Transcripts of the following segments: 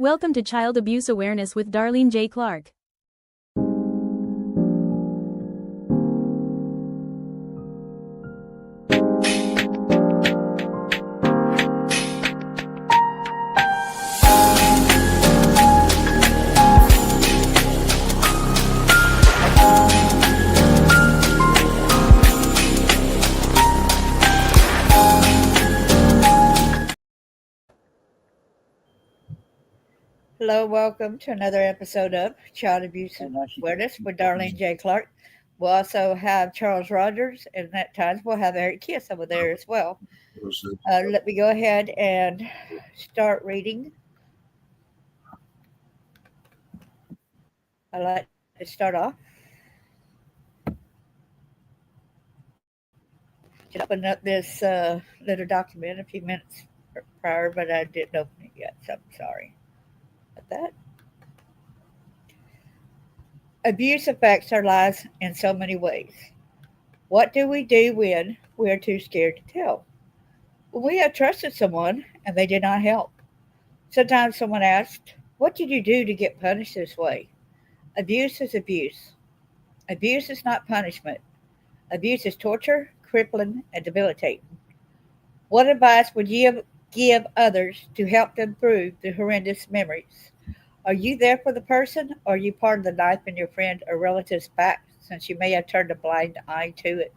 Welcome to Child Abuse Awareness with Darlene J. Clark. Hello, welcome to another episode of Child Abuse Awareness with Darlene J. Clark. We'll also have Charles Rogers, and at times we'll have Eric Kiss over there as well. Let me go ahead and start reading. I'd like to start off. Just opened up this little document a few minutes prior, but I didn't open it yet, so I'm sorry about that. Abuse affects our lives in so many ways. What do we do when we are too scared to tell? When we have trusted someone and they did not help. Sometimes someone asks, "What did you do to get punished this way?" Abuse is abuse. Abuse is not punishment. Abuse is torture, crippling, and debilitating. What advice would you give others to help them through the horrendous memories? Are you there for the person, or are you part of the knife in your friend or relative's back since you may have turned a blind eye to it?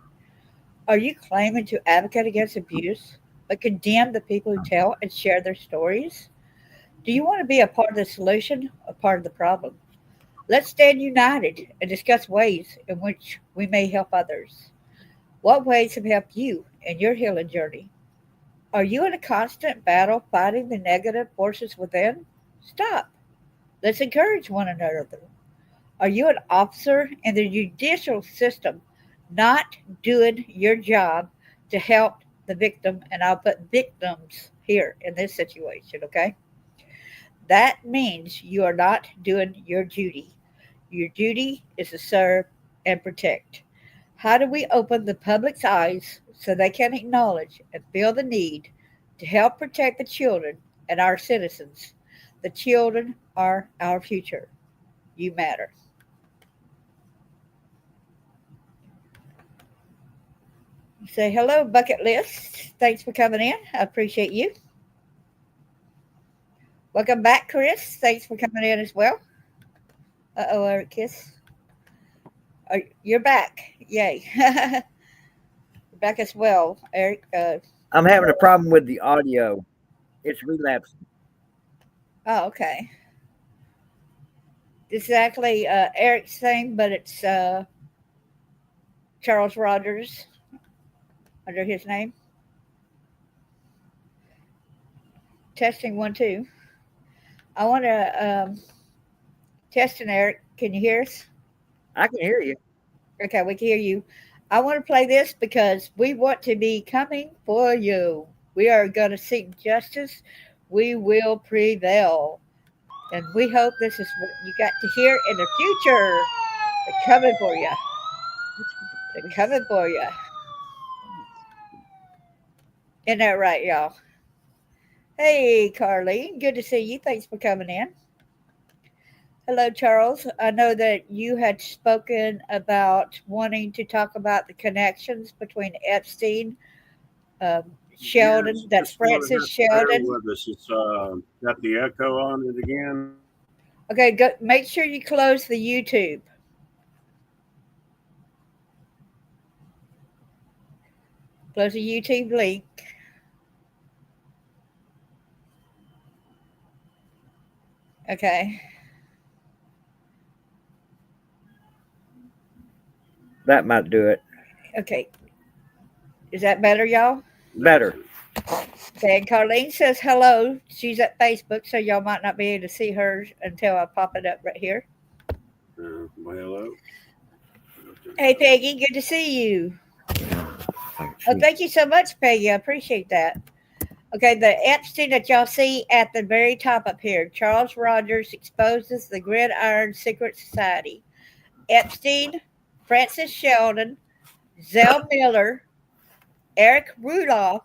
Are you claiming to advocate against abuse, but condemn the people who tell and share their stories? Do you want to be a part of the solution or part of the problem? Let's stand united and discuss ways in which we may help others. What ways have helped you in your healing journey? Are you in a constant battle fighting the negative forces within? Stop. Let's encourage one another. Are you an officer in the judicial system not doing your job to help the victim? And I'll put victims here in this situation, okay? That means you are not doing your duty. Your duty is to serve and protect. How do we open the public's eyes so they can acknowledge and feel the need to help protect the children and our citizens? The children are our future. You matter. Say hello, Bucket List. Thanks for coming in. I appreciate you. Welcome back, Chris. Thanks for coming in as well. Uh-oh, Eric Kiss. You're back. Yay. You're back as well, Eric. I'm having a problem with the audio. It's relapsing. Oh, okay. This is actually Eric's thing, but it's Charles Rogers under his name. Testing 1, 2. I want to test an Eric. Can you hear us? I can hear you. Okay, we can hear you. I want to play this because we want to be coming for you. We are going to seek justice. We will prevail. And we hope this is what you got to hear in the future. They're coming for you. They're coming for you. Isn't that right, y'all? Hey, Carlene. Good to see you. Thanks for coming in. Hello, Charles. I know that you had spoken about wanting to talk about the connections between Epstein, Shelden. Yes, That's Francis Shelden. with us. It's got the echo on it again. Okay, go. Make sure you close the YouTube. Close the YouTube link. Okay. That might do it. Okay. Is that better, y'all? Better. Okay, and Carlene says hello. She's at Facebook, so y'all might not be able to see her until I pop it up right here. Well, hello. Hey, Peggy, good to see you. Oh, thank you so much, Peggy. I appreciate that. Okay, the Epstein that y'all see at the very top up here, Charles Rogers exposes the Gridiron Secret Society. Epstein, Francis Shelden, Zell Miller, Eric Rudolph,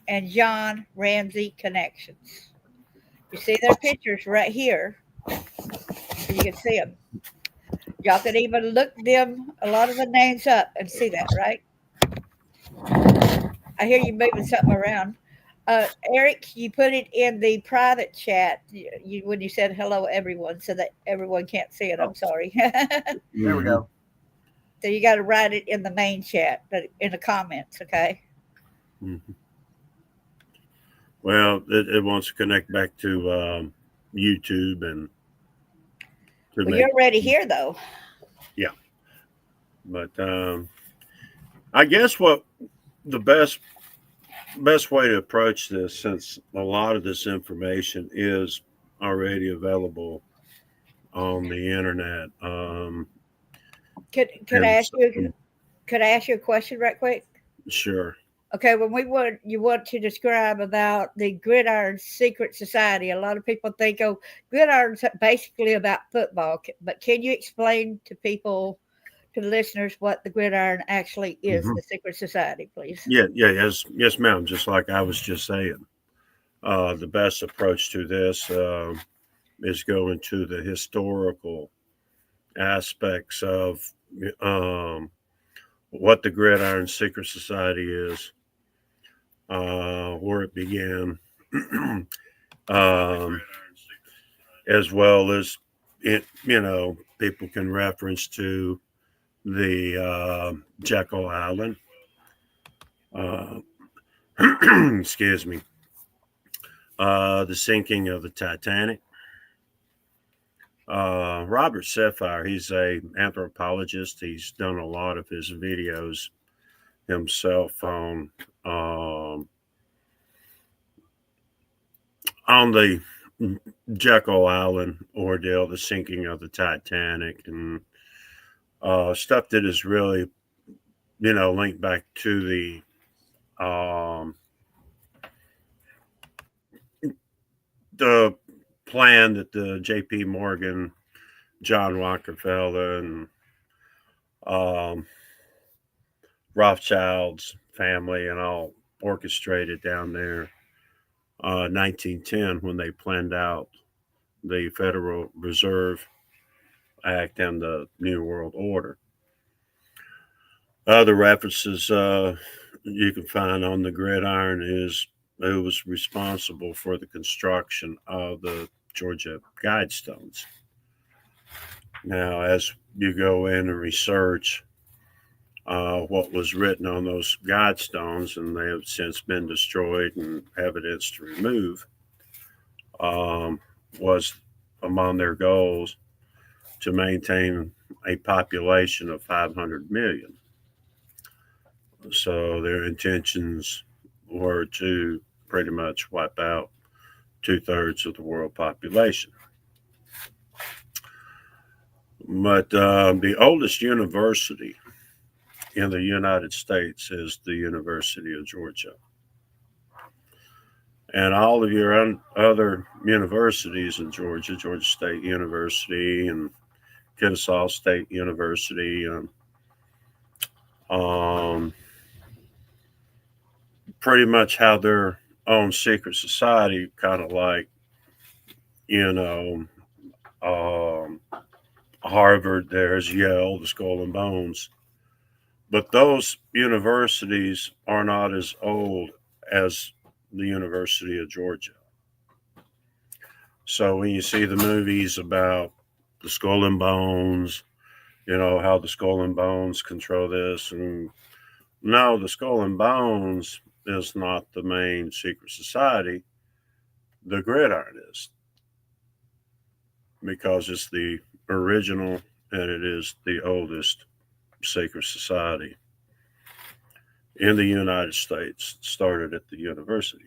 and John Ramsey connections. You see their pictures right here, so you can see them. Y'all can even look them a lot of the names up and see that, right? I hear you moving something around. Eric, you put it in the private chat when you said hello, everyone, so that everyone can't see it. I'm sorry. There we go. So you got to write it in the main chat, but in the comments, okay? Mm-hmm. Well, it wants to connect back to YouTube and. Well, you're already here, though. Yeah, but I guess what the best way to approach this, since a lot of this information is already available on the internet. Could I ask you a question right quick? Sure. Okay, when you want to describe about the Gridiron Secret Society, a lot of people think, oh, Gridiron's basically about football. But can you explain to people, to the listeners, what the Gridiron actually is, the Secret Society, please? Yes, ma'am. Just like I was just saying, the best approach to this is going to the historical aspects of what the Gridiron Secret Society is, where it began, as well as people can reference to the Jekyll Island. Excuse me. The sinking of the Titanic. Robert Sapphire, he's a anthropologist. He's done a lot of his videos himself on the Jekyll Island ordeal, the sinking of the Titanic, and stuff that is really, linked back to the plan that the J.P. Morgan, John Rockefeller, and Rothschild's family and all orchestrated down there 1910 when they planned out the Federal Reserve Act and the New World Order. Other references you can find on the Gridiron is who was responsible for the construction of the Georgia Guidestones. Now, as you go in and research what was written on those Guidestones, and they have since been destroyed and evidence to remove, was among their goals to maintain a population of 500 million. So their intentions were to pretty much wipe out 2/3 of the world population. But the oldest university in the United States is the University of Georgia. And all of your other universities in Georgia, Georgia State University and Kennesaw State University, pretty much have their own secret society, kind of like, Harvard, there's Yale, the Skull and Bones. But those universities are not as old as the University of Georgia. So when you see the movies about the Skull and Bones, how the Skull and Bones control this, and no, the Skull and Bones is not the main secret society. The Gridiron is, because it's the original and it is the oldest secret society in the United States. Started at the university.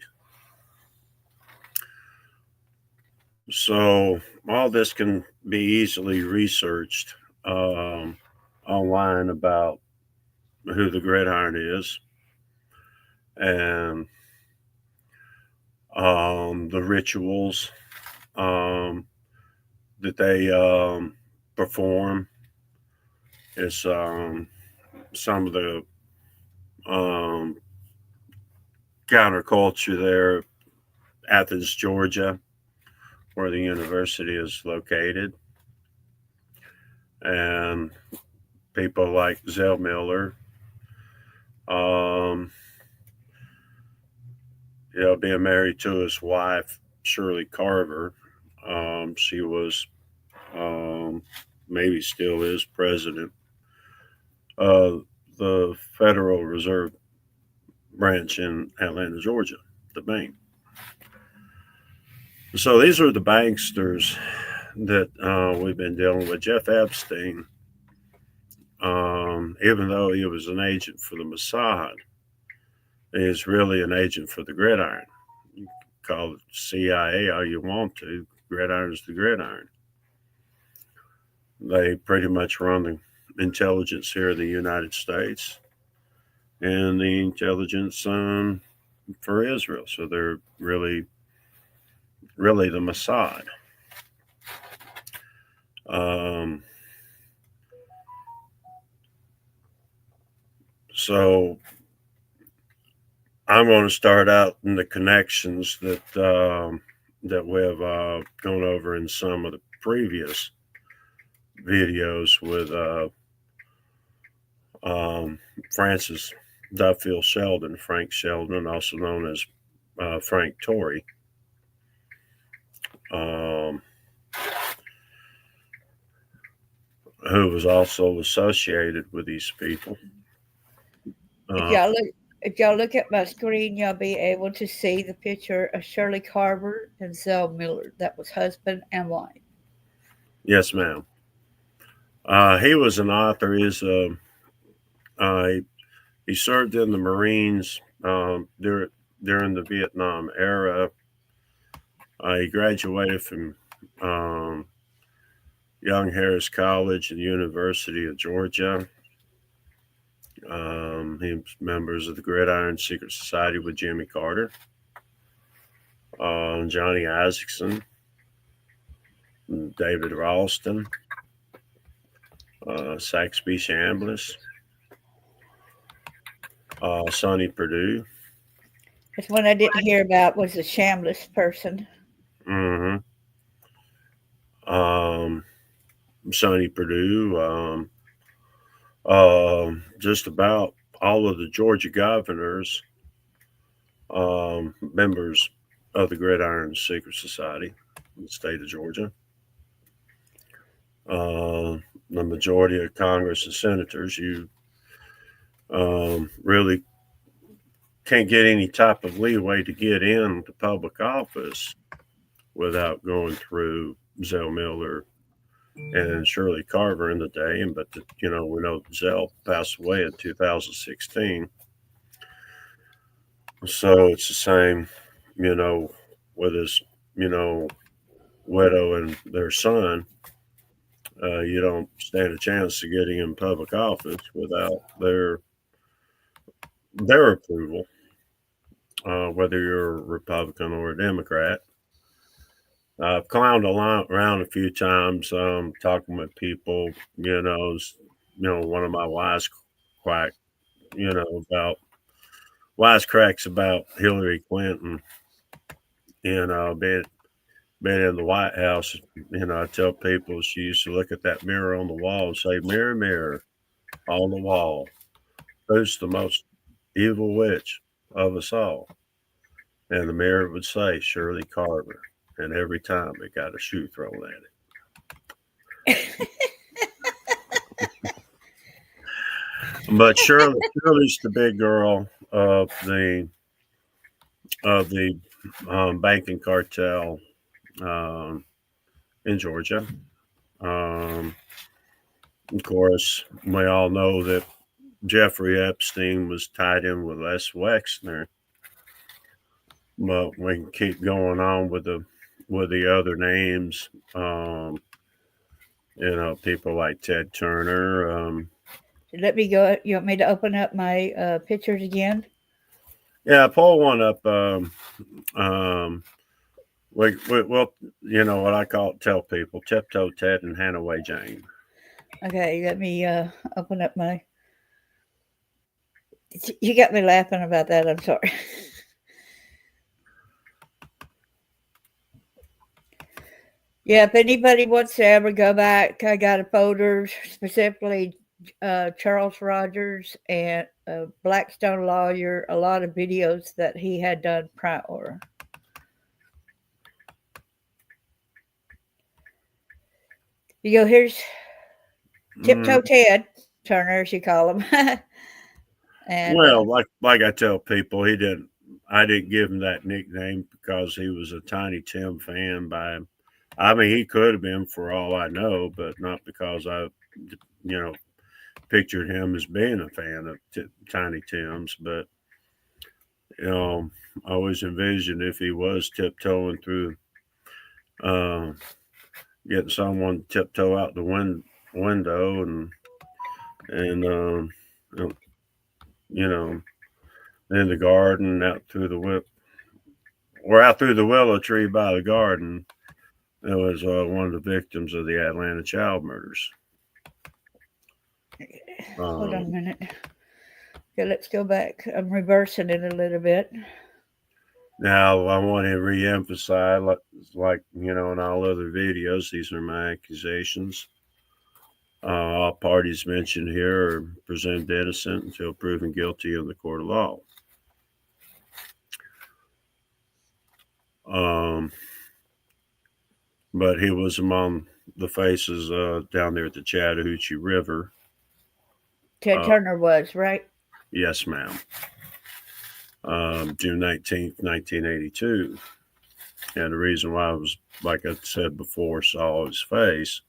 So all this can be easily researched online about who the Gridiron is and the rituals that they perform. Is some of the counterculture there, Athens, Georgia. where the university is located. And people like Zell Miller, um, being married to his wife, Shirley Carver. She was, um, maybe still is, president of the Federal Reserve branch in Atlanta, Georgia, the bank. So these are the banksters that we've been dealing with. Jeff Epstein, even though he was an agent for the Mossad, is really an agent for the gridiron. You can call it CIA all you want to. Gridiron is the gridiron. They pretty much run the intelligence here in the United States and the intelligence for Israel. So they're really the Mossad. So I'm going to start out in the connections that we have gone over in some of the previous videos with Francis Duffield Shelden, Frank Shelden, also known as Frank Torrey. Who was also associated with these people. If y'all look at my screen, y'all be able to see the picture of Shirley Carver and Zell Miller. That was husband and wife. Yes, ma'am. He was an author. He served in the Marines during the Vietnam era. He graduated from Young Harris College and University of Georgia. He was members of the Gridiron Secret Society with Jimmy Carter, Johnny Isaacson, David Ralston, Saxby Chambliss, Sonny Perdue. That's one I didn't hear about was the Chambliss person. Mm-hmm. Sonny Perdue. Just about all of the Georgia governors, members of the Gridiron Secret Society in the state of Georgia. The majority of Congress and senators, you really can't get any type of leeway to get into public office without going through Zell Miller and Shirley Carver in the day. But we know Zell passed away in 2016. So it's the same, with his, widow and their son. You don't stand a chance of getting in public office without their approval, whether you're a Republican or a Democrat. I've clowned around a few times, talking with people, one of my wisecracks about Hillary Clinton, being in the White House. I tell people she used to look at that mirror on the wall and say, "Mirror, mirror on the wall, who's the most evil witch of us all?" And the mirror would say, "Shirley Carver." And every time it got a shoe thrown at it. But Shirley's the big girl of the banking cartel in Georgia. Of course, we all know that Jeffrey Epstein was tied in with Les Wexner. But we can keep going on with the other names. People like Ted Turner. Let me go. You want me to open up my pictures again? Yeah, pull one up. Well, what I tell people, Tiptoe Ted and Hannaway Jane. Okay, let me open up my. You got me laughing about that. I'm sorry. Yeah, if anybody wants to ever go back, I got a folder specifically Charles Rogers and a Blackstone lawyer, a lot of videos that he had done prior. You go, here's Tiptoe Ted Turner, as you call him. And well, like I tell people, I didn't give him that nickname because he was a Tiny Tim fan. I mean, he could have been for all I know, but not because I, pictured him as being a fan of Tiny Tim's. But I always envisioned if he was tiptoeing through, getting someone to tiptoe out the window and in the garden, out through the willow tree by the garden. It was one of the victims of the Atlanta child murders. Hold on a minute. Okay, let's go back. I'm reversing it a little bit. Now, I want to reemphasize, like in all other videos, these are my accusations. All parties mentioned here are presumed innocent until proven guilty in the court of law. But he was among the faces down there at the Chattahoochee River. Ted Turner was, right? Yes, ma'am. June 19th, 1982. And the reason why I was, like I said before, saw his face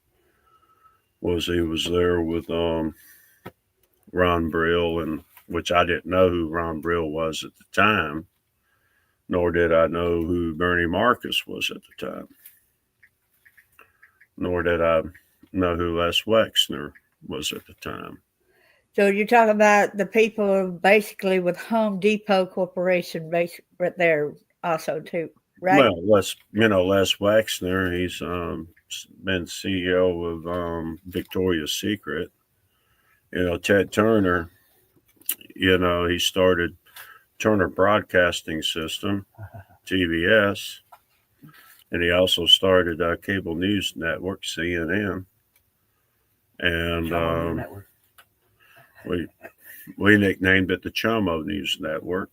was he was there with Ron Brill, and which I didn't know who Ron Brill was at the time, nor did I know who Bernie Marcus was at the time, nor did I know who Les Wexner was at the time. So you're talking about the people basically with Home Depot Corporation right there also too, right? Well, Les Wexner, he's been CEO of Victoria's Secret. Ted Turner, he started Turner Broadcasting System, TBS, and he also started cable news network, CNN. And we nicknamed it the Chomo News Network.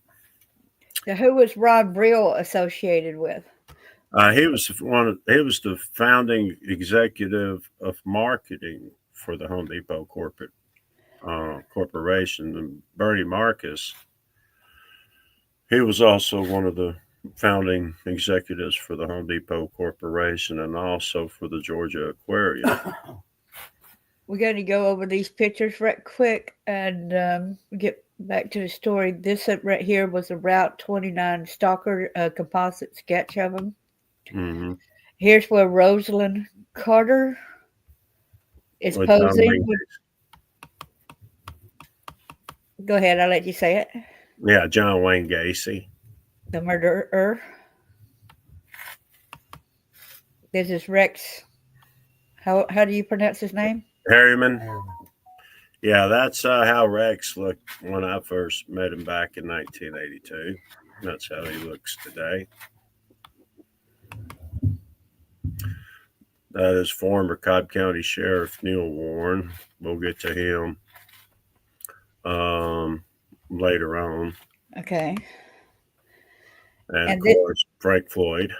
So who was Ron Brill associated with? He was the founding executive of marketing for the Home Depot corporation. And Bernie Marcus, he was also one of the founding executives for the Home Depot Corporation and also for the Georgia Aquarium. We're going to go over these pictures right quick and get back to the story. This right here was a Route 29 stalker composite sketch of them. Mm-hmm. Here's where Rosalind Carter is posing. Go ahead, I'll let you say it. Yeah, John Wayne Gacy. The murderer. This is Rex. How do you pronounce his name? Harriman. Yeah, that's how Rex looked when I first met him back in 1982. That's how he looks today. That is former Cobb County Sheriff Neil Warren. We'll get to him later on. Okay. And of course, Frank Floyd.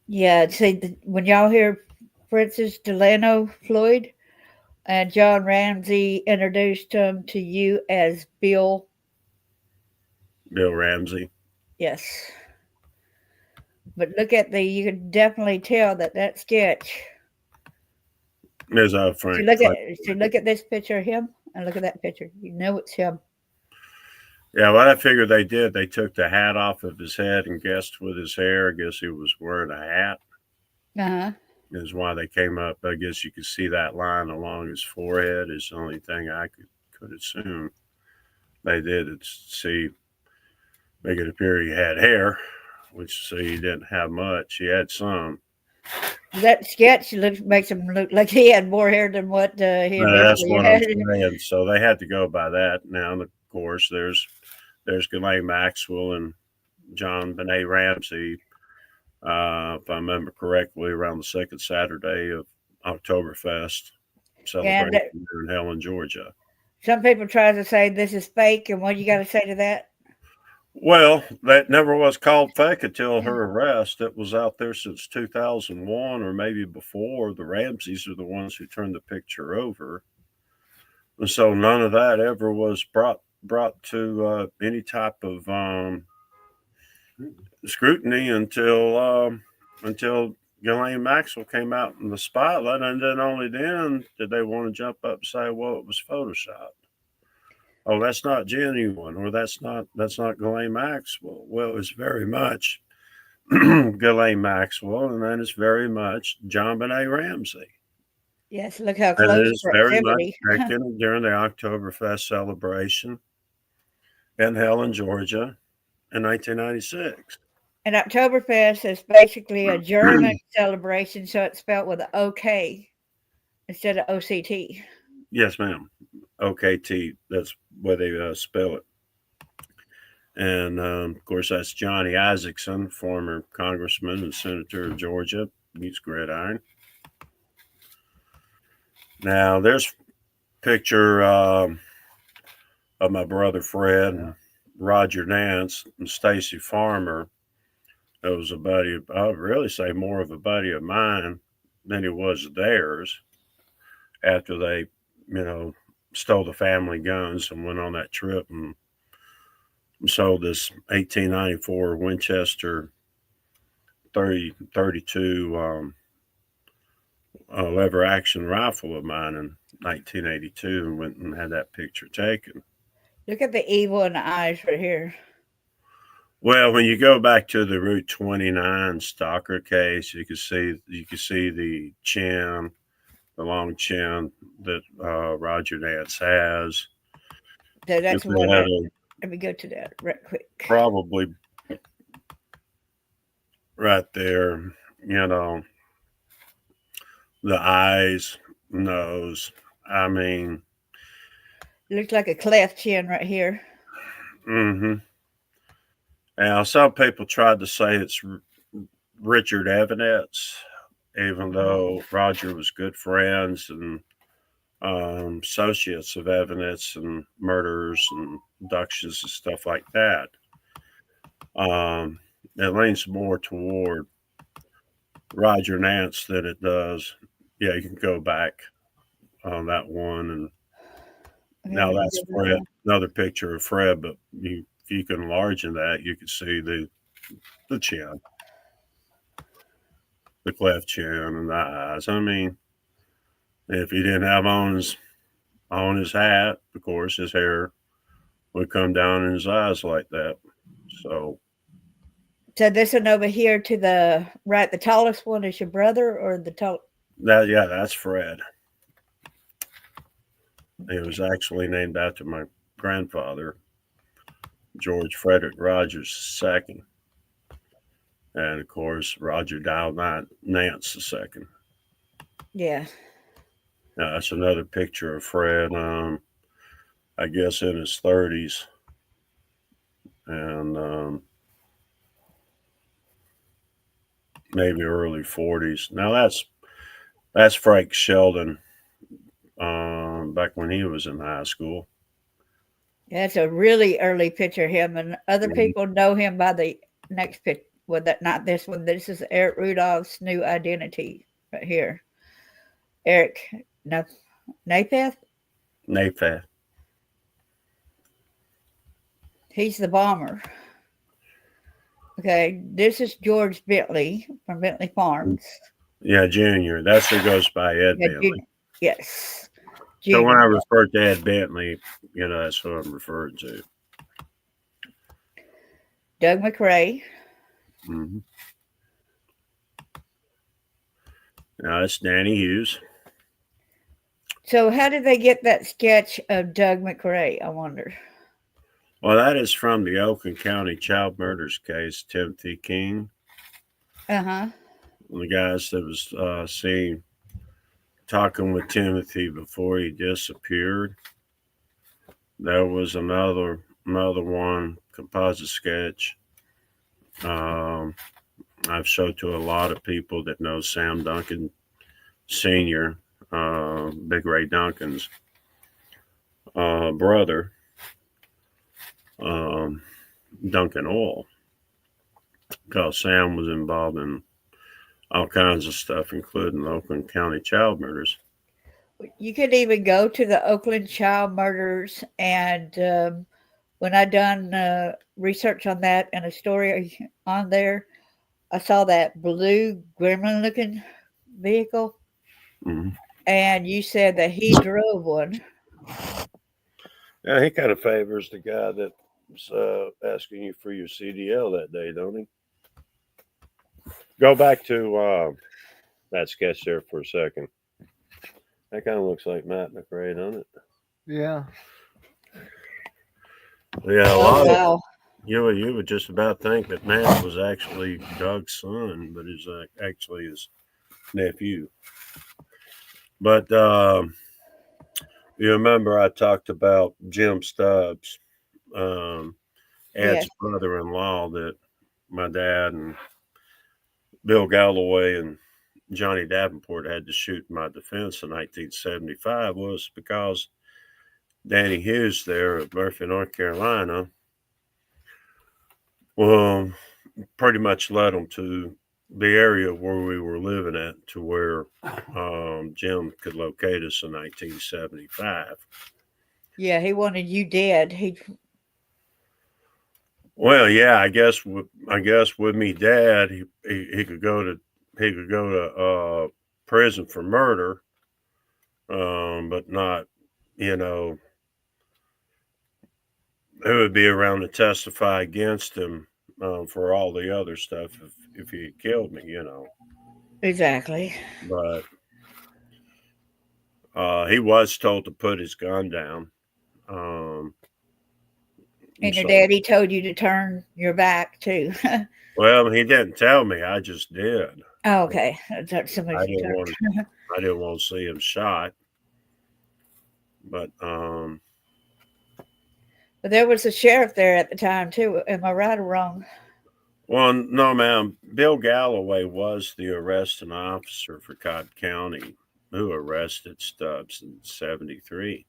Yeah, see, when y'all hear Francis Delano Floyd, and John Ramsey introduced him to you as Bill Ramsey. Yes. But look at you can definitely tell that sketch. There's Frank. Look at this picture of him and look at that picture. You know it's him. Yeah, what I figured they did, they took the hat off of his head and guessed with his hair. I guess he was wearing a hat. Uh-huh. Is why they came up. I guess you could see that line along his forehead is the only thing I could assume they did. Make it appear he had hair, which he didn't have much. He had some. That sketch makes him look like he had more hair than what he that's what had. I'm saying. So they had to go by that. Now, of course, there's Ghislaine Maxwell and John Benet Ramsey if I remember correctly, around the second Saturday of Oktoberfest And celebration here in Helen, Georgia. some people try to say this is fake, and what you got to say to that? Well, that never was called fake until her arrest. It was out there since 2001 or maybe before. The Ramseys are the ones who turned the picture over. And so none of that ever was brought to any type of scrutiny until Ghislaine Maxwell came out in the spotlight, and then only then did they want to jump up and say, "Well, it was photoshopped. Oh, that's not genuine, or that's not Ghislaine Maxwell." Well, it's very much Ghislaine Maxwell, and then it's very much John Benet Ramsey. Yes, look how And close it is very much proximity. taken during the Oktoberfest celebration in Helen, Georgia in 1996. And Oktoberfest is basically a German celebration, so it's spelled with an OK instead of OCT. Yes, ma'am. OKT, that's where they spell it. And of course, that's Johnny Isaacson, former congressman and senator of Georgia. He's gridiron. Now, there's a picture of my brother Fred and Roger Nance and Stacy Farmer. That was a buddy, I would really say more of a buddy of mine than he was theirs after they, stole the family guns and went on that trip and sold this 1894 Winchester 32 lever action rifle of mine in 1982 and went and had that picture taken. Look at the evil in the eyes right here. Well, when you go back to the Route 29 stalker case, you can see the chin, the long chin that Roger Nance has. So that's one. Let me go to that right quick. Probably right there, the eyes, nose. I mean, looks like a cleft chin right here. Mm-hmm. Now, some people tried to say it's Richard Evanetz, even though Roger was good friends and associates of Evanetz and murders and abductions and stuff like that. It leans more toward Roger Nance than it does. Yeah, you can go back on that one, and now that's Fred. Another picture of Fred, but if you can enlarge that, you can see the chin, the cleft chin, and the eyes. I mean, if he didn't have on his hat, of course, his hair would come down in his eyes like that. So this one over here to the right, the tallest one is your brother, or the tall? That's Fred. It was actually named after my grandfather, George Frederick Rogers II. And of course, Roger Dow Nance II. Yeah. Now, that's another picture of Fred, I guess in his 30s. And maybe early 40s. Now, that's Frank Shelden, back when he was in high school. That's a really early picture of him, and other people know him by the next picture. Well, not this one. This is Eric Rudolph's new identity right here. Eric Napath? Napath. He's the bomber. Okay, this is George Bentley from Bentley Farms. Yeah, Junior. That's who goes by Ed Bentley. Junior. Yes. Junior. So when I refer to Ed Bentley, that's who I'm referring to. Doug McRae. Mm-hmm. Now it's Danny Hughes. So how did they get that sketch of Doug McRae, I wonder? Well, that is from the Oakland County child murders case, Timothy King. Uh-huh. The guys that was seen talking with Timothy before he disappeared. There was another one, composite sketch. I've showed to a lot of people that know Sam Duncan Sr., Big Ray Duncan's brother, um, Duncan Oil, because Sam was involved in all kinds of stuff, including Oakland County child murders. You could even go to the Oakland child murders, and when I done research on that and a story on there, I saw that blue gremlin-looking vehicle, Mm-hmm. and you said that he drove one. Yeah, he kind of favors the guy that's asking you for your CDL that day, don't he? Go back to that sketch there for a second. That kind of looks like Matt McRae, doesn't it? Yeah. Yeah, a Oh, lot of wow. you would just about think that Matt was actually Doug's son, but is actually his nephew. But you remember I talked about Jim Stubbs, Ed's Yes. brother-in-law, that my dad and Bill Galloway and Johnny Davenport had to shoot in my defense in 1975 was because Danny Hughes there at Murphy, North Carolina, well, pretty much led them to the area where we were living at, to where Jim could locate us in 1975. Yeah, he wanted you dead. Well, yeah, I guess with me dad, he could go to prison for murder, but not, who would be around to testify against him for all the other stuff if he had killed me. Exactly. But he was told to put his gun down. And your So, daddy told you to turn your back too. well, he didn't tell me. I just did. Oh, okay. I thought somebody I didn't turned. want. I didn't want to see him shot. But But there was a sheriff there at the time too. Am I right or wrong? well, no, ma'am. Bill Galloway was the arresting officer for Cobb County who arrested Stubbs in '73.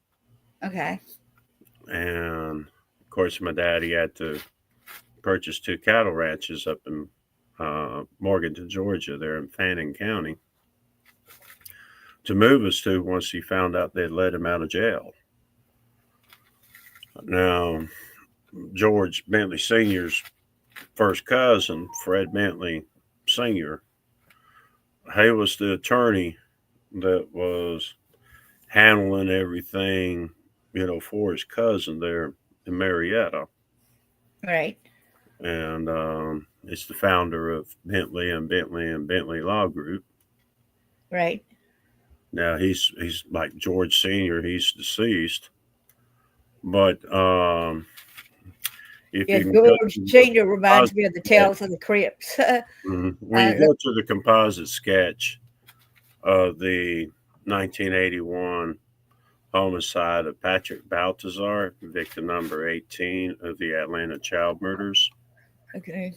Okay. And of course, my daddy had to purchase 2 cattle ranches up in Morganton, Georgia, there in Fannin County, to move us to once he found out they'd let him out of jail. Now, George Bentley Sr.'s first cousin, Fred Bentley Sr., he was the attorney that was handling everything, for his cousin there in Marietta. Right. And it's the founder of Bentley and Bentley Law Group. Right. Now he's like George Sr., he's deceased. But if Yeah, you can George Senior reminds me of the sketch, Tales of the Crypts. when you go to the composite sketch of the 1981 homicide of Patrick Baltazar, victim number 18 of the Atlanta child murders, Okay.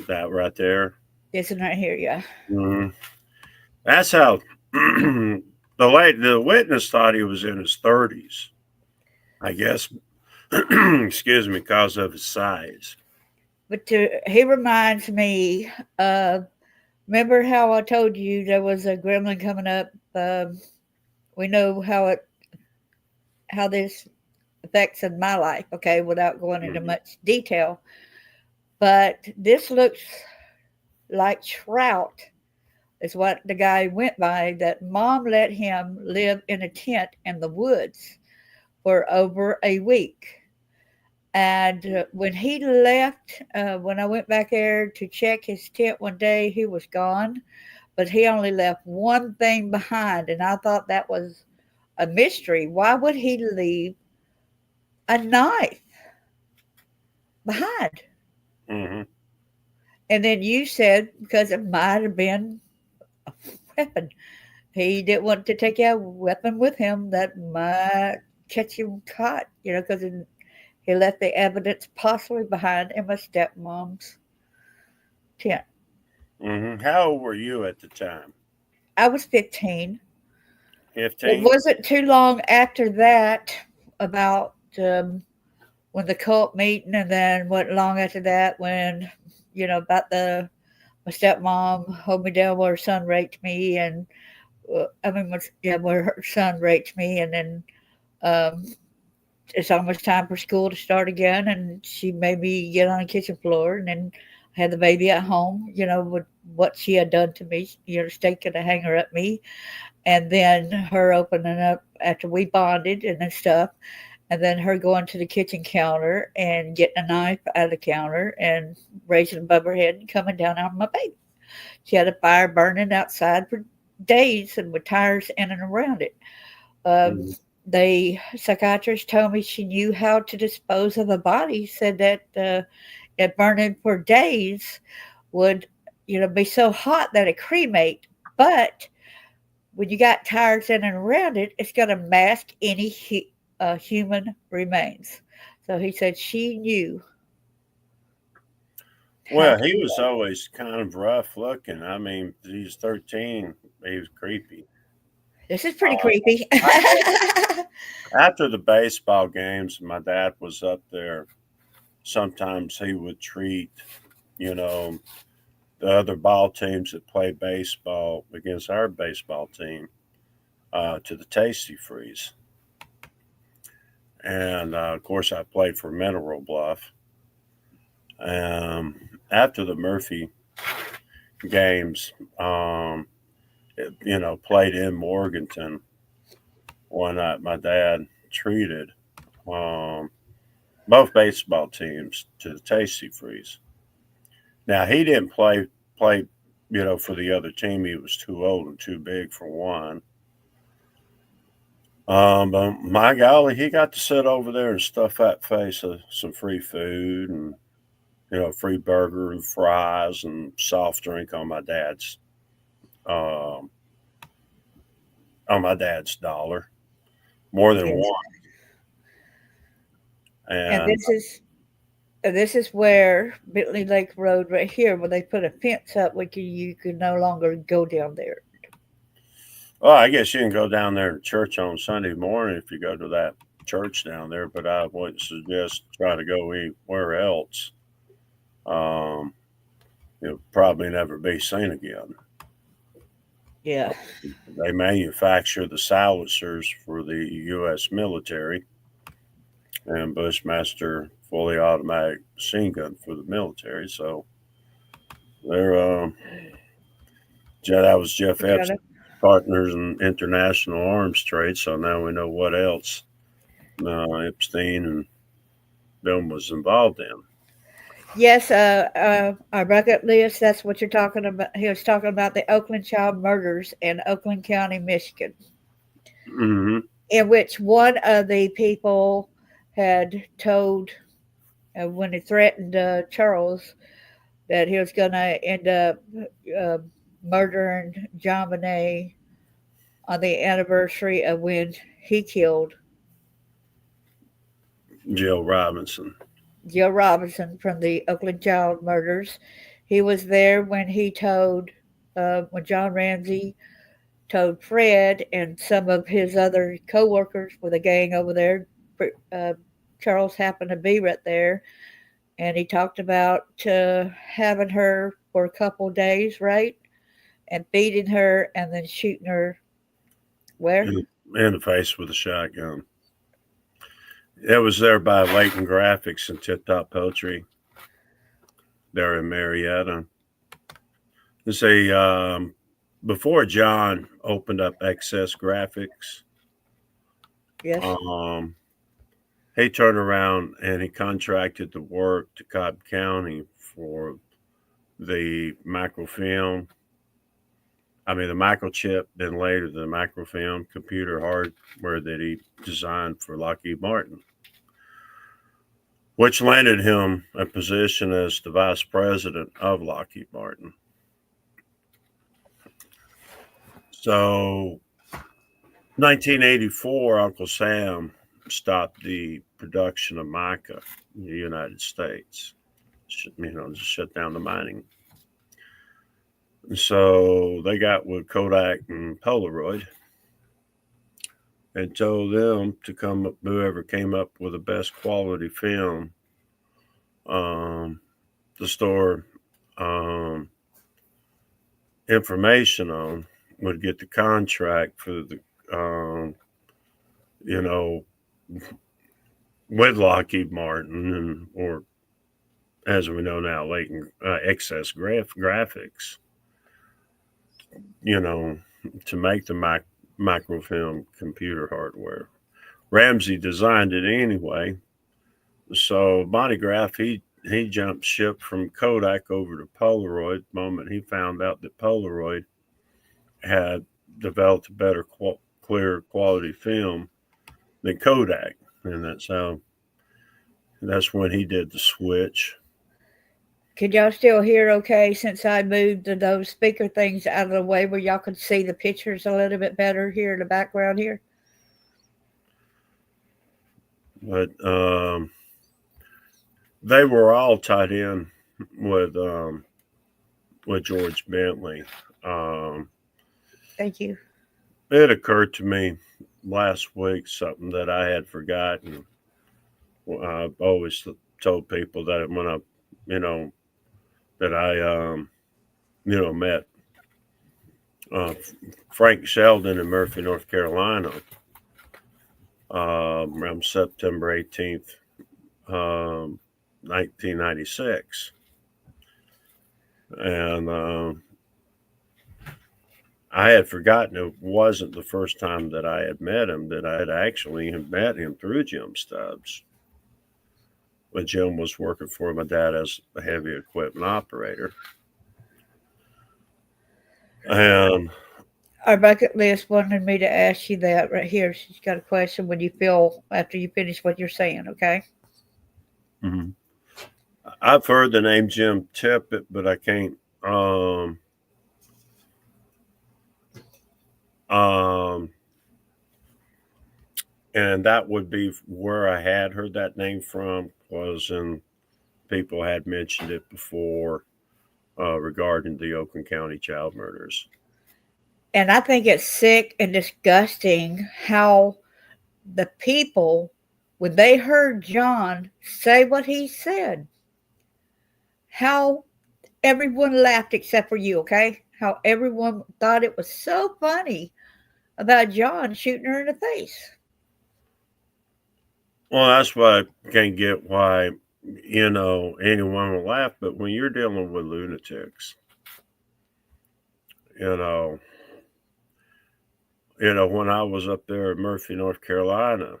that right there. This one right here, yeah. Mm-hmm. That's how the witness thought he was in his 30s, I guess. Excuse me, because of his size. But he reminds me of, remember how I told you there was a gremlin coming up? We know how this affects in my life, okay, without going into much detail. But this looks like Trout is what the guy went by, that mom let him live in a tent in the woods for over a week. And when he left, when I went back there to check his tent one day, he was gone. But he only left one thing behind, and I thought that was a mystery. Why would he leave a knife behind? Mm-hmm. And then you said because it might have been a weapon. He didn't want to take a weapon with him that might catch him caught, because he left the evidence possibly behind in my stepmom's tent. How old were you at the time? I was 15. It 15? wasn't too long after that, about when the cult meeting, and then wasn't long after that when, about my stepmom hold me down where her son raped me, and where her son raped me, and then um, it's almost time for school to start again, and she made me get on the kitchen floor, and then I had the baby at home, with what she had done to me, staking a hanger at me, and then her opening up after we bonded and then stuff, and then her going to the kitchen counter and getting a knife out of the counter and raising it above her head and coming down on my baby. She had a fire burning outside for days and with tires in and around it. Um, Mhm. the psychiatrist told me she knew how to dispose of a body, said that it burning for days would, be so hot that it cremate. But when you got tires in and around it, it's going to mask any human remains. So he said she knew how Well, to he do was that. always kind of rough looking. I mean, he's 13. He was creepy. This is pretty Uh, creepy. After the baseball games, my dad was up there. Sometimes he would treat, you know, the other ball teams that play baseball against our baseball team to the Tasty Freeze. And of course, I played for Mineral Bluff. After the Murphy games, played in Morganton one night, my dad treated um, both baseball teams to the Tasty Freeze. Now he didn't play, for the other team. He was too old and too big for one. But my golly, he got to sit over there and stuff that face of some free food and free burger and fries and soft drink um, on my dad's dollar, more than Yes. one. And And this is where Bentley Lake Road right here, where they put a fence up, where you could no longer go down there. well, I guess you can go down there to church on Sunday morning if you go to that church down there, but I wouldn't suggest try to go anywhere else. Um, You'll probably never be seen again. Yeah. They manufacture the silencers for the U.S. military and Bushmaster fully automatic machine gun for the military. So they're that was Jeff You gotta, Epstein partners in international arms trade. So now we know what else Epstein and them was involved in. yes, our bucket list, that's what you're talking about. He was talking about the Oakland child murders in Oakland County, Michigan, Hmm. in which one of the people had told, when he threatened Charles, that he was going to end up uh, murdering John Bonet on the anniversary of when he killed Jill Robinson. Joe Robinson from the Oakland child murders. He was there when John Ramsey told Fred and some of his other co-workers with a gang over there. Uh, Charles happened to be right there, and he talked about having her for a couple days, right, and beating her and then shooting her where? In the face with a shotgun. It was there by Leighton Graphics and Tip Top Poetry there in Marietta. Let's say before John opened up Excess Graphics, Yes. um, he turned around and he contracted the work to Cobb County for the microfilm. I mean, the microchip, then later the microfilm computer hardware that he designed for Lockheed Martin, which landed him a position as the vice president of Lockheed Martin. So, 1984, Uncle Sam stopped the production of mica in the United States. Just shut down the mining. So they got with Kodak and Polaroid and told them to come up, whoever came up with the best quality film, to store information on, would get the contract for the, you know, with Lockheed Martin and, or as we know now, excess graphics, you know, to make the microfilm computer hardware. Ramsey designed it anyway. So Montygraph, he jumped ship from Kodak over to Polaroid the moment he found out that Polaroid had developed a better clear quality film than Kodak. And that's when he did the switch. Could y'all still hear okay since I moved those speaker things out of the way where y'all could see the pictures a little bit better here in the background here? But they were all tied in with George Bentley. Thank you. It occurred to me last week something that I had forgotten. I've always told people that when I, you know, that I, met Frank Shelden in Murphy, North Carolina, around September 18th, 1996. And I had forgotten it wasn't the first time that I had met him, that I had actually met him through Jim Stubbs when Jim was working for my dad as a heavy equipment operator. And our bucket list wanted me to ask you that right here. She's got a question when you feel after you finish what you're saying, okay? Mm-hmm. I've heard the name Jim Tippett, but I can't. And that would be where I had heard that name from, was in people had mentioned it before regarding the Oakland County child murders. And I think it's sick and disgusting how the people, when they heard John say what he said, how everyone laughed except for you, okay? How everyone thought it was so funny about John shooting her in the face. Well, that's why I can't get why, anyone will laugh. But when you're dealing with lunatics, when I was up there in Murphy, North Carolina,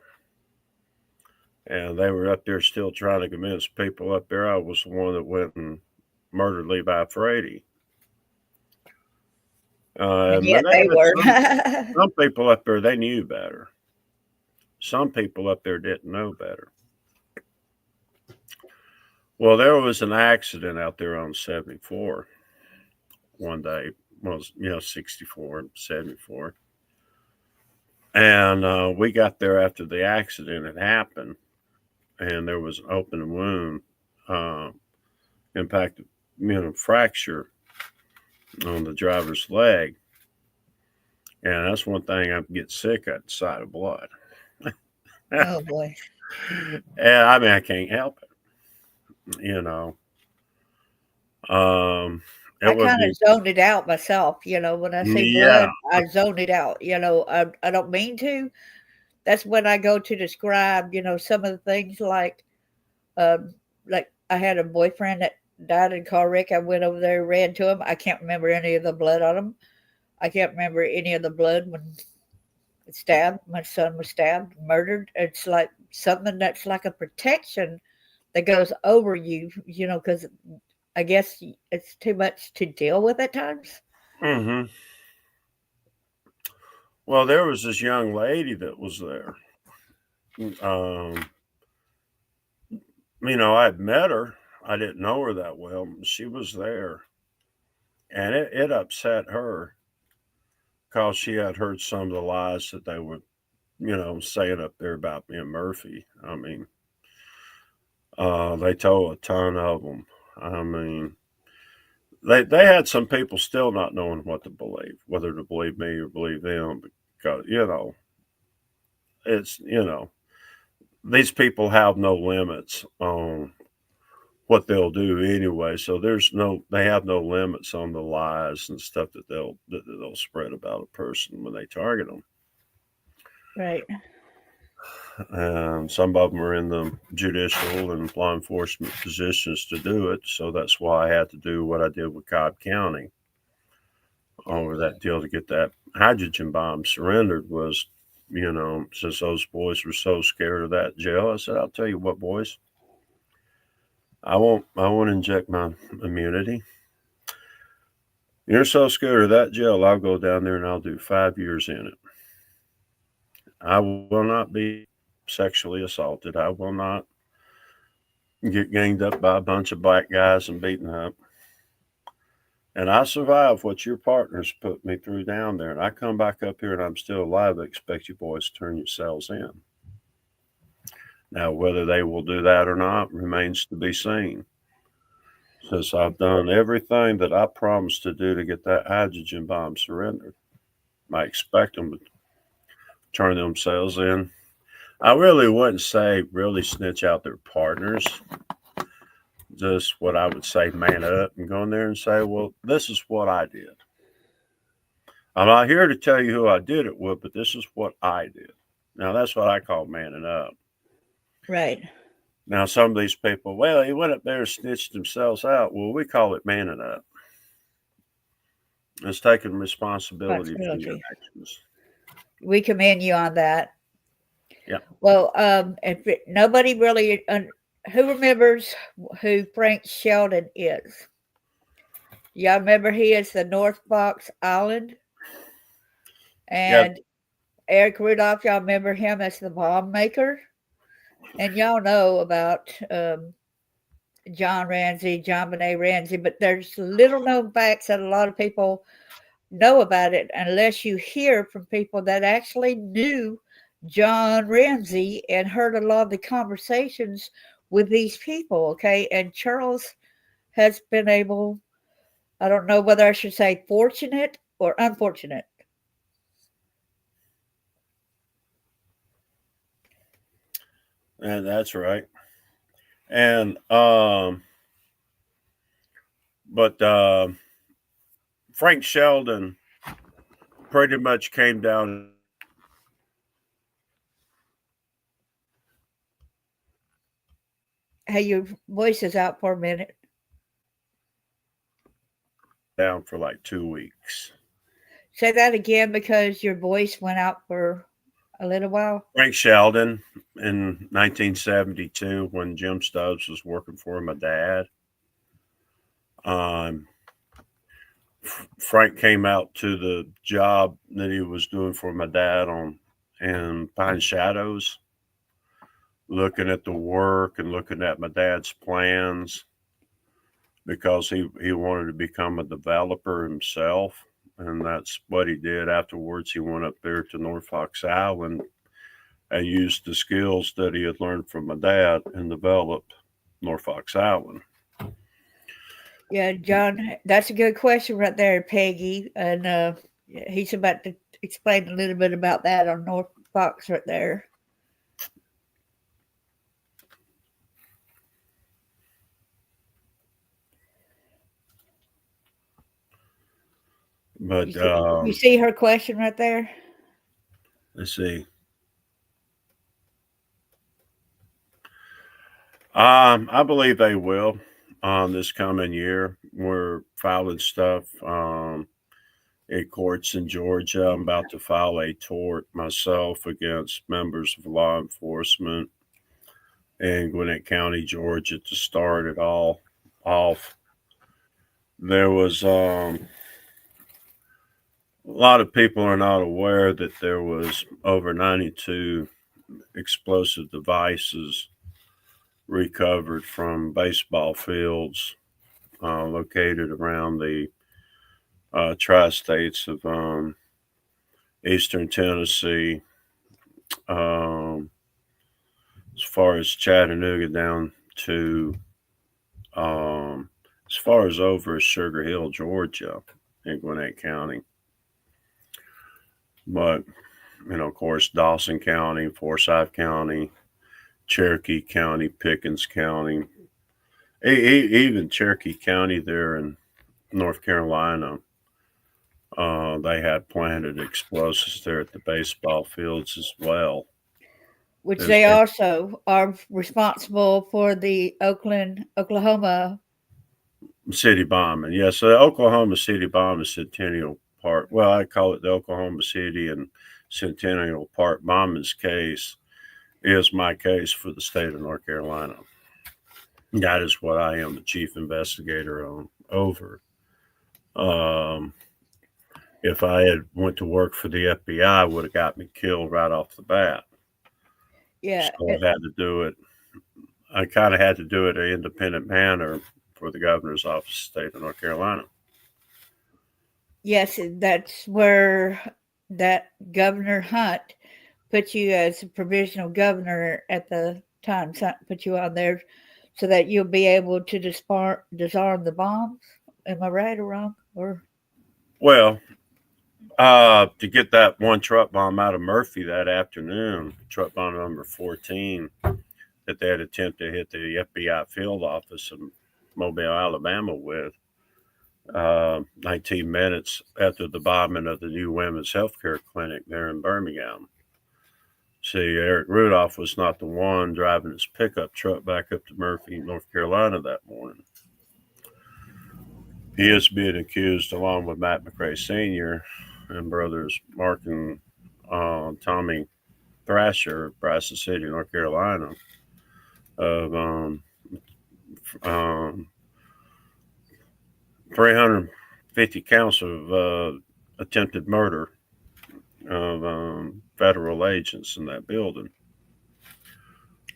and they were up there still trying to convince people up there I was the one that went and murdered Levi Frady. And yet they were. Some people up there, they knew better. Some people up there didn't know better. Well, there was an accident out there on 74 one day. Well, 64, 74. And we got there after the accident had happened, and there was an open wound, impacted, fracture on the driver's leg. And that's one thing I get sick at, the sight of blood. Oh, boy. And I mean, I can't help it. I kind of zoned it out myself, when I see blood, I zone it out, I don't mean to. That's when I go to describe, some of the things like I had a boyfriend that died in a car wreck. I went over there, ran to him. I can't remember any of the blood on him. I can't remember any of the blood when stabbed. My son was stabbed, murdered. It's like something that's like a protection that goes over you, because I guess it's too much to deal with at times. Mm-hmm. Well, there was this young lady that was there. I'd met her. I didn't know her that well. She was there. And it upset her because she had heard some of the lies that they were, saying up there about me and Murphy. I mean, they told a ton of them. I mean, they had some people still not knowing what to believe, whether to believe me or believe them, because it's these people have no limits on what they'll do anyway. So they have no limits on the lies and stuff that they'll spread about a person when they target them. Right. And some of them are in the judicial and law enforcement positions to do it. So that's why I had to do what I did with Cobb County over that deal to get that hydrogen bomb surrendered. Was, since those boys were so scared of that jail, I said, I'll tell you what, boys, I won't inject my immunity. You're so scared of that jail, I'll go down there and I'll do 5 years in it. I will not be sexually assaulted. I will not get ganged up by a bunch of black guys and beaten up. And I survived what your partners put me through down there. And I come back up here and I'm still alive. I expect you boys to turn yourselves in. Now, whether they will do that or not remains to be seen. Since I've done everything that I promised to do to get that hydrogen bomb surrendered, I expect them to turn themselves in. I really wouldn't say really snitch out their partners. Just what I would say, man up and go in there and say, well, this is what I did. I'm not here to tell you who I did it with, but this is what I did. Now, that's what I call manning up. Right. Now, some of these people, well, he went up there and snitched themselves out. Well, we call it manning up. It's taking responsibility for your actions. We commend you on that. Yeah. Well, nobody really who remembers who Frank Shelden is? Y'all remember he is the North Fox Island? And Eric Rudolph, y'all remember him as the bomb maker? And y'all know about John Benet Ramsey, but there's little known facts that a lot of people know about it unless you hear from people that actually knew John Ramsey and heard a lot of the conversations with these people, okay? And Charles has been able, I don't know whether I should say fortunate or unfortunate. And that's right. And Frank Shelden pretty much came down. Hey, your voice is out for a minute. Down for like 2 weeks. Say that again because your voice went out for a little while. Frank Shelden in 1972 when Jim Stubbs was working for my dad. Frank came out to the job that he was doing for my dad in Pine Shadows, looking at the work and looking at my dad's plans because he wanted to become a developer himself. And that's what he did. Afterwards, he went up there to North Fox Island and used the skills that he had learned from my dad and developed North Fox Island. Yeah, John, that's a good question right there, Peggy. And he's about to explain a little bit about that on North Fox right there. But you see her question right there? Let's see. I believe they will this coming year. We're filing stuff in courts in Georgia. I'm about to file a tort myself against members of law enforcement in Gwinnett County, Georgia, to start it all off. There was a lot of people are not aware that there was over 92 explosive devices recovered from baseball fields located around the tri-states of eastern Tennessee, as far as Chattanooga down to as far as over Sugar Hill, Georgia, in Gwinnett County. But, of course, Dawson County, Forsyth County, Cherokee County, Pickens County, even Cherokee County there in North Carolina. They had planted explosives there at the baseball fields as well. Which they also are responsible for the Oklahoma city bombing. Yes, the Oklahoma City bombing, Centennial Park. Well, I call it the Oklahoma City and Centennial Park bombings case is my case for the state of North Carolina. That is what I am the chief investigator on over. If I had went to work for the FBI, would have got me killed right off the bat. Yeah. So I had to do it. I kind of had to do it in an independent manner for the governor's office, state of North Carolina. Yes, that's where that Governor Hunt put you as a provisional governor at the time, put you on there so that you'll be able to disarm the bombs. Am I right or wrong? Well, to get that one truck bomb out of Murphy that afternoon, truck bomb number 14, that they had attempted to hit the FBI field office in Mobile, Alabama with, 19 minutes after the bombing of the new women's healthcare clinic there in Birmingham. See, Eric Rudolph was not the one driving his pickup truck back up to Murphy, North Carolina that morning. He is being accused, along with Matt McRae Sr. and brothers Mark and Tommy Thrasher of Bryson City, North Carolina, of 350 counts of attempted murder of federal agents in that building.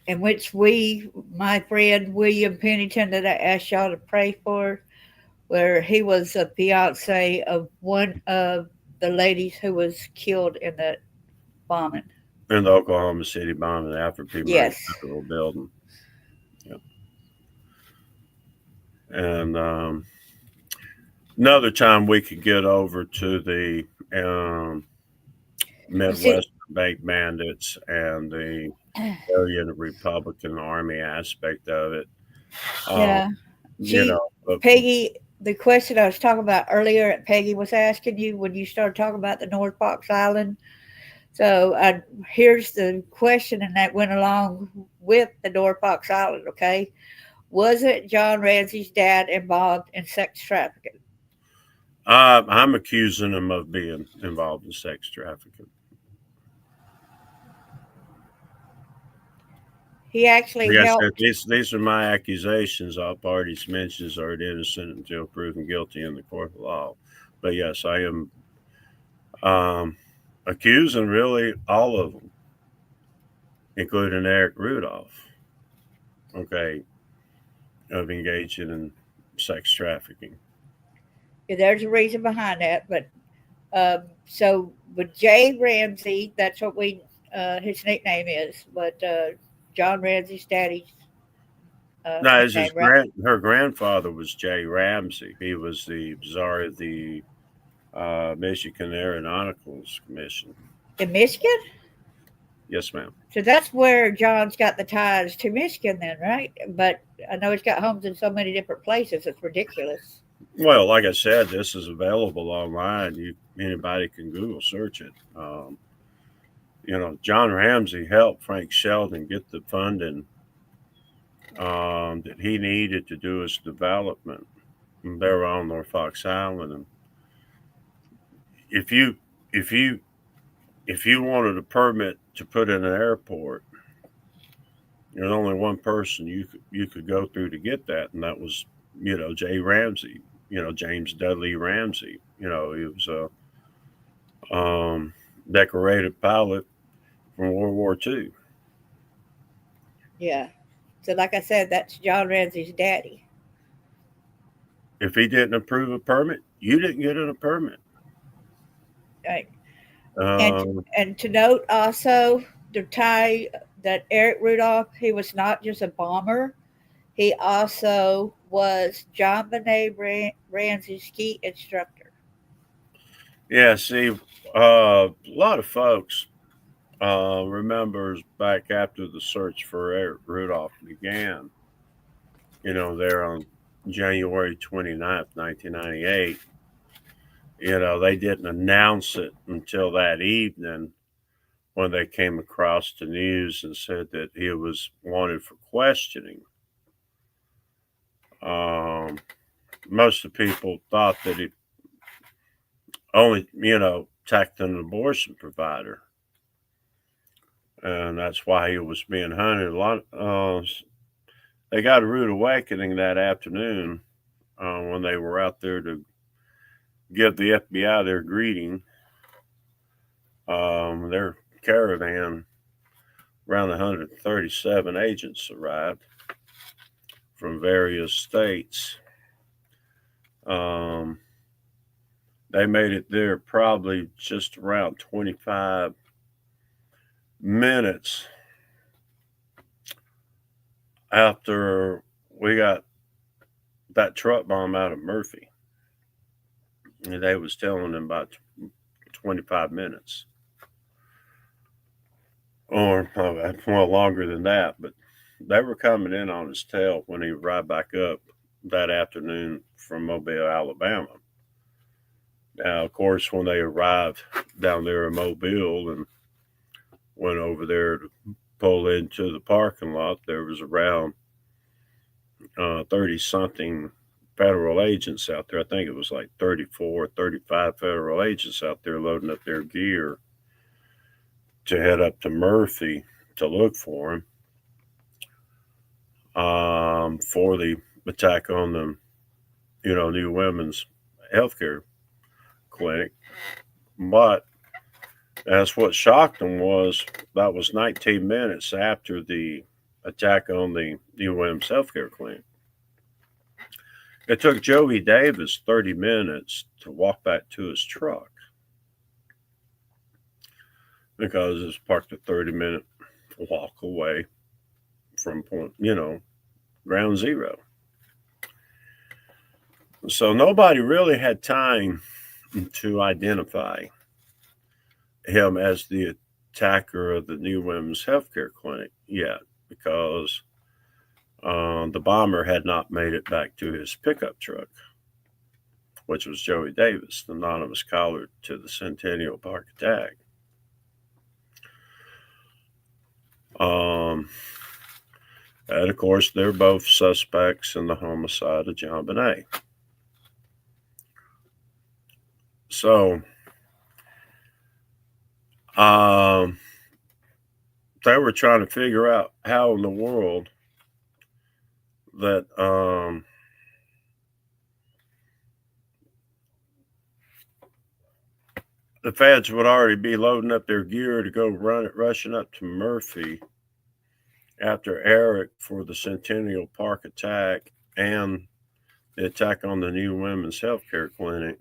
In which my friend William Pennington, that I asked y'all to pray for, where he was a fiance of one of the ladies who was killed in that bombing. In the Oklahoma City bombing, the African American Federal building. Yep. And another time we could get over to the Midwest Bank Bandits and the Aryan Republican Army aspect of it. Yeah. Peggy, the question I was talking about earlier, Peggy was asking you when you started talking about the North Fox Island. So here's the question, and that went along with the North Fox Island, okay? Wasn't John Ramsey's dad involved in sex trafficking? I'm accusing him of being involved in sex trafficking. He actually helped. These are my accusations. All parties mentions are innocent until proven guilty in the court of law. But yes, I am accusing really all of them, including Eric Rudolph, okay, of engaging in sex trafficking. Yeah, there's a reason behind that. But so with Jay Ramsey, that's what his nickname is. But John Ramsey's daddy's no, her grandfather was Jay Ramsey. He was the czar of the Michigan Aeronautics Commission. In Michigan? Yes, ma'am. So that's where John's got the ties to Michigan then, right? But I know he's got homes in so many different places. It's ridiculous. Well, like I said, this is available online. Anybody can Google search it. John Ramsey helped Frank Shelden get the funding that he needed to do his development. And they were on North Fox Island. And if you wanted a permit to put in an airport, there's only one person you could go through to get that, and that was Jay Ramsey. James Dudley Ramsey. He was a decorated pilot from World War II. Yeah. So like I said, that's John Ramsey's daddy. If he didn't approve a permit, you didn't get a permit. Right. And to note also, the tie that Eric Rudolph, he was not just a bomber. He also was John Benet Ramsey's ski instructor. Yeah, see, a lot of folks remembers back after the search for Eric Rudolph began, there on January 29th, 1998. They didn't announce it until that evening when they came across the news and said that he was wanted for questioning. Most of the people thought that he only, attacked an abortion provider. And that's why he was being hunted. They got a rude awakening that afternoon when they were out there to give the FBI their greeting. Their caravan, around 137 agents arrived from various states. They made it there probably just around 25 minutes after we got that truck bomb out of Murphy. And they was telling them about 25 minutes. Or, well, longer than that. But they were coming in on his tail when he arrived back up that afternoon from Mobile, Alabama. Now, of course, when they arrived down there in Mobile and went over there to pull into the parking lot, there was around 30-something federal agents out there. I think it was like 34, 35 federal agents out there loading up their gear to head up to Murphy to look for him for the attack on the, new women's healthcare clinic. But that's what shocked them was that was 19 minutes after the attack on the new women's healthcare clinic. It took Joey Davis 30 minutes to walk back to his truck because it's parked a 30-minute walk away from point, ground zero. So nobody really had time to identify him as the attacker of the new women's healthcare clinic yet because the bomber had not made it back to his pickup truck, which was Joey Davis, the anonymous caller to the Centennial Park attack. And of course, they're both suspects in the homicide of John Benet. So, they were trying to figure out how in the world that the feds would already be loading up their gear to go rushing up to Murphy after Eric for the Centennial Park attack and the attack on the new women's healthcare clinic,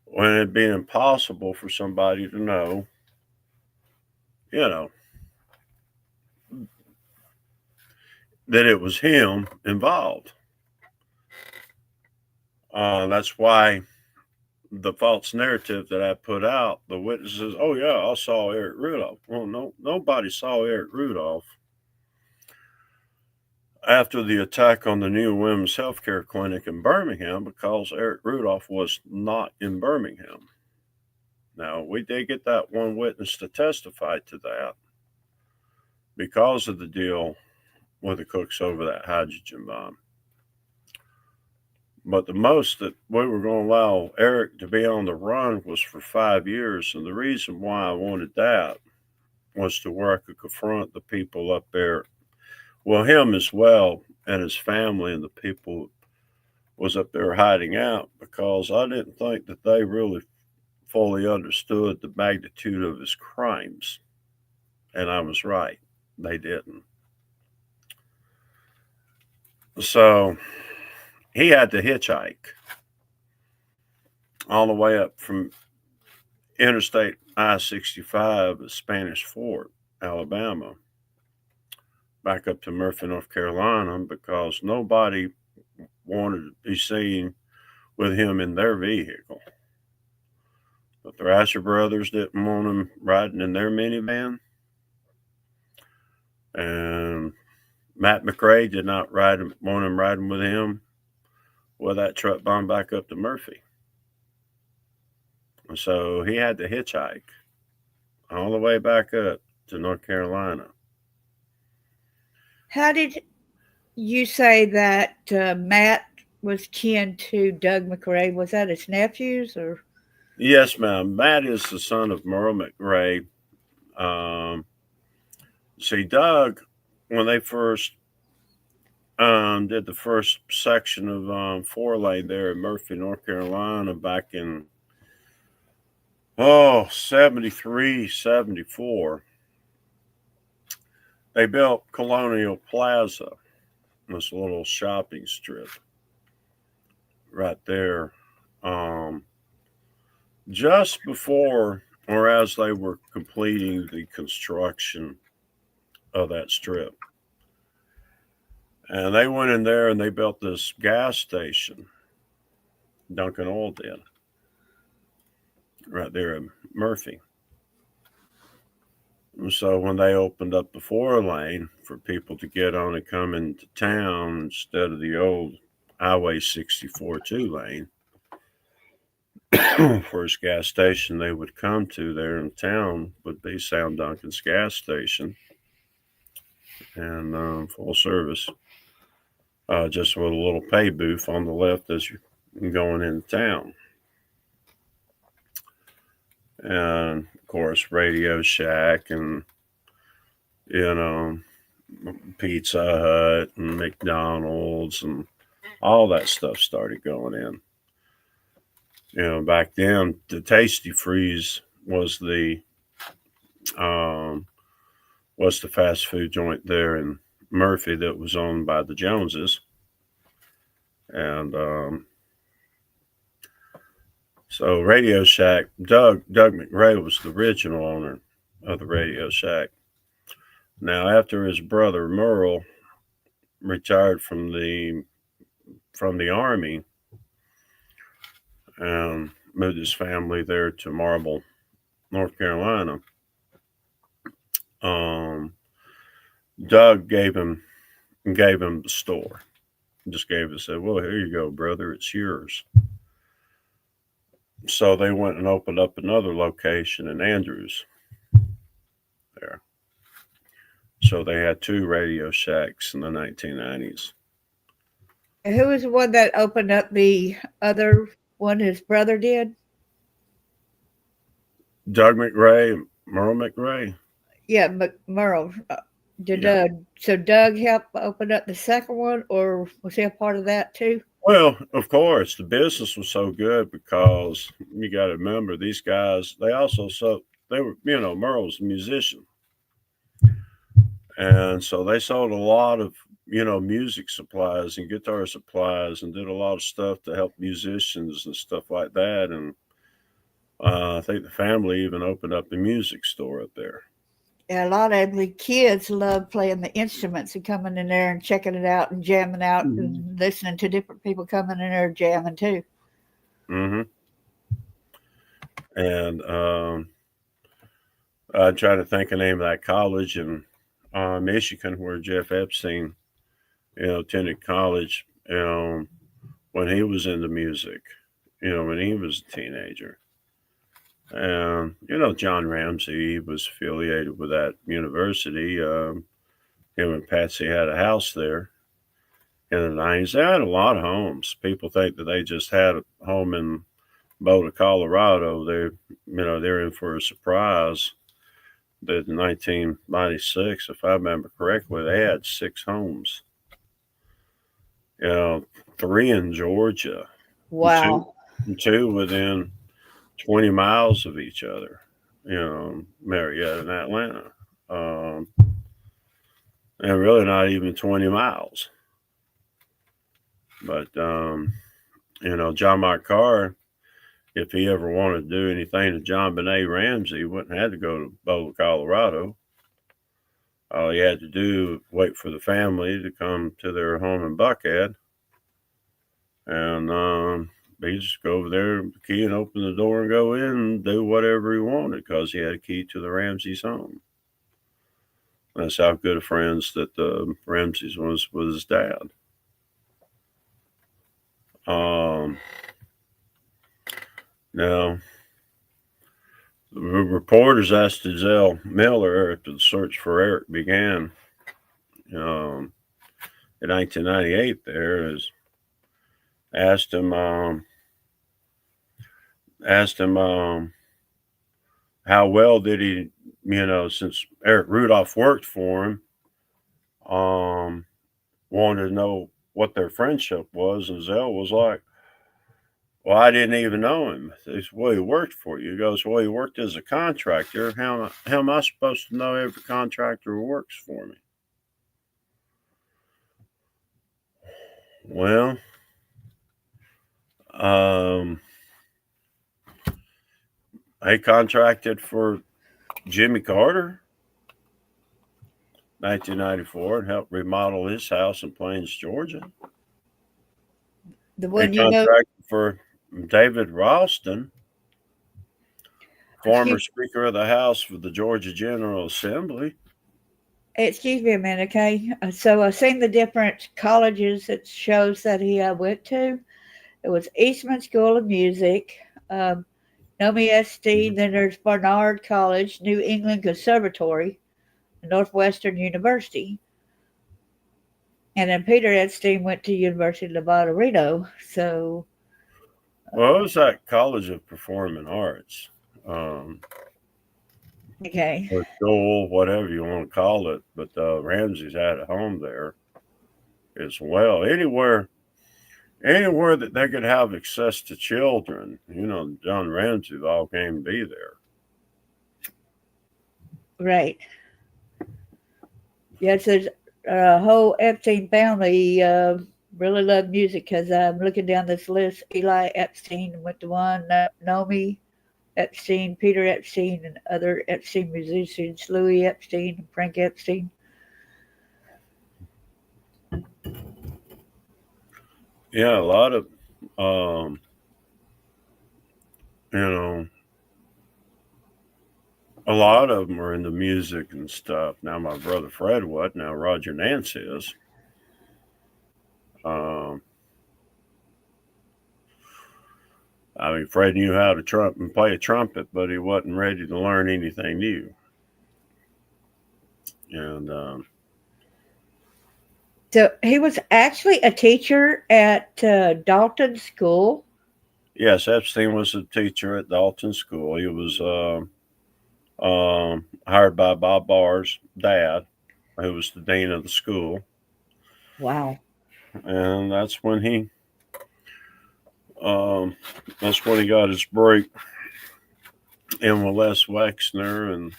when it'd be impossible for somebody to know, that it was him involved. That's why the false narrative that I put out, the witnesses, oh yeah, I saw Eric Rudolph. Well, no, nobody saw Eric Rudolph after the attack on the new women's healthcare clinic in Birmingham because Eric Rudolph was not in Birmingham. Now, we did get that one witness to testify to that because of the deal with the cooks over that hydrogen bomb. But the most that we were going to allow Eric to be on the run was for 5 years. And the reason why I wanted that was to where I could confront the people up there. Well, him as well, and his family and the people was up there hiding out because I didn't think that they really fully understood the magnitude of his crimes. And I was right. They didn't. So he had to hitchhike all the way up from Interstate I-65 at Spanish Fort, Alabama, back up to Murphy, North Carolina, because nobody wanted to be seen with him in their vehicle. The Thrasher brothers didn't want him riding in their minivan. And Matt McRae did not want him riding with him with that truck bound back up to Murphy. And so he had to hitchhike all the way back up to North Carolina. How did you say that Matt was kin to Doug McRae? Was that his nephews or? Yes, ma'am. Matt is the son of Merle McRae. See, Doug, when they first did the first section of 4-lane there in Murphy, North Carolina, back in 73, 74, they built Colonial Plaza, this little shopping strip right there. Just before or as they were completing the construction of that strip. And they went in there and they built this gas station, Dunkin' Oil did, right there in Murphy. And so when they opened up the 4-lane for people to get on and come into town instead of the old Highway 64 2-lane, first gas station they would come to there in town would be Sam Duncan's gas station, and full service, just with a little pay booth on the left as you're going into town. And of course, Radio Shack and, Pizza Hut and McDonald's and all that stuff started going in. Back then, the Tasty Freeze was the fast food joint there in Murphy that was owned by the Joneses. And so Radio Shack, Doug McRae was the original owner of the Radio Shack. Now, after his brother Merle retired from the Army and moved his family there to Marble, North Carolina, Doug gave him the store. Just said, well, here you go, brother, it's yours. So they went and opened up another location in Andrews there. So they had 2 Radio Shacks in the 1990s. And who was the one that opened up the other one his brother did? Doug McRae, Merle McRae. Yeah, Merle. Yeah. So Doug helped open up the second one, or was he a part of that too? Well, of course, the business was so good because you got to remember these guys. They were, Merle's a musician, and so they sold a lot of music supplies and guitar supplies and did a lot of stuff to help musicians and stuff like that. And I think the family even opened up the music store up there. Yeah, a lot of the kids love playing the instruments and coming in there and checking it out and jamming out and listening to different people coming in there jamming too. Mm-hmm. And I try to think of the name of that college in Michigan where Jeff Epstein, attended college, when he was into music, when he was a teenager. And, John Ramsey was affiliated with that university. Him and Patsy had a house there in the 90s. They had a lot of homes. People think that they just had a home in Boulder, Colorado. They're in for a surprise that in 1996, if I remember correctly, they had 6 homes. 3 in Georgia. Wow. Two within 20 miles of each other, Marietta and Atlanta. And really not even 20 miles. But, John Mike Carr, if he ever wanted to do anything to John Benet Ramsey, wouldn't have to go to Boulder, Colorado. All he had to do, wait for the family to come to their home in Buckhead. And he just go over there, key, and open the door and go in and do whatever he wanted because he had a key to the Ramsey's home. That's how good of friends that the Ramsey's was with his dad. Now, the reporters asked Zell Miller after the search for Eric began in 1998. There is asked him how well did he, since Eric Rudolph worked for him, wanted to know what their friendship was, and Zell was like, "Well, I didn't even know him." He said, "Well, he worked for you." He goes, "Well, he worked as a contractor. How am I supposed to know every contractor who works for me?" Well, he contracted for Jimmy Carter, 1994, and helped remodel his house in Plains, Georgia. The one He you know. contracted for David Ralston, former Speaker of the House for the Georgia General Assembly. Excuse me a minute, okay? So I've seen the different colleges it shows that he went to. It was Eastman School of Music, Nomi Epstein, then there's Barnard College, New England Conservatory, Northwestern University. And then Peter Epstein went to University of Nevada, Reno. So, Well, it was that College of Performing Arts. okay. Or school, whatever you want to call it. But Ramsey's had a home there as well. Anywhere that they could have access to children, John Ramsey all came to be there. Right. Yes, there's a whole Epstein family really love music because I'm looking down this list. Eli Epstein went to one, Nomi Epstein, Peter Epstein, and other Epstein musicians, Louis Epstein, and Frank Epstein. Yeah, a lot of, a lot of them are into music and stuff. Now, my brother Fred wasn't. Now, Roger Nance is. I mean, Fred knew how to play a trumpet, but he wasn't ready to learn anything new. And so he was actually a teacher at Dalton School. Yes, Epstein was a teacher at Dalton School. He was hired by Bob Barr's dad, who was the dean of the school. Wow. And that's when he got his break in with Les Wexner and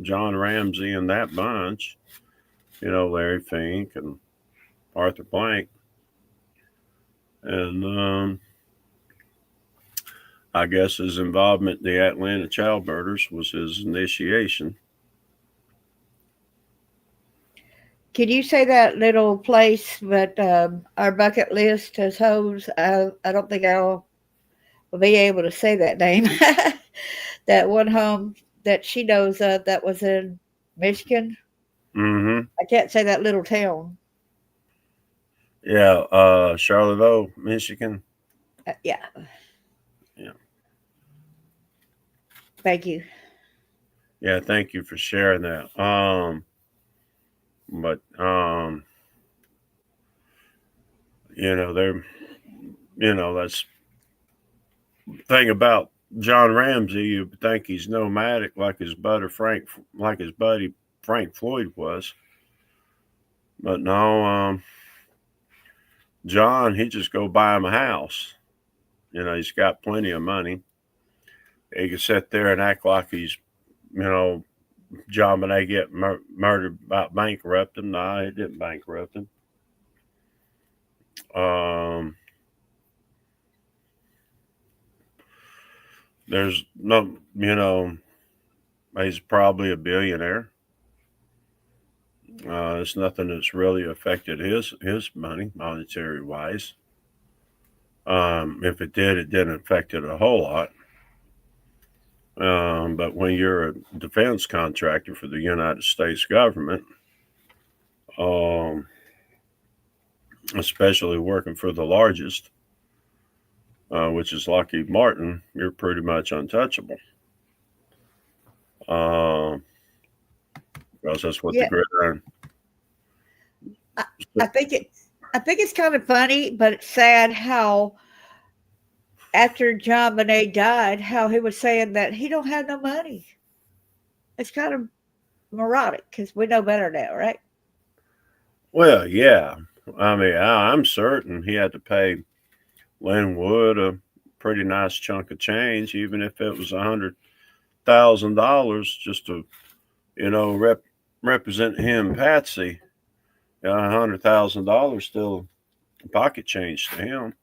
John Ramsey and that bunch. Larry Fink and Arthur Blank. And I guess his involvement in the Atlanta child murders was his initiation. Can you say that little place that our bucket list has hoes? I don't think I'll be able to say that name. That one home that she knows of that was in Michigan. Mm-hmm. I can't say that little town. Yeah, Charlottesville, Michigan. Yeah. Yeah. Thank you. Yeah, thank you for sharing that. But that's the thing about John Ramsey. You think he's nomadic like his buddy Frank Floyd was, but no. John, he just go buy him a house. He's got plenty of money. He can sit there and act like he's, John Bonet get murdered about bankrupting. No, he didn't bankrupt him. There's no, he's probably a billionaire. It's nothing that's really affected his money, monetary wise. If it did, it didn't affect it a whole lot. But when you're a defense contractor for the United States government, especially working for the largest, which is Lockheed Martin, you're pretty much untouchable. Because that's what the Yeah. gridiron. I think it's kind of funny, but it's sad how after John Bonet died, how he was saying that he don't have no money. It's kind of neurotic because we know better now, right? Well, yeah. I mean, I'm certain he had to pay Lynn Wood a pretty nice chunk of change, even if it was $100,000 just to, represent him, Patsy. $100,000 still pocket change to him.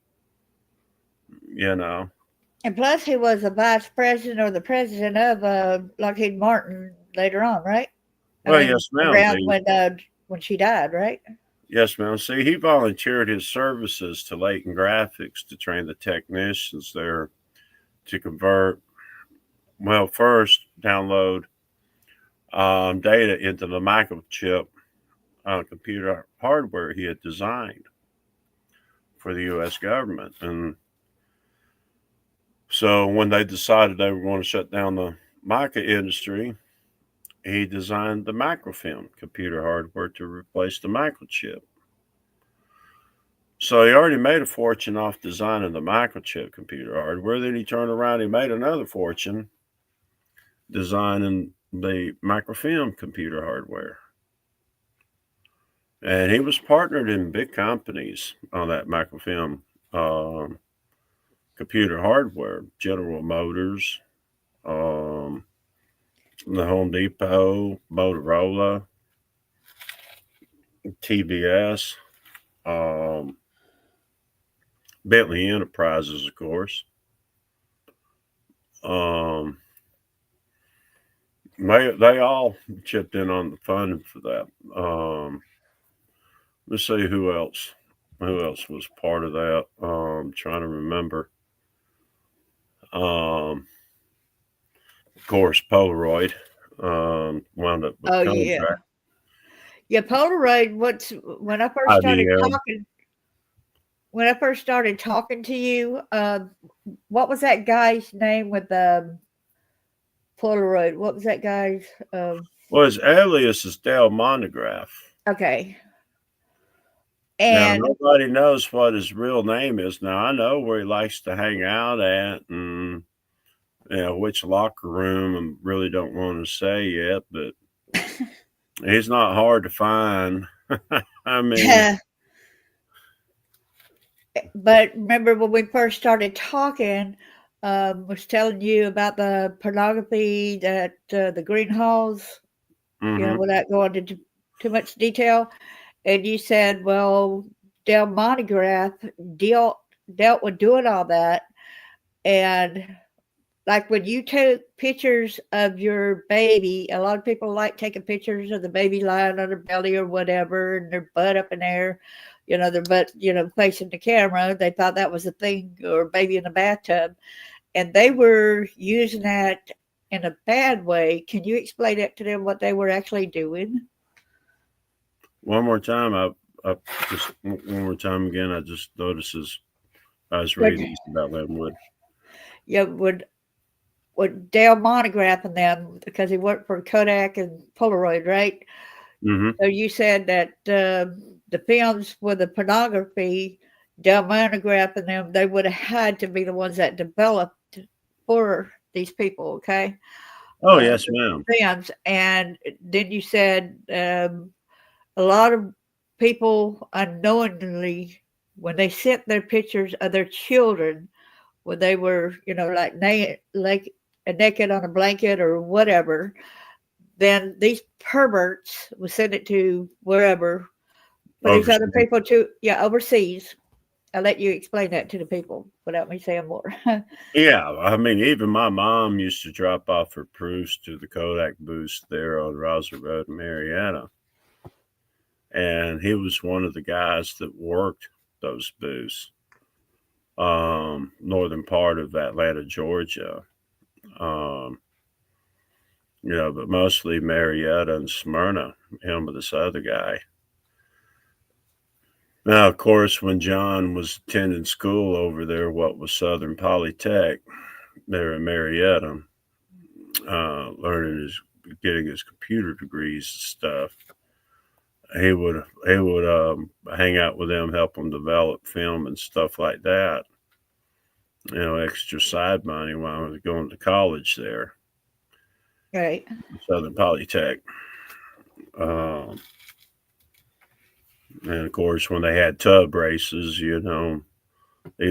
And plus, he was the vice president or the president of Lockheed Martin later on, right? Well, yes, ma'am. Around when she died, right? Yes, ma'am. See, he volunteered his services to Leighton Graphics to train the technicians there to convert, well, first download data into the microchip computer hardware he had designed for the U.S. government. And so when they decided they were going to shut down the mica industry, he designed the microfilm computer hardware to replace the microchip. So he already made a fortune off designing the microchip computer hardware. Then he turned around, he made another fortune designing the microfilm computer hardware. And he was partnered in big companies on that microfilm computer hardware, General Motors, the Home Depot, Motorola, TBS, Bentley Enterprises, of course. They all chipped in on the funding for that. Let's see who else. Who else was part of that? I'm trying to remember. Of course, Polaroid wound up with Oh contract. yeah. Polaroid. When I first started IBM. talking? When I first started talking to you, what was that guy's name with the Polaroid? What was that guy's? Well, his alias is Dell Monograph. Okay. Now, And nobody knows what his real name is. Now, I know where he likes to hang out at and, which locker room, and really don't want to say yet, but he's not hard to find. I mean, but remember when we first started talking, was telling you about the pornography that the greenhouse, without going into too much detail, and you said, well, Dell Monograph dealt with doing all that, and like when you took pictures of your baby, a lot of people like taking pictures of the baby lying on their belly or whatever, and their butt up in there, their butt, facing the camera. They thought that was a thing, or baby in the bathtub. And they were using that in a bad way. Can you explain that to them, what they were actually doing? One more time. I just one more time again. I just noticed as I was reading about Linwood. Yeah, would Dale Monograph and them, because he worked for Kodak and Polaroid, right? Mm-hmm. So you said that the films with the pornography, Dale Monograph and them, they would have had to be the ones that developed for these people, okay? Oh, yes, ma'am. Films. And then you said a lot of people unknowingly, when they sent their pictures of their children, when they were, like naked on a blanket or whatever, then these perverts would send it to wherever. But these other people too, overseas. I'll let you explain that to the people without me saying more. Yeah, I mean, even my mom used to drop off her proofs to the Kodak booth there on Rosa Road in Marietta. And he was one of the guys that worked those booths. northern part of Atlanta, Georgia. But mostly Marietta and Smyrna, him with this other guy. Now, of course, when John was attending school over there, what was Southern Polytech, there in Marietta, getting his computer degrees and stuff, he would hang out with them, help them develop film and stuff like that. Extra side money while I was going to college there, Right. Southern Polytech. And of course, when they had tub races, it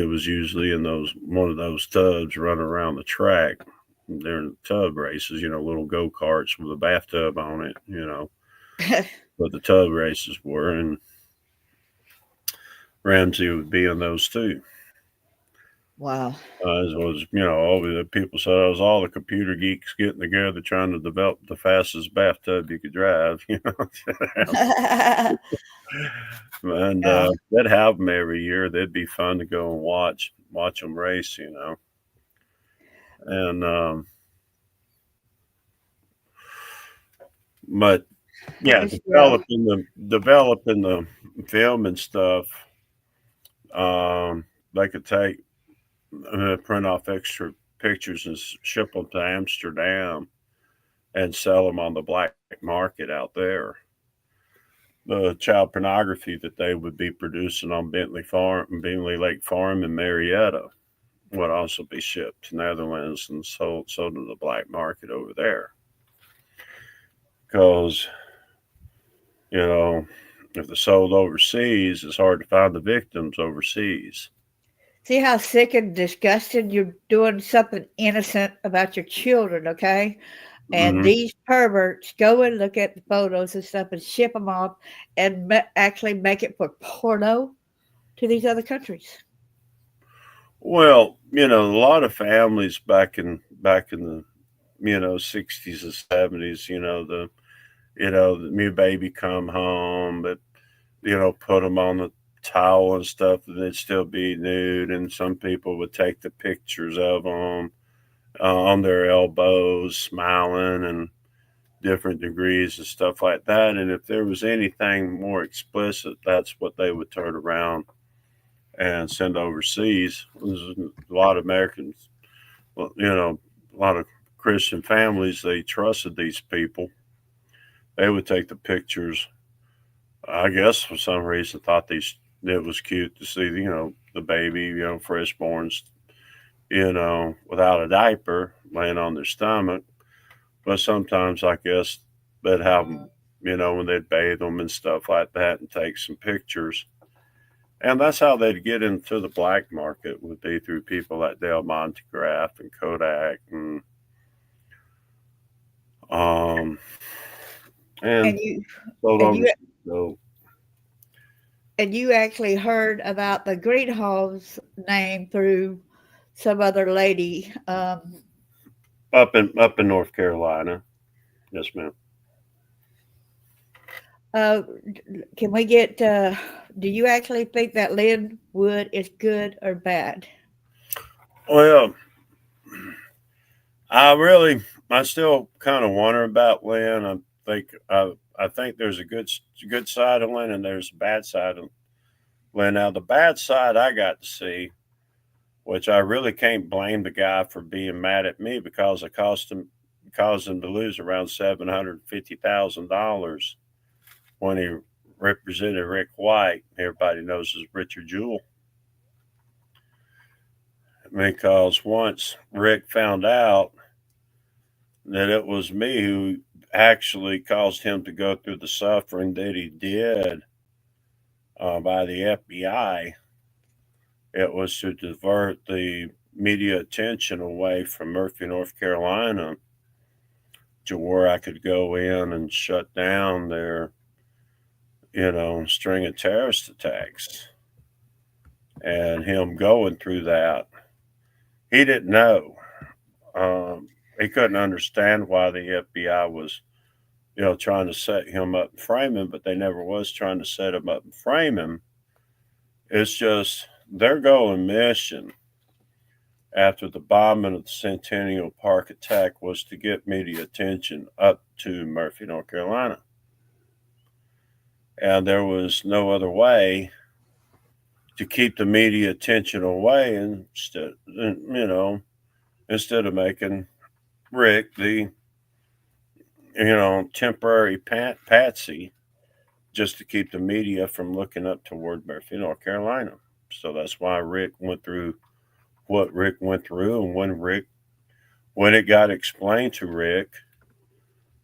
was usually in one of those tubs running around the track during the tub races, little go-karts with a bathtub on it, but the tub races were, and Ramsey would be in those too. Wow. It was, all the people said it was all the computer geeks getting together trying to develop the fastest bathtub you could drive, And Yeah. they'd have them every year. They'd be fun to go and watch them race, And but yeah, Praise God. developing the film and stuff. They could print off extra pictures and ship them to Amsterdam and sell them on the black market out there. The child pornography that they would be producing on Bentley Lake Farm in Marietta would also be shipped to Netherlands and sold to the black market over there. Because, if they're sold overseas, it's hard to find the victims overseas. See how sick and disgusted you're doing something innocent about your children, okay? And Mhm. these perverts go and look at the photos and stuff and ship them off and actually make it for porno to these other countries. Well, a lot of families back in the 60s and 70s, the new baby come home, but put them on the towel and stuff, and they'd still be nude, and some people would take the pictures of them on their elbows, smiling and different degrees and stuff like that. And if there was anything more explicit, that's what they would turn around and send overseas. There's a lot of Americans, a lot of Christian families, they trusted these people. They would take the pictures. I guess for some reason thought it was cute to see, the baby, freshborns, without a diaper laying on their stomach. But sometimes I guess they'd have them, when they'd bathe them and stuff like that and take some pictures. And that's how they'd get into the black market, would be through people like Del Montegraph and Kodak and And you sold and over. you So and you actually heard about the greenhouse name through some other lady. up in North Carolina, yes, ma'am. Can we get? Do you actually think that Lynn Wood is good or bad? Well, I still kind of wonder about Lynn. I think there's a good side of Lynn and there's a bad side of Lynn. Now the bad side I got to see, which I really can't blame the guy for being mad at me because I caused him to lose around $750,000 when he represented Rick White. Everybody knows as Richard Jewell. Because once Rick found out that it was me who actually caused him to go through the suffering that he did by the FBI, it was to divert the media attention away from Murphy, North Carolina, to where I could go in and shut down their, string of terrorist attacks. And him going through that, he didn't know. He couldn't understand why the FBI was, trying to set him up and frame him, but they never was trying to set him up and frame him. It's just their goal and mission after the bombing of the Centennial Park attack was to get media attention up to Murphy, North Carolina. And there was no other way to keep the media attention away instead of making Rick the, temporary patsy just to keep the media from looking up toward Murphy, North Carolina. So that's why Rick went through what Rick went through. And when it got explained to Rick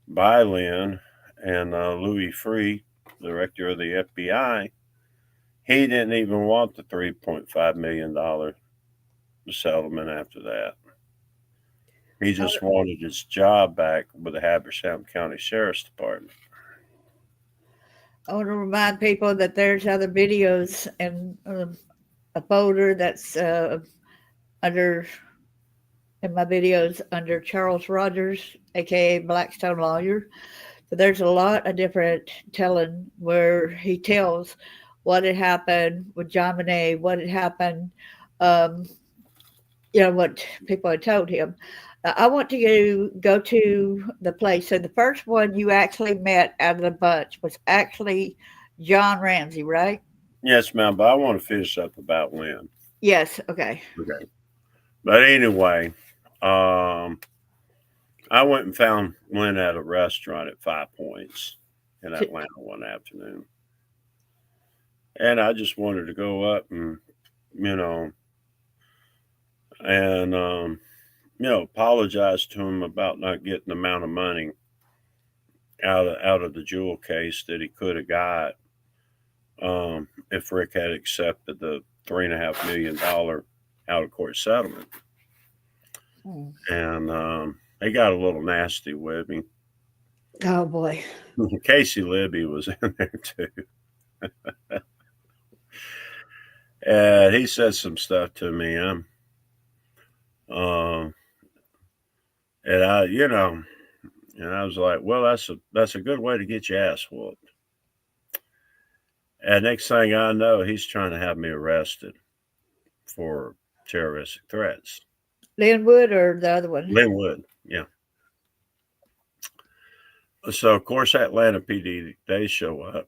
by Lynn and Louis Freeh, the director of the FBI, he didn't even want the $3.5 million settlement after that. He just wanted his job back with the Habersham County Sheriff's Department. I want to remind people that there's other videos and a folder that's under in my videos under Charles Rogers, aka Blackstone Lawyer. So there's a lot of different telling where he tells what had happened with John Bonet, what had happened, what people had told him. I want to go to the place. So the first one you actually met out of the bunch was actually John Ramsey, right? Yes, ma'am, but I want to finish up about Lynn. Yes, okay. Okay. But anyway, I went and found Lynn at a restaurant at 5 Points in Atlanta one afternoon. And I just wanted to go up and, apologize to him about not getting the amount of money out of the jewel case that he could have got if Rick had accepted the $3.5 million out of court settlement. And he got a little nasty with me. Oh boy. Casey Libby was in there too. And he said some stuff to me. And I was like, well, that's a good way to get your ass whooped. And next thing I know, he's trying to have me arrested for terroristic threats. Linwood or the other one? Linwood, yeah. So, of course, Atlanta PD, they show up.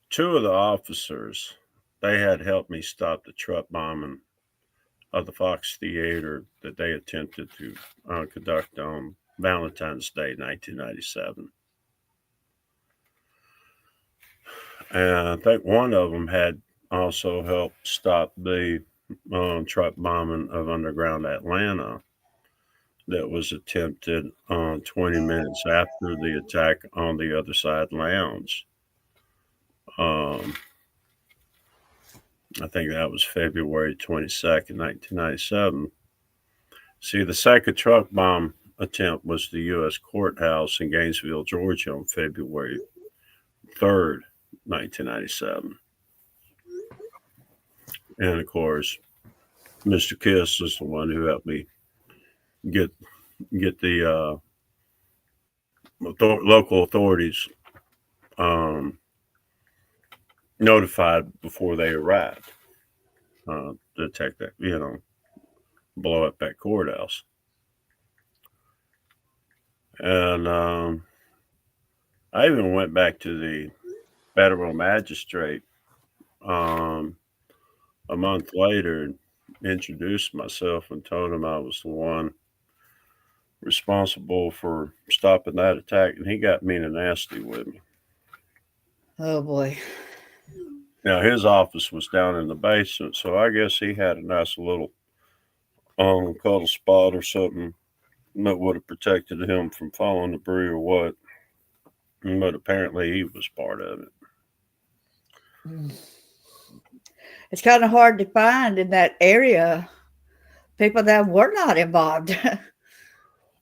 Two of the officers, they had helped me stop the truck bombing of the Fox Theater that they attempted to conduct on Valentine's Day, 1997. And I think one of them had also helped stop the truck bombing of underground Atlanta that was attempted 20 minutes after the attack on the Other Side Lounge. I think that was February 22nd, 1997. See, the second truck bomb attempt was the U.S. courthouse in Gainesville, Georgia on February 3rd, 1997. And of course, Mr. Kiss is the one who helped me get the local authorities notified before they arrived to attack that, blow up that courthouse. And I even went back to the federal magistrate a month later and introduced myself and told him I was the one responsible for stopping that attack, and he got mean and nasty with me. Oh boy. Now his office was down in the basement, so I guess he had a nice little cuddle spot or something that would have protected him from falling debris or what. But apparently he was part of it. It's kind of hard to find in that area people that were not involved.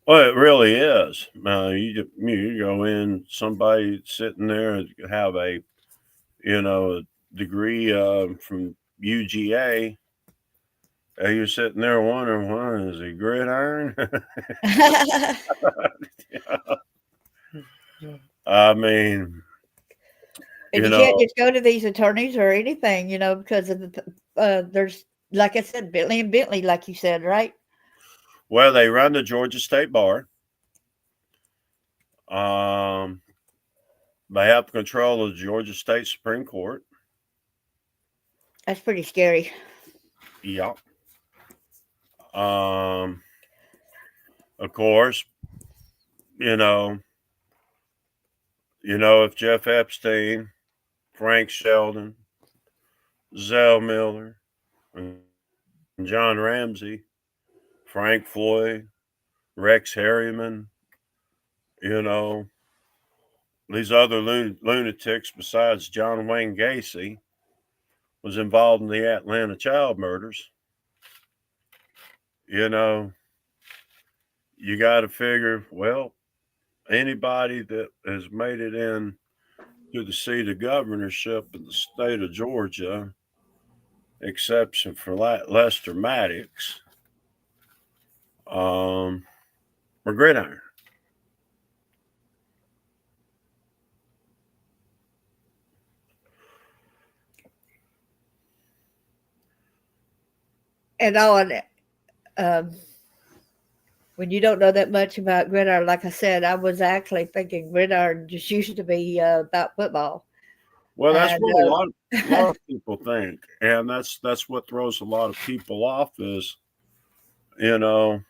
Well, it really is. You go in, somebody sitting there have a degree from UGA. You're sitting there wondering, what is he, gridiron? I mean, And You you know, can't just go to these attorneys or anything, because of there's, like I said, Bentley and Bentley, like you said, right? well, they run the Georgia State Bar. Um, they have control of the Georgia State Supreme Court. That's pretty scary. Yeah. Um, of course, you know, if Jeff Epstein, Frank Shelden, Zell Miller, and John Ramsey, Frank Floyd, Rex Harriman, you know, these other lunatics besides John Wayne Gacy was involved in the Atlanta child murders. You know, you got to figure, well, anybody that has made it in to the seat of governorship in the state of Georgia, exception for Lester Maddox, were gridiron. And on um, when you don't know that much about gridiron, like I said, I was actually thinking gridiron just used to be about football. Well, that's And what a lot of people think, and that's what throws a lot of people off is, you know,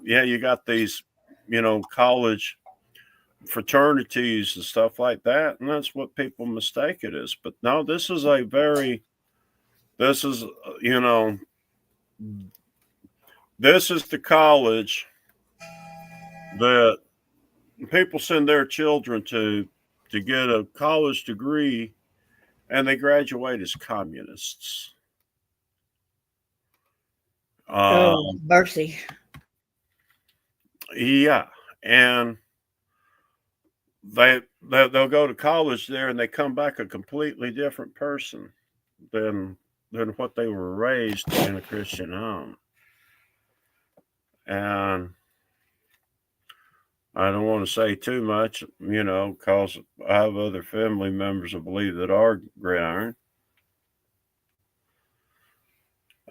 yeah, you got these, college fraternities and stuff like that, and that's what people mistake it is. But no, this is, you know, this is the college that people send their children to get a college degree, and they graduate as communists. oh, Um, mercy. yeah, and they'll go to college there, and they come back a completely different person than what they were raised in a Christian home. And I don't want to say too much, because I have other family members I believe that are gridiron.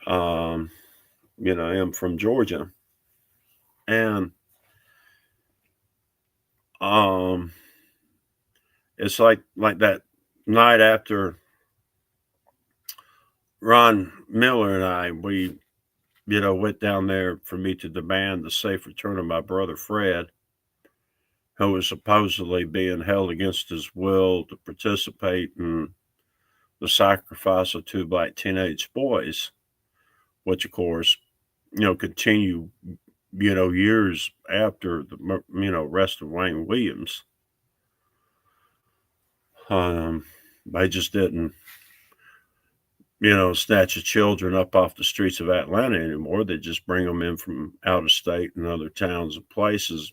Um, I'm from Georgia, and um, it's like that night after Ron Miller and we went down there for me to demand the safe return of my brother Fred, who was supposedly being held against his will to participate in the sacrifice of two black teenage boys, which of course, continue, years after the, arrest of Wayne Williams. They just didn't, snatch the children up off the streets of Atlanta anymore. They just bring them in from out of state and other towns and places,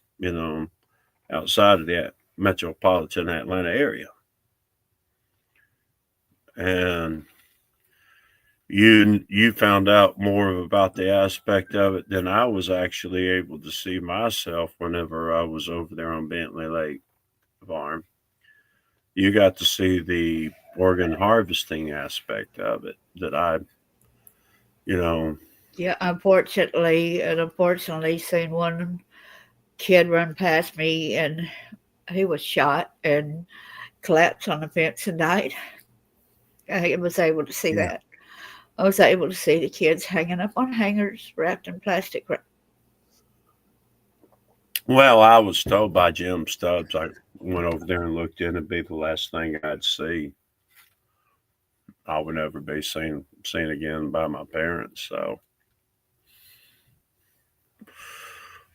outside of the metropolitan Atlanta area. And you found out more about the aspect of it than I was actually able to see myself whenever I was over there on Bentley Lake Farm. You got to see the organ harvesting aspect of it that I, you know, Yeah, unfortunately, seen one kid run past me, and he was shot and collapsed on the fence and died. I was able to see yeah. that. I was able to see the kids hanging up on hangers wrapped in plastic wrap. Well, I was told by Jim Stubbs, I went over there and looked in, it'd be the last thing I'd see. I would never be seen again by my parents. So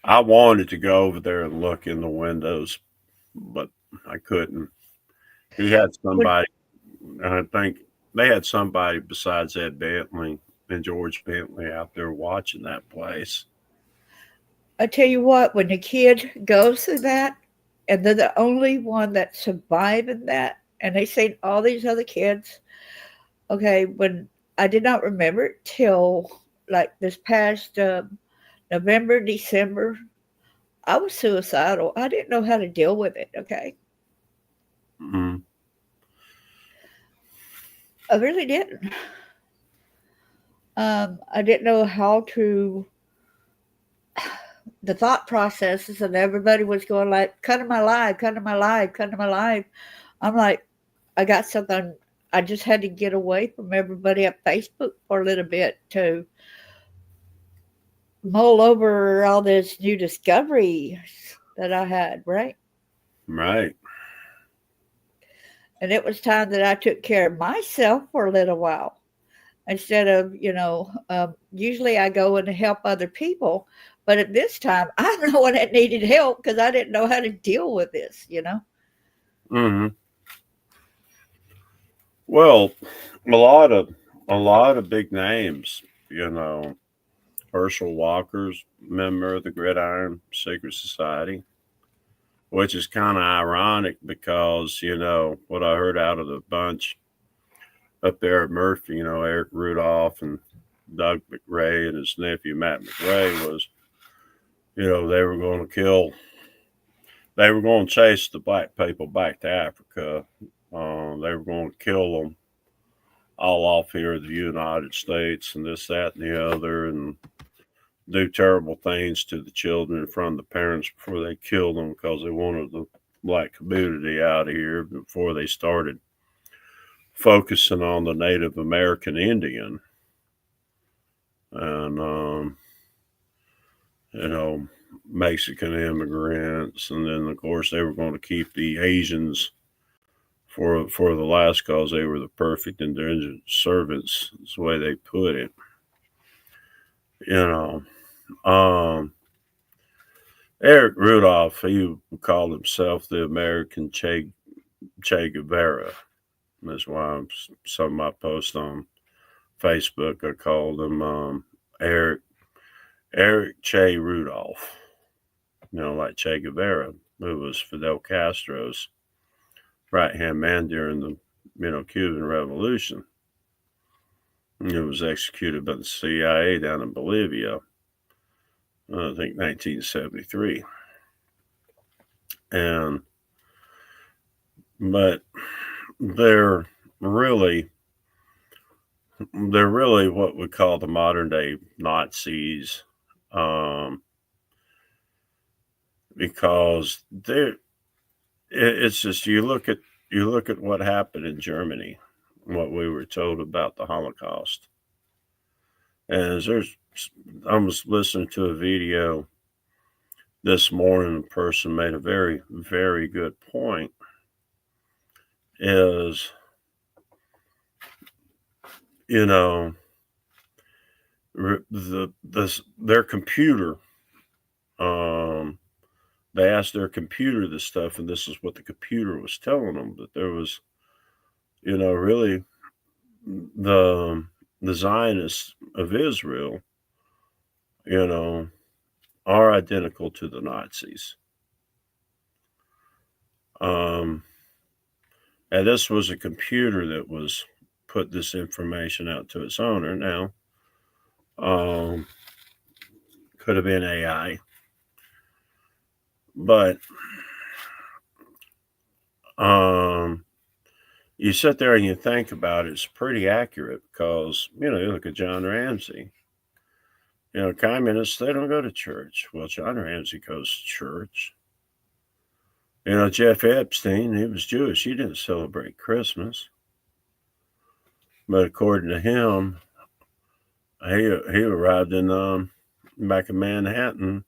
I wanted to go over there and look in the windows, but I couldn't. He had When somebody, I think they had somebody besides Ed Bentley and George Bentley out there watching that place. I tell you what, when the kid goes through that, and they're the only one that's surviving that, and they seen all these other kids. Okay, when I did not remember it till like this past November, December, I was suicidal. I didn't know how to deal with it. Okay, Mm-hmm. I really didn't. I didn't know how to the thought processes, and everybody was going like, "Cut to my live, cut to my live, cut to my live." I'm like, I got something. I just had to get away from everybody at Facebook for a little bit to mull over all this new discoveries that I had, right? Right. And it was time that I took care of myself for a little while instead of, usually I go and help other people. But at this time, I'm the one that needed help because I didn't know how to deal with this. Hmm. Well, a lot of big names, Herschel Walker's member of the Gridiron Secret Society, which is kind of ironic because, what I heard out of the bunch up there at Murphy, Eric Rudolph and Doug McRae and his nephew Matt McRae was, they were going to chase the black people back to Africa. They were going to kill them all off here in the United States and this, that, and the other, and do terrible things to the children in front of the parents before they killed them because they wanted the black community out of here before they started focusing on the Native American Indian. And, Mexican immigrants. And then, of course, they were going to keep the Asians for the last because they were the perfect indentured servants, is the way they put it. Eric Rudolph, he called himself the American Che Guevara. That's why some of my posts on Facebook, I called him Eric Che Rudolph. Like Che Guevara, who was Fidel Castro's right-hand man during the Cuban Revolution. It was executed by the CIA down in Bolivia, I think 1973. But they're really what we call the modern day Nazis, because it's just you look at what happened in Germany, what we were told about the Holocaust, and I was listening to a video this morning. A person made a very, very good point. Is their computer, they asked their computer this stuff, and this is what the computer was telling them, that there was really the Zionists of Israel are identical to the Nazis. And this was a computer that was put this information out to its owner. Now, could have been AI, but you sit there and you think about it, it's pretty accurate because, you look at John Ramsey. Communists, they don't go to church. Well, John Ramsey goes to church. Jeff Epstein, he was Jewish. He didn't celebrate Christmas. But according to him, he arrived in back in Manhattan,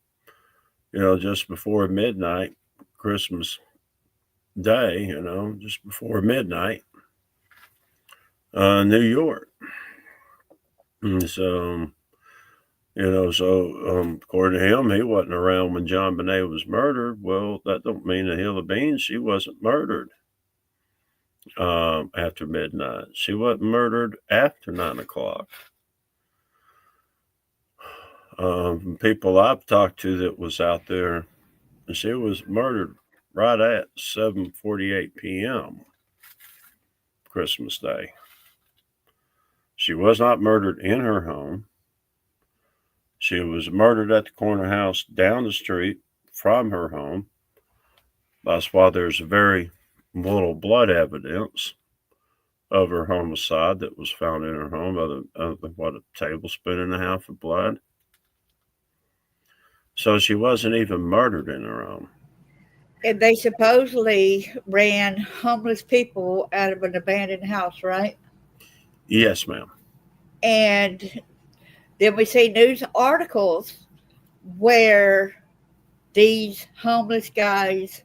just before midnight, Christmas Day, just before midnight, New York. And so, according to him, he wasn't around when John Bonet was murdered. Well, that don't mean a hill of beans. She wasn't murdered after midnight. She wasn't murdered after 9 o'clock. People I've talked to that was out there, she was murdered right at 7:48 p.m. Christmas Day. She was not murdered in her home. She was murdered at the corner house down the street from her home. That's why there's very little blood evidence of her homicide that was found in her home, a tablespoon and a half of blood. So she wasn't even murdered in her home. And they supposedly ran homeless people out of an abandoned house, right? Yes, ma'am. And then we see news articles where these homeless guys,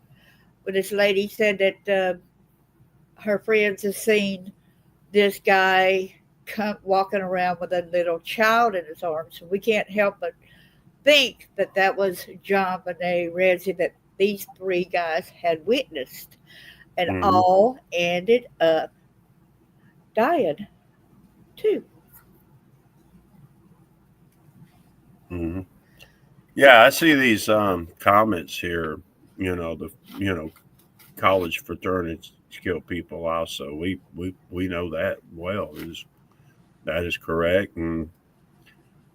where this lady said that her friends have seen this guy come walking around with a little child in his arms. So we can't help but think that that was John Benet Ramsey that these three guys had witnessed, and Mm-hmm. all ended up dying too. Mm-hmm. Yeah, I see these comments here. The college fraternities kill people. Also, we know that well. That is correct, and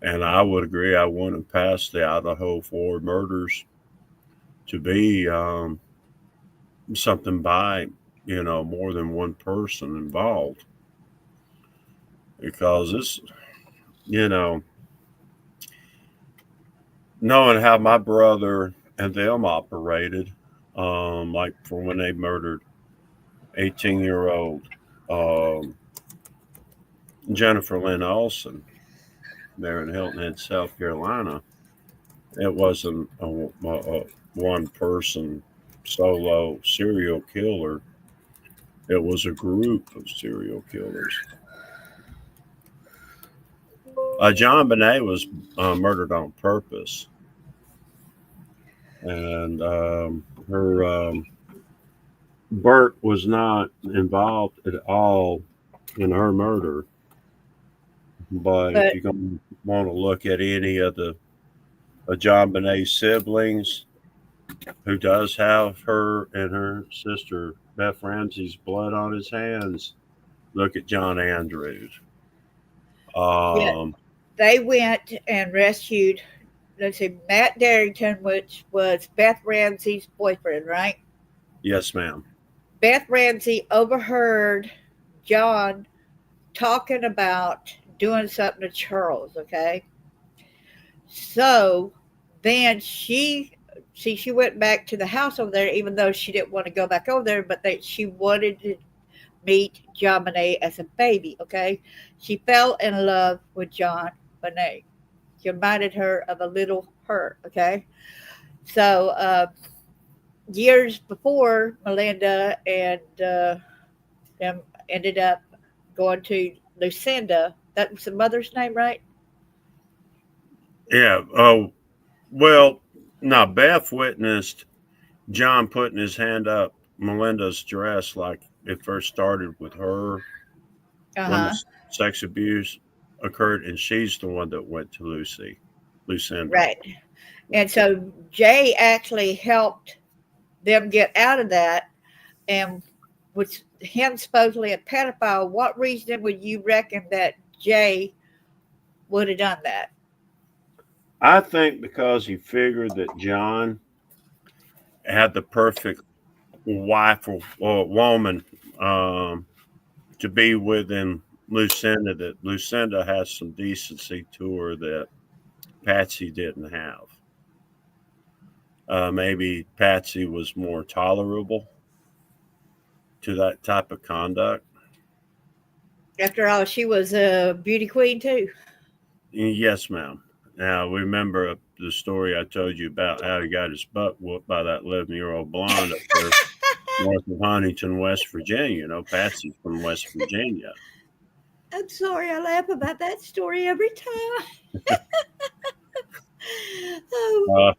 I would agree. I wouldn't pass the Idaho 4 murders to be something by more than one person involved, because this you know knowing how my brother and them operated, like for when they murdered 18-year-old um, Jennifer Lynn Olson there in Hilton Head, South Carolina. It wasn't a one person solo serial killer. It was a group of serial killers. John Bonet was murdered on purpose, and her Bert was not involved at all in her murder. But if But you're going to want to look at any of the John Bonet's siblings, who does have her and her sister Beth Ramsey's blood on his hands, look at John Andrews. yeah, Um, they went and rescued, let's see, Matt Darrington, which was Beth Ramsey's boyfriend, right? yes, ma'am. Beth Ramsey overheard John talking about doing something to Charles, okay? So then she went back to the house over there, even though she didn't want to go back over there, but she wanted to meet John Bonet as a baby, okay? She fell in love with John Bonet. He reminded her of a little her, okay? So years before, Melinda and them ended up going to Lucinda. That was the mother's name, right? Yeah. Oh, well, now Beth witnessed John putting his hand up Melinda's dress, like it first started with her Uh when the huh. sex abuse occurred, and she's the one that went to Lucinda. Right. And so Jay actually helped them get out of that, and with him supposedly a pedophile, what reason would you reckon that Jay would have done that? I think because he figured that John had the perfect wife or woman um, to be within Lucinda, that Lucinda has some decency to her that Patsy didn't have. Maybe Patsy was more tolerable to that type of conduct. After all, she was a beauty queen too. Yes, ma'am. Now, remember the story I told you about how he got his butt whooped by that 11-year-old blonde up there north of Huntington, West Virginia. Patsy's from West Virginia. I'm sorry, I laugh about that story every time. Oh,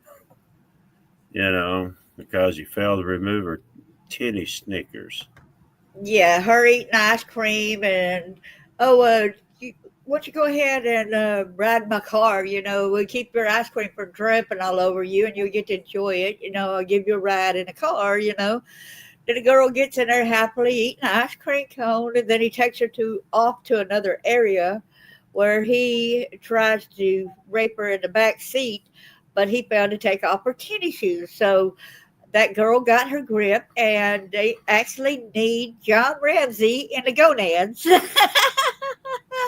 Uh, because he failed to remove her titty Snickers. yeah, her eating ice cream and oh, you, why don't you go ahead and ride my car? We'll keep your ice cream from dripping all over you, and you'll get to enjoy it. I'll give you a ride in the car. Then the girl gets in there happily eating an ice cream cone, and then he takes her off to another area where he tries to rape her in the back seat, but he failed to take off her tennis shoes. So that girl got her grip, and they actually need John Ramsey in the gonads.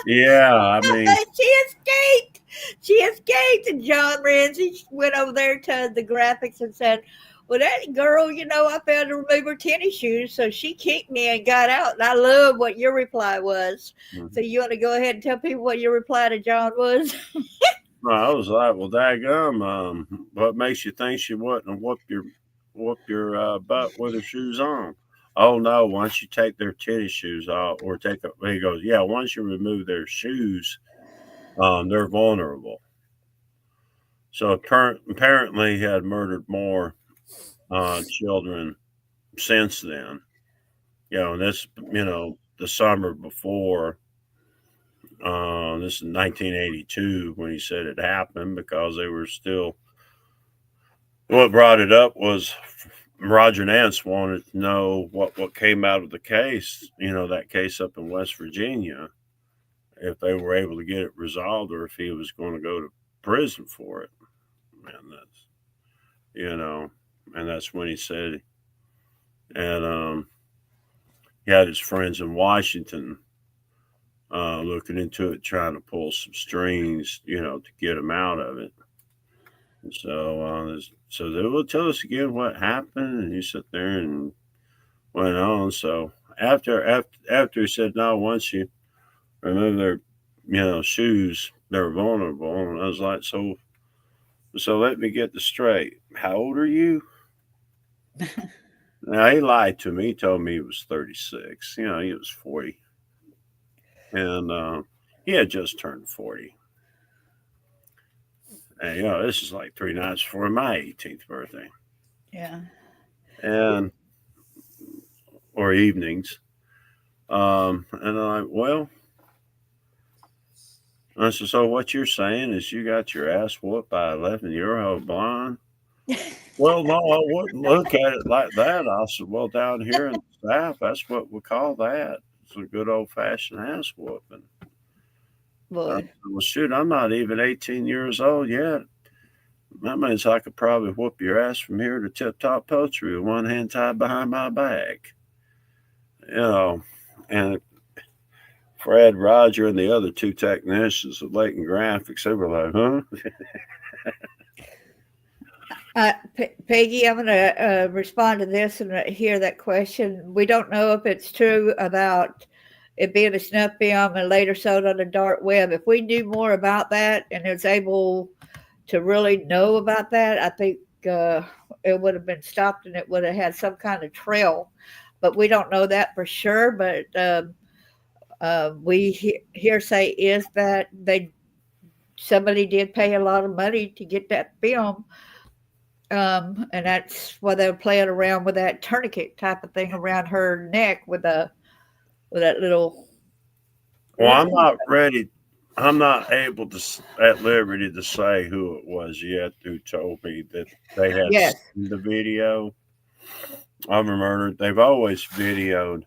Yeah, I mean, She escaped. She escaped, and John Ramsey went over there to the graphics and said, "Well, that girl, I failed to remove her tennis shoes, so she kicked me and got out." And I love what your reply was. So you want to go ahead and tell people what your reply to John was? I was like, well, daggum, what makes you think she wouldn't whoop your butt with her shoes on? Oh no, once you take their tennis shoes off, or he goes, yeah, once you remove their shoes, they're vulnerable. So apparently he had murdered more children since then. The summer before, this is 1982 when he said it happened, because they were still. What brought it up was Roger Nance wanted to know what came out of the case, that case up in West Virginia, if they were able to get it resolved, or if he was going to go to prison for it. And that's when he said, and he had his friends in Washington looking into it, trying to pull some strings, to get him out of it. And so they will tell us again what happened, and he sat there and went on. So after he said, no, once you remove their shoes, they're vulnerable. And I was like, so let me get this straight. How old are you? Now, he lied to me. He told me he was 36. He was 40. And he had just turned 40. And, this is like 3 nights before my 18th birthday. Yeah. Or evenings. And I'm like, well, I said, so what you're saying is you got your ass whooped by 11-year-old blonde? Well, no, I wouldn't look at it like that. I said, well, down here in the South, that's what we call that. It's a good old-fashioned ass whooping. Boy. Said, well, shoot, I'm not even 18 years old yet. That means I could probably whoop your ass from here to Tip Top Poultry with one hand tied behind my back. And Fred, Roger, and the other 2 technicians of Leighton Graphics, they were like, huh? Peggy, I'm going to respond to this and hear that question. We don't know if it's true about it being a snuff film and later sold on the dark web. If we knew more about that and was able to really know about that, I think it would have been stopped and it would have had some kind of trail. But we don't know that for sure. But we hearsay is that somebody did pay a lot of money to get that film. And that's why they were playing around with that tourniquet type of thing around her neck with that little. Well, I'm not able to, at liberty to say who it was yet who told me that they had seen the video of a murder. They've always videoed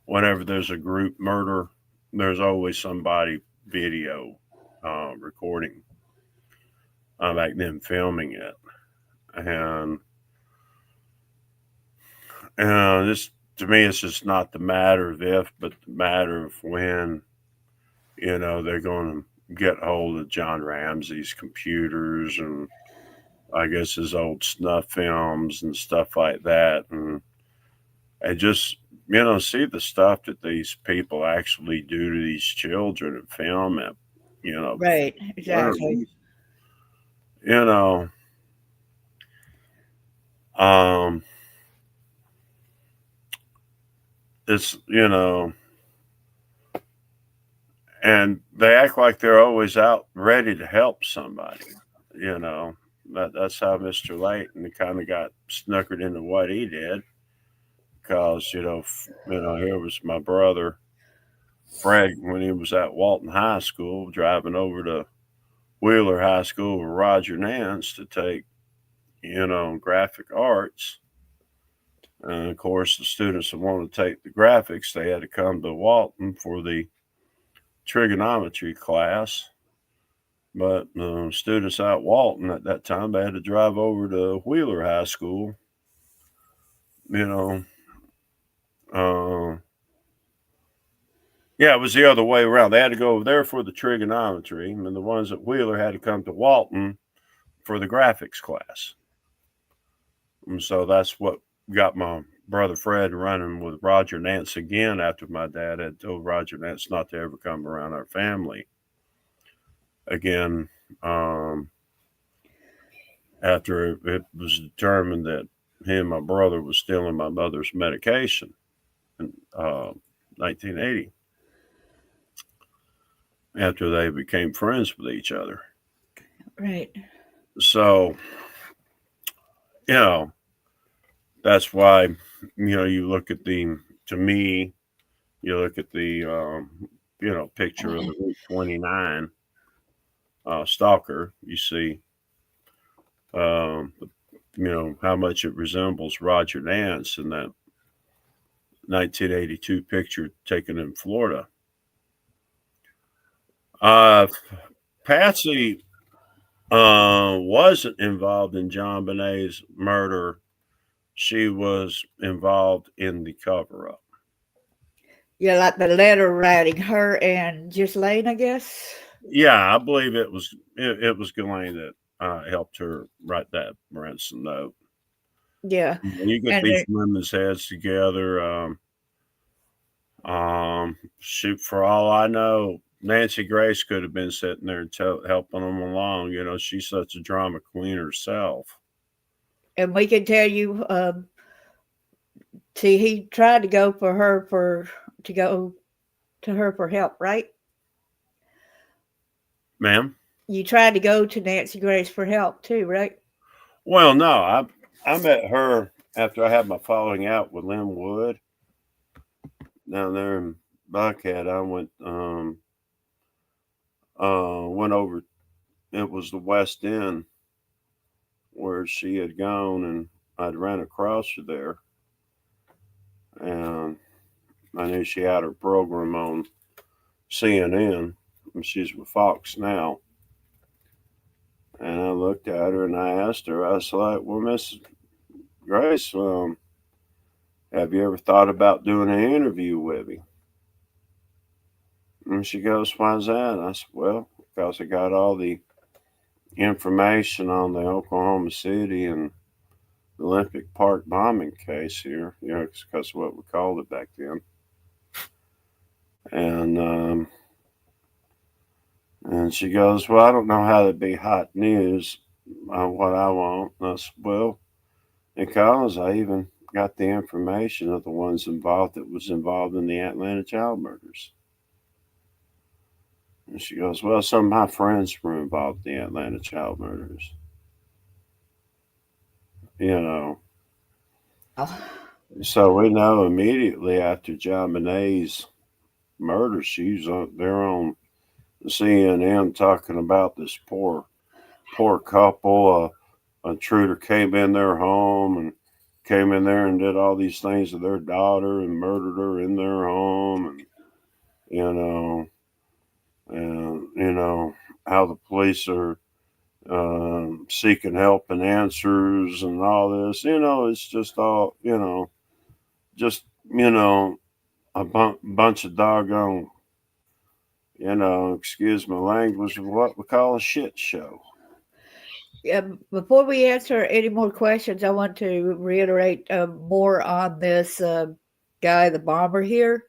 whenever there's a group murder, there's always somebody video recording like them filming it. And this, to me, it's just not the matter of if, but the matter of when, they're going to get hold of John Ramsey's computers and I guess his old snuff films and stuff like that. And just, see the stuff that these people actually do to these children and film it, Right, exactly. It's, and they act like they're always out ready to help somebody, that's how Mr. Layton kind of got snookered into what he did. Because, here was my brother, Fred, when he was at Walton High School, driving over to Wheeler High School with Roger Nance to take, graphic arts. And of course, the students that wanted to take the graphics, they had to come to Walton for the trigonometry class. But students out Walton at that time, they had to drive over to Wheeler High School. You know, yeah, it was the other way around. They had to go over there for the trigonometry, and the ones at Wheeler had to come to Walton for the graphics class. And so that's what got my brother Fred running with Roger Nance again after my dad had told Roger Nance not to ever come around our family again. After it was determined that he and my brother was stealing my mother's medication in 1980, after they became friends with each other. Right. So, you know, that's why, you look at to me, you look at the, picture of the Route 29 stalker, you see, um, how much it resembles Roger Nance in that 1982 picture taken in Florida. Patsy wasn't involved in John Bonet's murder. She was involved in the cover up. Yeah, like the letter writing, her and Ghislaine, I guess. Yeah, I believe it was Ghislaine that helped her write that ransom note. Yeah. You get And these women's heads together. Shoot, for all I know, Nancy Grace could have been sitting there helping them along. She's such a drama queen herself. and we can tell you, see, he tried to go to go to her for help, right? Ma'am? You tried to go to Nancy Grace for help too, right? Well, no, I met her after I had my falling out with Lynn Wood down there in Buckhead. I went over. It was the West End where she had gone, and I'd ran across her there, and I knew she had her program on CNN, and she's with Fox now. And I looked at her and I asked her, I was like, "Well, Miss Grace, have you ever thought about doing an interview with me?" And she goes, "Why's that?" I said, "Well, because I got all the information on the Oklahoma City and Olympic Park bombing case here, because of what we called it back then." And she goes, "Well, I don't know how to be hot news on what I want." And I said, "Well, because I even got the information of the ones involved that was involved in the Atlanta child murders." And she goes, "Well, some of my friends were involved in the Atlanta child murders." Oh. So we know immediately after John Bonet's murder, she's there on CNN talking about this poor couple. A intruder came in their home and came in there and did all these things to their daughter and murdered her in their home, and how the police are seeking help and answers and all this. It's just all just a bunch of doggone, excuse my language, what we call a shit show. Before we answer any more questions, I want to reiterate more on this guy, the bomber here.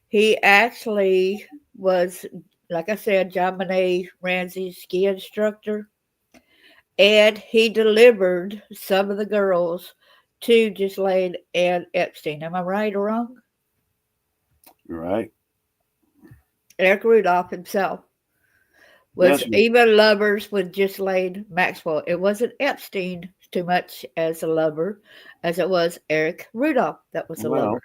He actually was, like I said, John Bonet Ramsey's ski instructor, and he delivered some of the girls to Ghislaine and Epstein. Am I right or wrong? Right. Eric Rudolph himself was even lovers with Ghislaine Maxwell. It wasn't Epstein too much as a lover as it was Eric Rudolph that was a lover.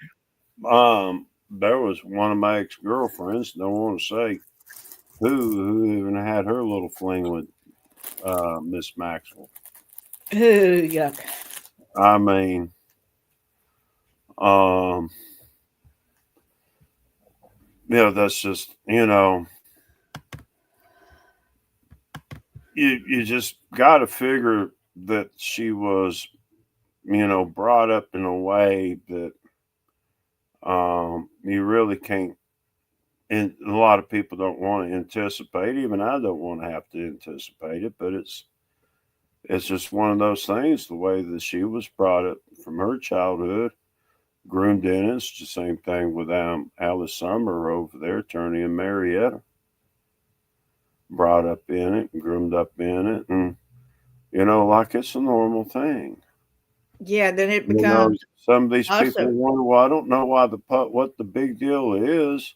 There was one of my ex-girlfriends, don't want to say who even had her little fling with Miss Maxwell. Ooh, yuck. I mean, that's just, you just got to figure that she was, brought up in a way that you really can't. And a lot of people don't want to anticipate. Even I don't want to have to anticipate it, but it's just one of those things. The way that she was brought up from her childhood, groomed in it. It's the same thing with Alice Summer over there, attorney in Marietta, brought up in it, and groomed up in it, and like it's a normal thing. Yeah, then it becomes Some of these people also, wonder, well, I don't know what the big deal is.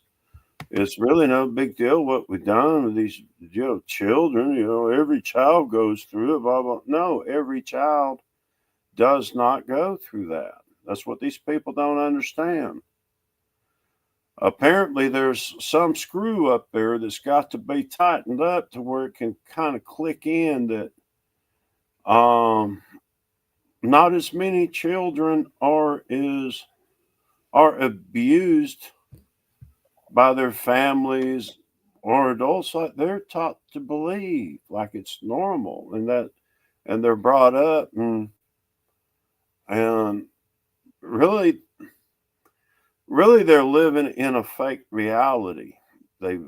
It's really no big deal what we've done with these, children. Every child goes through it. Blah blah. No, every child does not go through that. That's what these people don't understand. Apparently, there's some screw up there that's got to be tightened up to where it can kind of click in that not as many children are abused by their families or adults like they're taught to believe, like it's normal, and they're brought up and really they're living in a fake reality. They've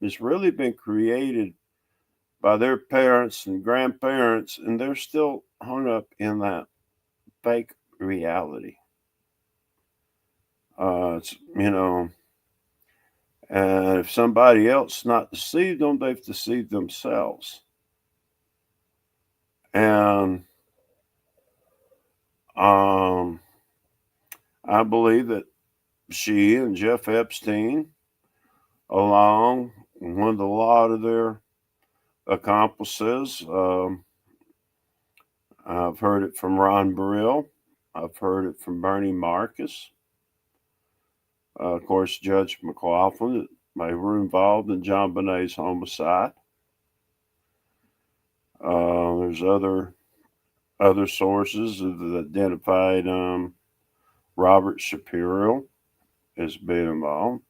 it's really been created by their parents and grandparents, and they're still hung up in that fake reality. It's and if somebody else not deceived them, they've deceived themselves. And I believe that she and Jeff Epstein, along with a lot of their accomplices, I've heard it from Ron Burrell. I've heard it from Bernie Marcus. Of course, Judge McLaughlin, they were involved in John Bonet's homicide. There's other sources that identified Robert Shapiro as being involved.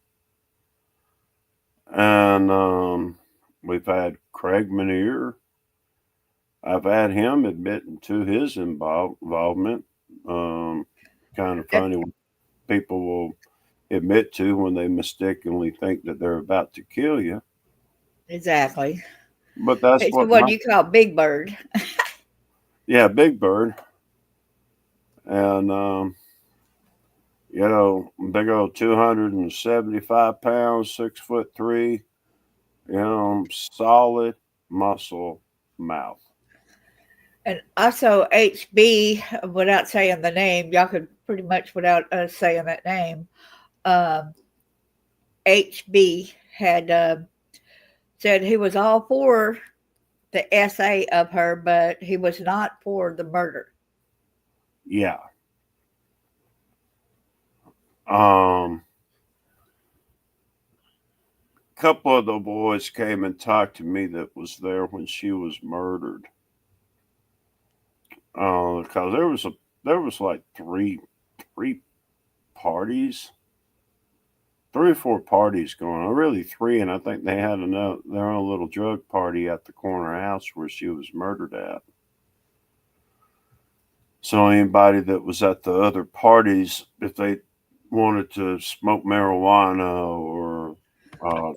And we've had Craig Menier. I've had him admitting to his involvement. Kind of funny what people will admit to when they mistakenly think that they're about to kill you. exactly. But that's It's what what you call Big Bird. yeah, Big Bird. And big old 275 pounds, 6'3", solid muscle mouth. And also HB, without saying the name, y'all could pretty much without us saying that name, HB had said he was all for the essay of her, but he was not for the murder. Yeah. A couple of the boys came and talked to me that was there when she was murdered. Because there was like three parties, 3 or 4 parties going on, really 3, and I think they had their own little drug party at the corner house where she was murdered at. So anybody that was at the other parties, if they wanted to smoke marijuana or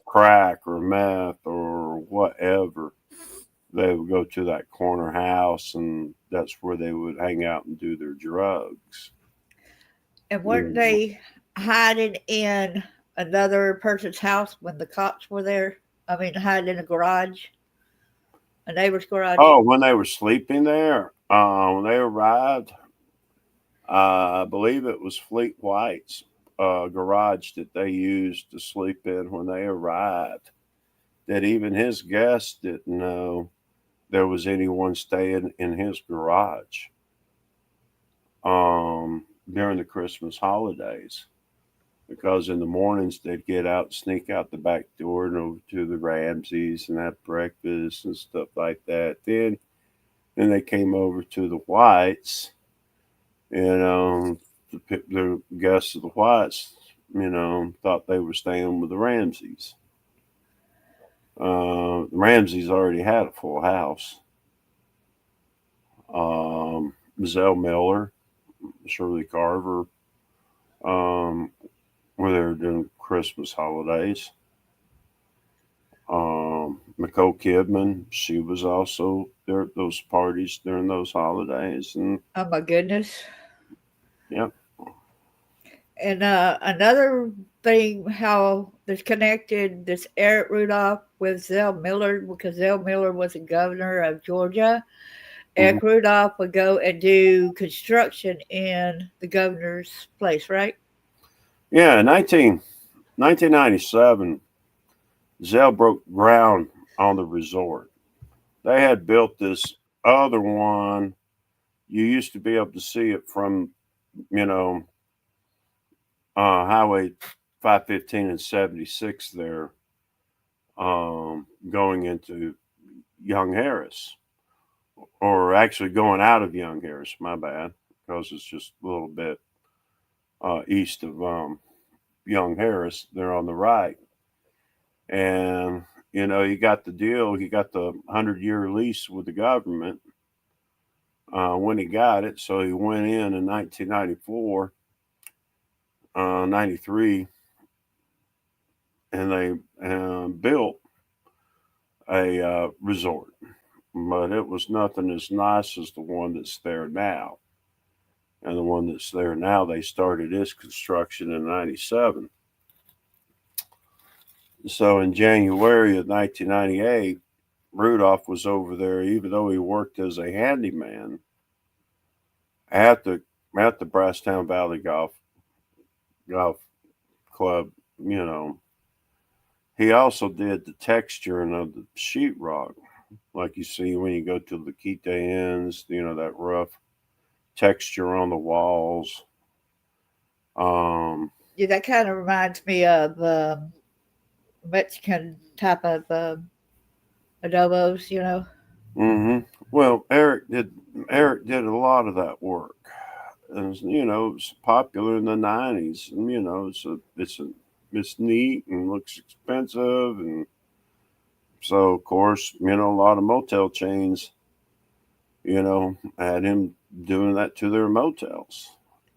crack or meth or whatever, they would go to that corner house, and that's where they would hang out and do their drugs. And weren't they hiding in another person's house when the cops were there? I mean, hiding in a garage, a neighbor's garage. Oh, when they were sleeping there, when they arrived, I believe it was Fleet White's garage that they used to sleep in when they arrived. That even his guests didn't know there was anyone staying in his garage during the Christmas holidays, because in the mornings they'd get out, sneak out the back door and over to the Ramseys and have breakfast and stuff like that. Then they came over to the Whites, and the guests of the Whites, thought they were staying with the Ramseys. Ramsey's already had a full house. Zell Miller, Shirley Carver, where they were doing Christmas holidays. Nicole Kidman, she was also there at those parties during those holidays. And Oh my goodness. yep. And another thing, how there's connected this Eric Rudolph with Zell Miller, because Zell Miller was a governor of Georgia. Eric Rudolph would go and do construction in the governor's place, right? Yeah, in 1997, Zell broke ground on the resort. They had built this other one. You used to be able to see it from, you know, Highway 515 and 76 there, going into Young Harris, or actually going out of Young Harris, my bad, because it's just a little bit east of Young Harris. They're on the right. And, you know, you got the deal. He got the 100-year lease with the government when he got it. So he went in 1994, 93, and they built a resort. But it was nothing as nice as the one that's there now. And the one that's there now, they started its construction in 97. So in January of 1998, Rudolph was over there, even though he worked as a handyman at the Brasstown Valley Golf Club. You know, he also did the texturing of the sheetrock, like you see when you go to the Quite Inns. You know, that rough texture on the walls. Yeah, that kind of reminds me of Mexican type of adobos, you know. Well, Eric did a lot of that work, and you know, it's popular in the '90s. And you know, it's neat and looks expensive, and so of course, you know, a lot of motel chains, you know, had him doing that to their motels.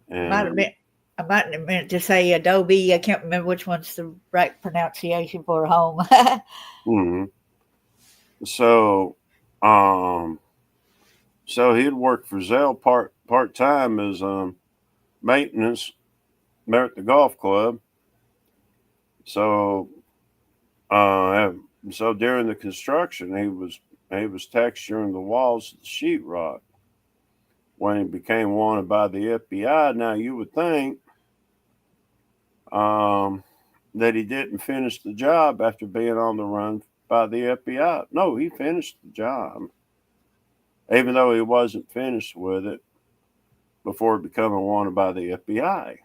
Might have And been. I might have meant to say Adobe. I can't remember which one's the right pronunciation for home. mhm. so, um, so he'd work for Zell part time as maintenance there at the golf club. So, uh, so during the construction, he was texturing the walls of the sheetrock. When he became wanted by the FBI, now you would think that he didn't finish the job after being on the run by the FBI. No, he finished the job, even though he wasn't finished with it before becoming wanted by the FBI.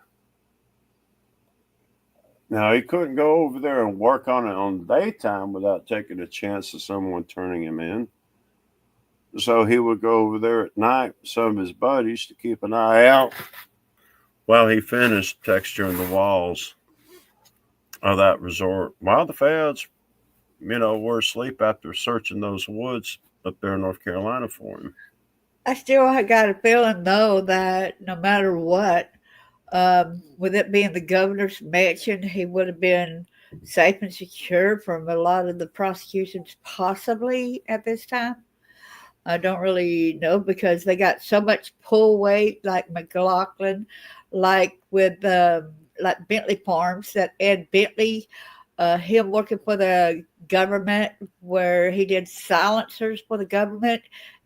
Now, he couldn't go over there and work on it on daytime without taking a chance of someone turning him in. So he would go over there at night with some of his buddies to keep an eye out while he finished texturing the walls of that resort, while the feds, you know, were asleep after searching those woods up there in North Carolina for him. I still got a feeling though that no matter what, with it being the governor's mansion, he would have been safe and secure from a lot of the prosecutions, possibly at this time. I don't really know because they got so much pull weight, like McLaughlin, like with like Bentley Farms, that Ed Bentley, him working for the government, where he did silencers for the government,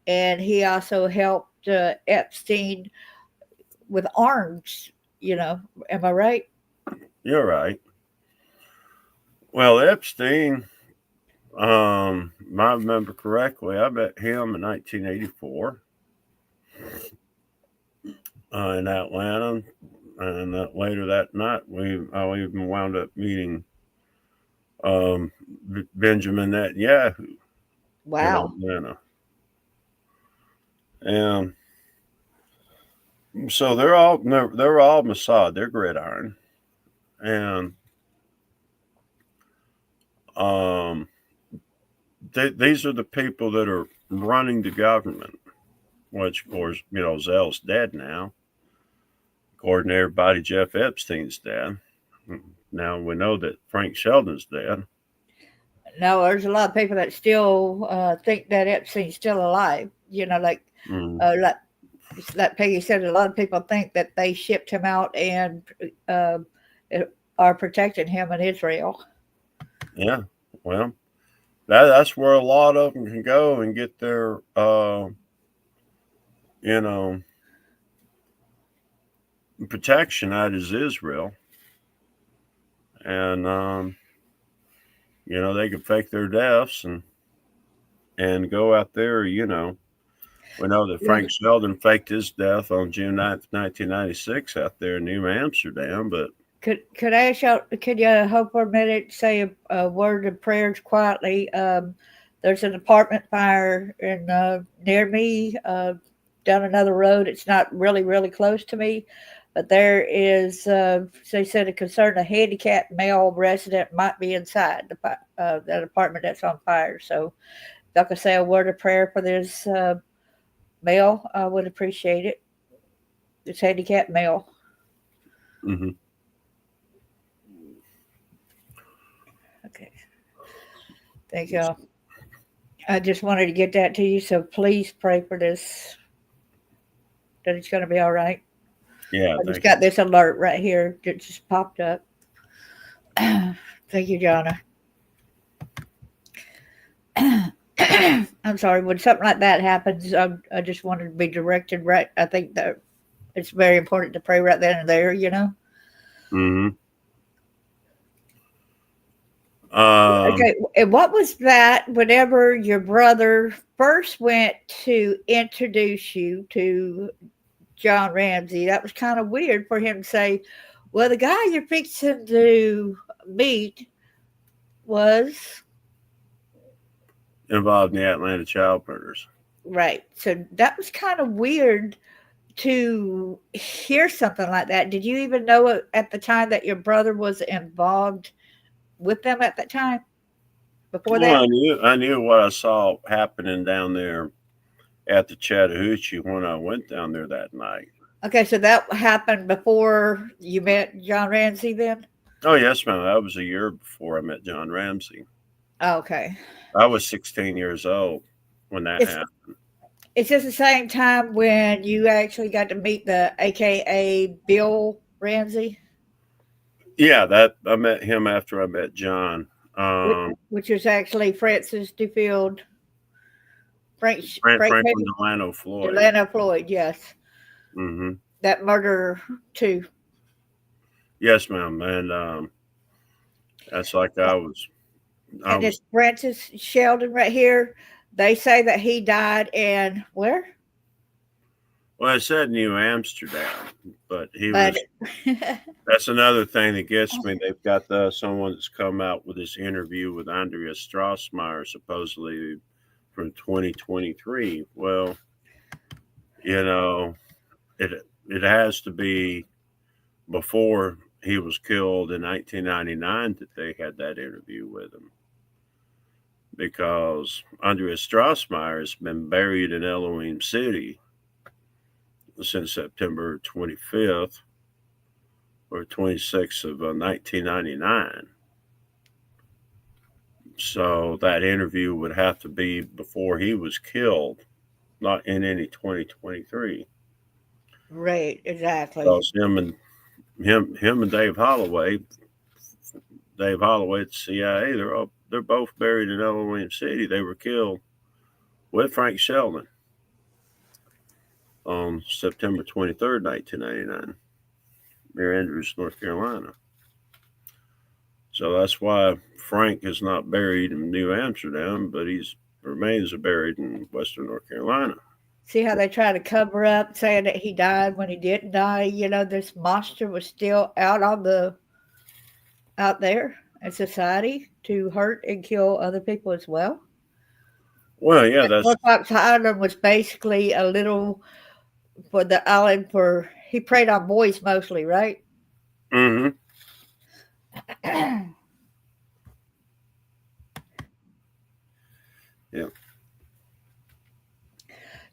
and he also helped Epstein with arms. You know, am I right? You're right. Well, Epstein, I remember correctly, I met him in 1984 in Atlanta, and later that night, I even wound up meeting Benjamin Netanyahu in Wow. Atlanta, and so they're all Mossad, they're gridiron, and um, these are the people that are running the government, which, of course, Zell's dead now. According to everybody, Jeff Epstein's dead. Now we know that Frank Sheldon's dead. No, there's a lot of people that still think that Epstein's still alive. Like Peggy said, a lot of people think that they shipped him out and are protecting him in Israel. Yeah, well, that's where a lot of them can go and get their, protection out is Israel. And, they can fake their deaths and go out there, We know that Frank Shelden faked his death on June 9th, 1996 out there in New Amsterdam, but Could I ask y'all, could you hold for a minute, say a word of prayers quietly? There's an apartment fire near me, down another road. It's not really, really close to me, but there is, they said, a concern a handicapped male resident might be inside that apartment that's on fire. So if y'all could say a word of prayer for this male, I would appreciate it. This handicapped male. mm-hmm. Okay. Thank y'all. I just wanted to get that to you, so please pray for this, that it's going to be all right. Yeah. I just got this alert right here that just popped up. Thank you, Jonna. I'm sorry. When something like that happens, I just wanted to be directed right. I think that it's very important to pray right then and there, Mm-hmm. Okay, and what was that whenever your brother first went to introduce you to John Ramsey? That was kind of weird for him to say, well, the guy you're fixing to meet was involved in the Atlanta child murders. Right. So that was kind of weird to hear something like that. Did you even know at the time that your brother was involved with them at that time? Before that? I knew what I saw happening down there at the Chattahoochee when I went down there that night. Okay, so that happened before you met John Ramsey then? Oh, yes, ma'am. That was a year before I met John Ramsey. Okay. I was 16 years old when that happened. Is this the same time when you actually got to meet the AKA Bill Ramsey? Yeah, I met him after I met John. Which was actually Francis DeField. Franklin Delano Floyd. Delano Floyd, yes. Mm-hmm. That murder too. Yes, ma'am. And that's like I was. And this Francis Shelden right here, they say that he died in where? Well, it said New Amsterdam, but he was. That's another thing that gets me. They've got someone that's come out with this interview with Andrea Strassmeyer, supposedly from 2023. Well, it has to be before he was killed in 1999 that they had that interview with him, because Andrea Strassmeyer has been buried in Elohim City since September 25th or 26th of 1999. So that interview would have to be before he was killed, not in any 2023. Right, exactly. Because him and Dave Holloway at the CIA, they're both buried in Elohim City. They were killed with Frank Shelden on September 23rd, 1999, near Andrews, North Carolina. So that's why Frank is not buried in New Amsterdam, but his remains are buried in Western North Carolina. See how they try to cover up, saying that he died when he didn't die? This monster was still out there in society to hurt and kill other people as well. Well, yeah, that's Fox Island was basically a little for the island he preyed on boys mostly, right? Mm-hmm. Yeah.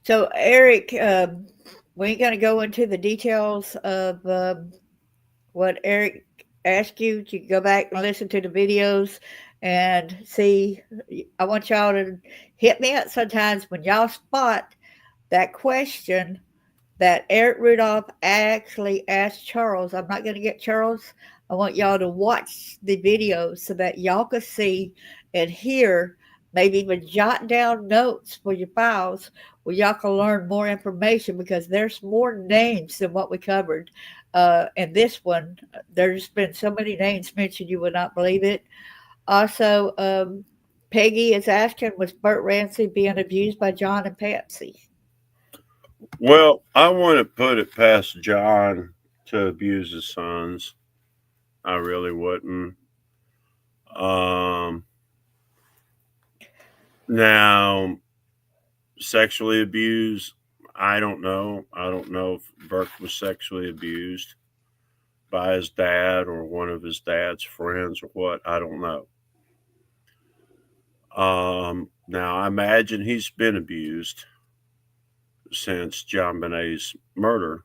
So, Eric, we ain't going to go into the details of what Eric asked you. To go back and listen to the videos and see. I want y'all to hit me up sometimes when y'all spot that question that Eric Rudolph actually asked Charles. I'm not going to get Charles. I want y'all to watch the videos so that y'all can see and hear, maybe even jot down notes for your files where y'all can learn more information, because there's more names than what we covered. And this one, there's been so many names mentioned you would not believe it. Also, Peggy is asking, was Bert Ramsey being abused by John and Patsy? Well, I wouldn't put it past John to abuse his sons. I really wouldn't. Now, sexually abused, I don't know. I don't know if Burke was sexually abused by his dad or one of his dad's friends or what. I don't know. Now, I imagine he's been abused since John Benet's murder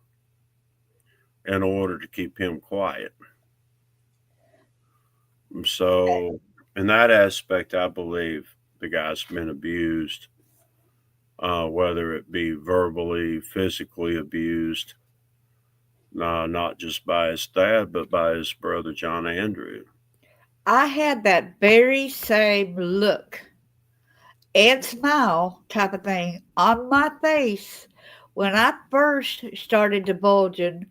in order to keep him quiet. So, in that aspect, I believe the guy's been abused, whether it be verbally, physically abused, not just by his dad, but by his brother, John Andrew. I had that very same look and smile type of thing on my face when I first started divulging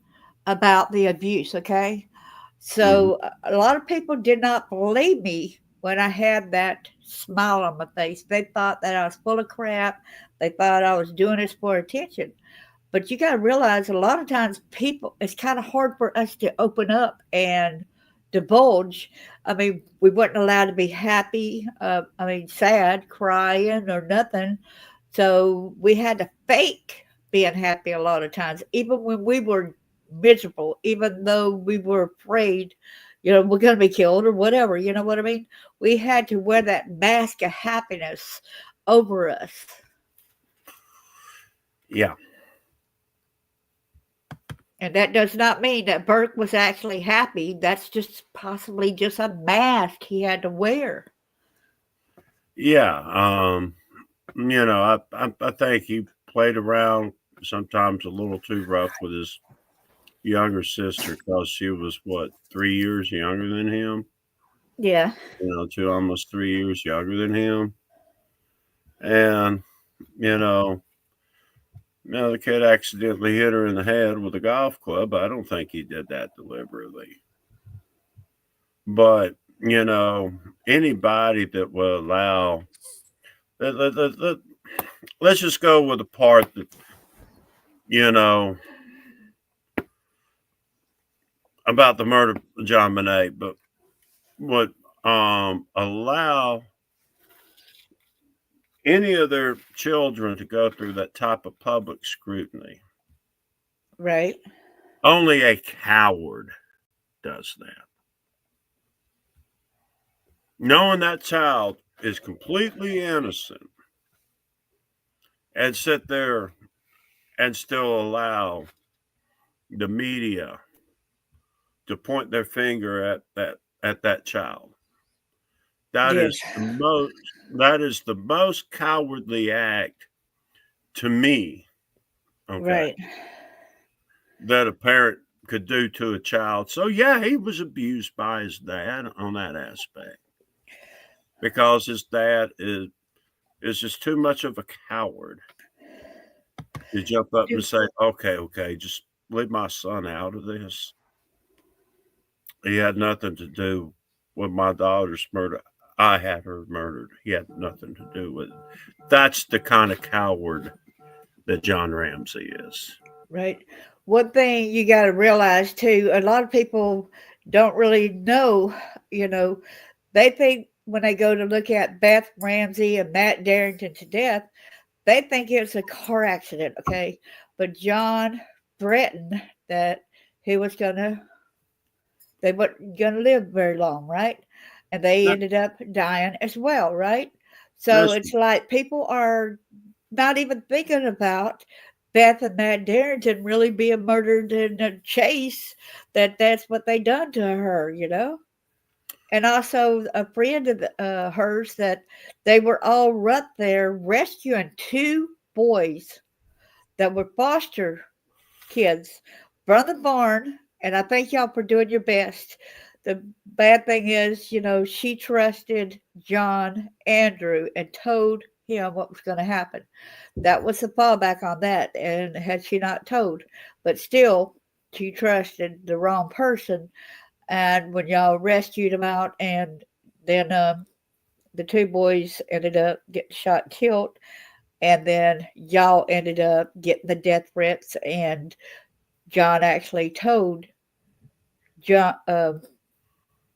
about the abuse, okay? Mhm. So a lot of people did not believe me when I had that smile on my face. They thought that I was full of crap. They thought I was doing this for attention. But you got to realize a lot of times people, it's kind of hard for us to open up and divulge. I mean, we weren't allowed to be happy, sad, crying, or nothing. So we had to fake being happy a lot of times, even when we were miserable, even though we were afraid, we're going to be killed or whatever. You know what I mean? We had to wear that mask of happiness over us. Yeah. And that does not mean that Burke was actually happy. That's just possibly just a mask he had to wear. Yeah. I think he played around sometimes a little too rough with his younger sister because she was, what, 3 years younger than him? Yeah. Almost 3 years younger than him. And, you know, the kid accidentally hit her in the head with a golf club. I don't think he did that deliberately. But, anybody that will allow, let's just go with the part that, about the murder of John Benet, but would allow any of their children to go through that type of public scrutiny. Right. Only a coward does that. Knowing that child is completely innocent and sit there and still allow the media to point their finger at that child. That Yes. is the most cowardly act to me, okay, Right. that a parent could do to a child. So yeah, he was abused by his dad on that aspect because his dad is just too much of a coward to jump up and say, okay, just leave my son out of this. He had nothing to do with my daughter's murder. I had her murdered. He had nothing to do with it. That's the kind of coward that John Ramsey is. Right. One thing you got to realize too, a lot of people don't really know, you know, they think when they go to look at Beth Ramsey and Matt Darrington to death, they think it's a car accident, okay? But John threatened that he was they weren't gonna live very long, right? And they Now, ended up dying as well, right? So it's like people are not even thinking about Beth and Matt Darrington really being murdered in a chase, that's what they done to her, And also a friend of hers that they were all up there rescuing two boys that were foster kids from the barn. And I thank y'all for doing your best. The bad thing is, she trusted John Andrew and told him what was going to happen. That was the fallback on that. And had she not told, but still, she trusted the wrong person. And when y'all rescued them out, and then the two boys ended up getting shot and killed, and then y'all ended up getting the death threats, and John actually told John,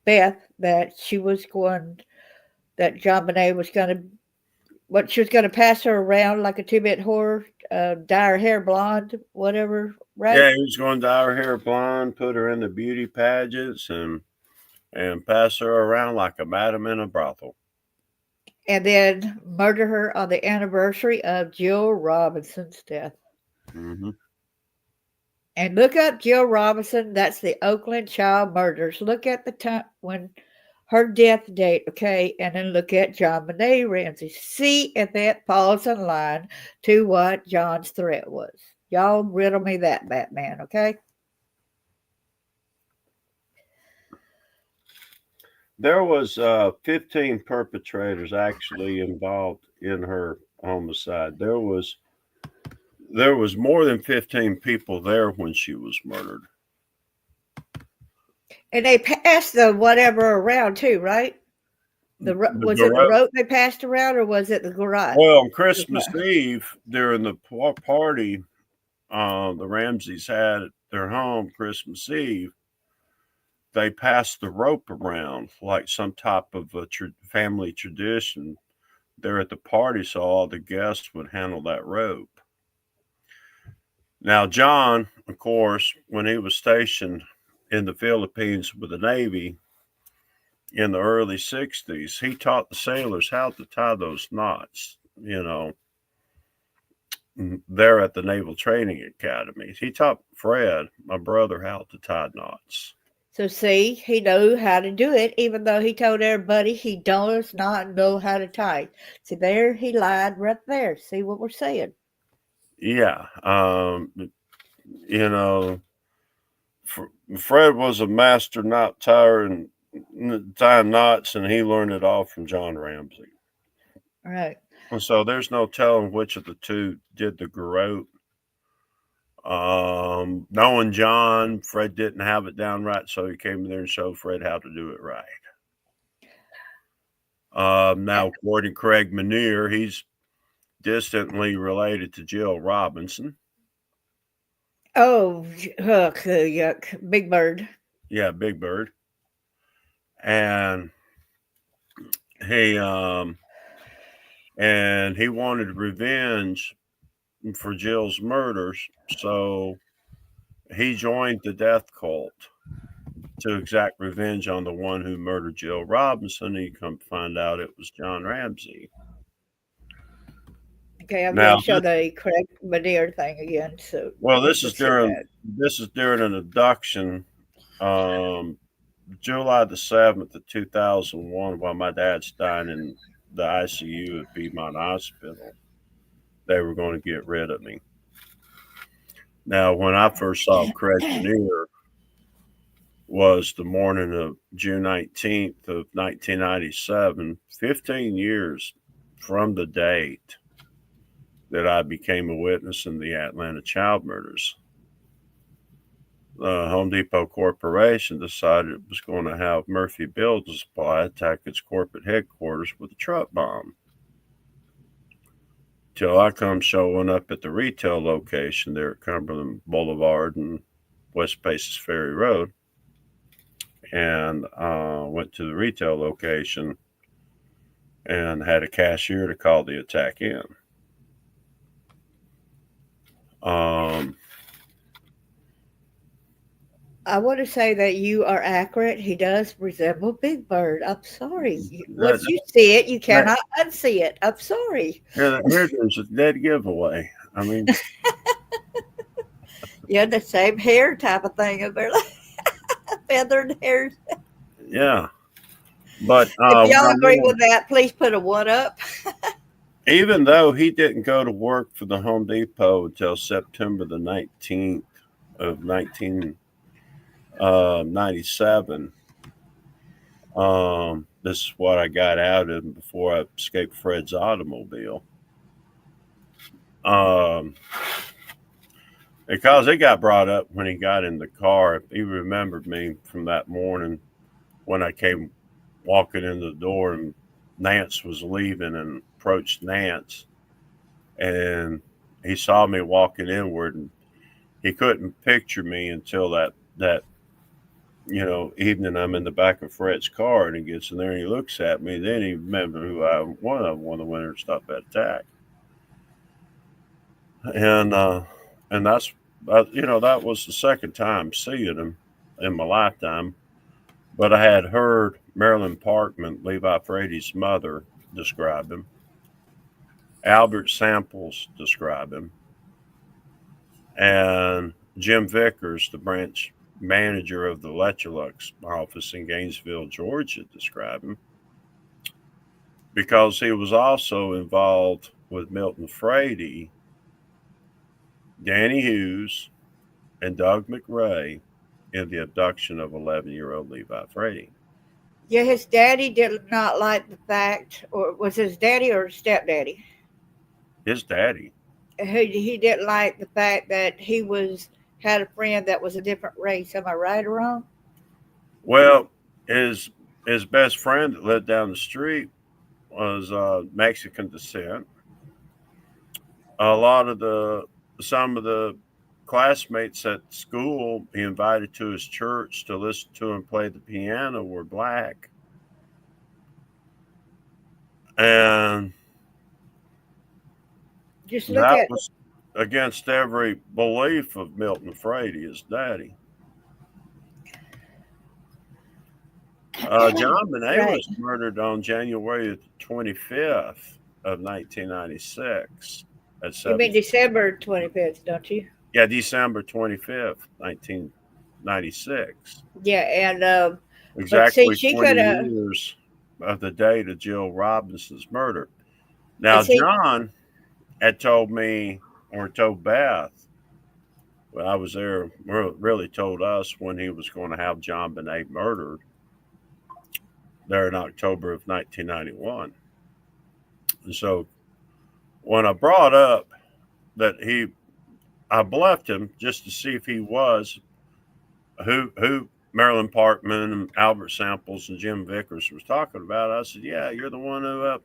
Beth that that John Bonet was going to, she was going to pass her around like a two-bit whore, dye her hair blonde, whatever, right? Yeah, he was going to dye her hair blonde, put her in the beauty pageants, and pass her around like a madam in a brothel. And then murder her on the anniversary of Jill Robinson's death. Mm-hmm. And look up Jill Robinson. That's the Oakland child murders. Look at the time when her death date, okay? And then look at John Bonet Ramsey. See if that falls in line to what John's threat was. Y'all riddle me that, Batman, okay? There was 15 perpetrators actually involved in her homicide. There was more than 15 people there when she was murdered. And they passed the whatever around too, right? Was it the rope they passed around, or was it the garage? Well, on Christmas Eve, during the party the Ramseys had at their home Christmas Eve, they passed the rope around like some type of a family tradition there at the party, so all the guests would handle that rope. Now, John, of course, when he was stationed in the Philippines with the Navy in the early 60s, he taught the sailors how to tie those knots, there at the Naval Training Academy. He taught Fred, my brother, how to tie knots. So see, he knew how to do it, even though he told everybody he does not know how to tie. See, there he lied right there. See what we're saying? Yeah. Fred was a master knot tire and tying knots, and he learned it all from John Ramsey. Right. And so there's no telling which of the two did the garrote. Knowing John, Fred didn't have it down right, so he came in there and showed Fred how to do it right. Now, according to Craig Manier, he's distantly related to Jill Robinson. Oh, yuck. Big Bird. Yeah, Big Bird. And he wanted revenge for Jill's murders, so he joined the death cult to exact revenge on the one who murdered Jill Robinson. He come to find out it was John Ramsey. Okay, I'm going to show the Craig Manier thing again. So, well, this is during an abduction, July the 7th of 2001, while my dad's dying in the ICU at Piedmont Hospital. They were going to get rid of me. Now, when I first saw Craig Manier was the morning of June 19th of 1997, 15 years from the date that I became a witness in the Atlanta child murders. The Home Depot Corporation decided it was going to have Murphy Building Supply attack its corporate headquarters with a truck bomb. Till I come showing up at the retail location there at Cumberland Boulevard and West Paces Ferry Road, and went to the retail location and had a cashier to call the attack in. I want to say that you are accurate. He does resemble Big Bird. I'm sorry. That, Once you see it, you that, cannot unsee it. I'm sorry. here there's a dead giveaway. I mean, Yeah, the same hair type of thing. They're like feathered hair. yeah. But If when y'all I agree went, with that, please put a one up. even though he didn't go to work for the Home Depot until September the 19th of 1997, this is what I got out of him before I escaped Fred's automobile. Um, because it got brought up when he got in the car. He remembered me from that morning when I came walking in the door and Nance was leaving and approached Nance. And he saw me walking inward and he couldn't picture me until that evening I'm in the back of Fred's car and he gets in there and he looks at me. Then he remembered who I won the winner stop that attack. And that's that was the second time seeing him in my lifetime. But I had heard Marilyn Parkman, Levi Frady's mother, describe him. Albert Samples describe him, and Jim Vickers, the branch manager of the Electrolux office in Gainesville, Georgia, describe him because he was also involved with Milton Frady, Danny Hughes, and Doug McRae in the abduction of 11-year-old Levi Frady. Yeah, his daddy did not like the fact, or was his daddy or stepdaddy? His daddy. He didn't like the fact that had a friend that was a different race. Am I right or wrong? Well, his best friend that lived down the street was Mexican descent. Some of the classmates at school he invited to his church to listen to him play the piano were black. And Just look that at was against every belief of Milton Frady, his daddy. John Bonet right. was murdered on January 25th of 1996 at You mean 7. December 25th, don't you? Yeah, December 25th, 1996. Yeah, and but see, Exactly she 20 could have, years of the date of Jill Robinson's murder. and Now, see, John had told me, or told Beth, when I was there, really told us when he was going to have John Bonet murdered there in October of 1991. And so when I brought up that I bluffed him just to see if he was who Marilyn Parkman and Albert Samples and Jim Vickers was talking about. I said, "Yeah, you're the one who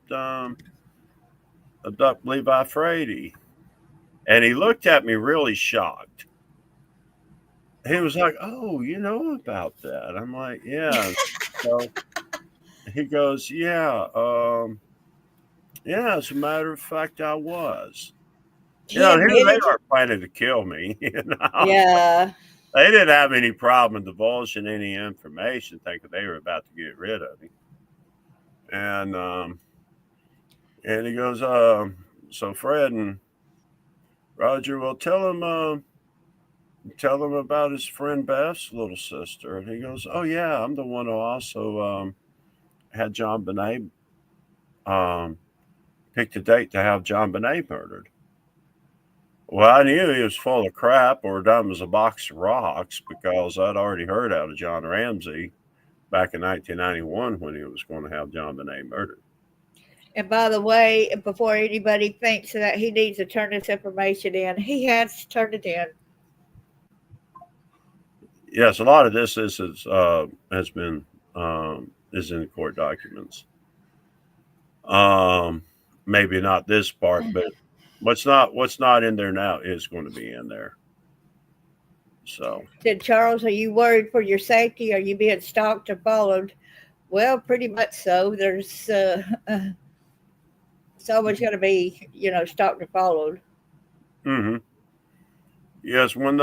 abducted Levi Frady," and he looked at me really shocked. He was like, "Oh, you know about that?" I'm like, "Yeah." So he goes, "Yeah, yeah. As a matter of fact, I was." he Here they admitted, are planning to kill me. yeah, They didn't have any problem divulging any information, thinking they were about to get rid of me. And he goes, so Fred and Roger, well, tell him about his friend Beth's little sister. And he goes, oh yeah, I'm the one who also had John Bonet picked a date to have John Bonet murdered. Well, I knew he was full of crap or dumb as a box of rocks because I'd already heard out of John Ramsey back in 1991 when he was going to have John Bonet murdered. and by the way, before anybody thinks that he needs to turn this information in, he has turned it in. Yes, a lot of this has been is in the court documents. Maybe not this part, but what's not in there now is going to be in there. So, Said Charles, are you worried for your safety? Are you being stalked or followed? Well, pretty much so. There's it's always going to be, stalked or followed. mm-hmm. Yes, when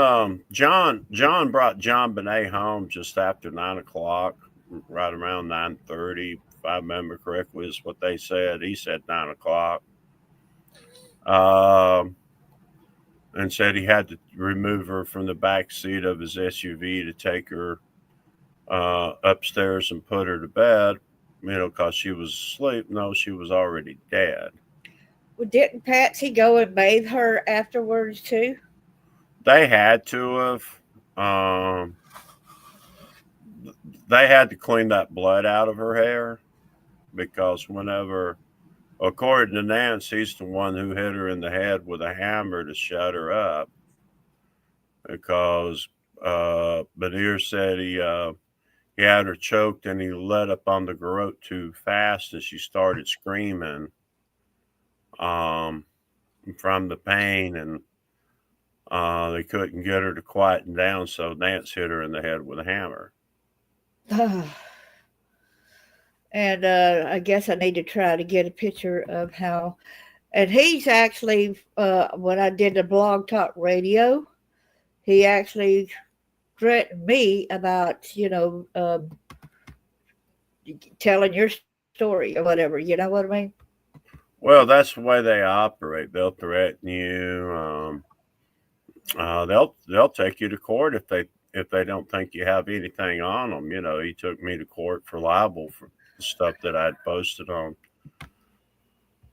John brought John Benet home just after 9 o'clock, right around 9:30, if I remember correctly, is what they said. He said 9 o'clock, um, and said he had to remove her from the back seat of his SUV to take her upstairs and put her to bed. Because she was asleep. No, she was already dead. Well, didn't Patsy go and bathe her afterwards too? They had to have. Um, they had to clean that blood out of her hair because whenever, according to Nance, he's the one who hit her in the head with a hammer to shut her up because Badir said he had her choked and he let up on the garrote too fast and she started screaming um, from the pain and they couldn't get her to quieten down, so Nance hit her in the head with a hammer. And I guess I need to try to get a picture of how. And he's actually, when I did the blog talk radio, he actually threatened me about, telling your story or whatever. You know what I mean? Well, that's the way they operate. They'll threaten you. They'll take you to court if they don't think you have anything on them. He took me to court for libel for the stuff that I'd posted on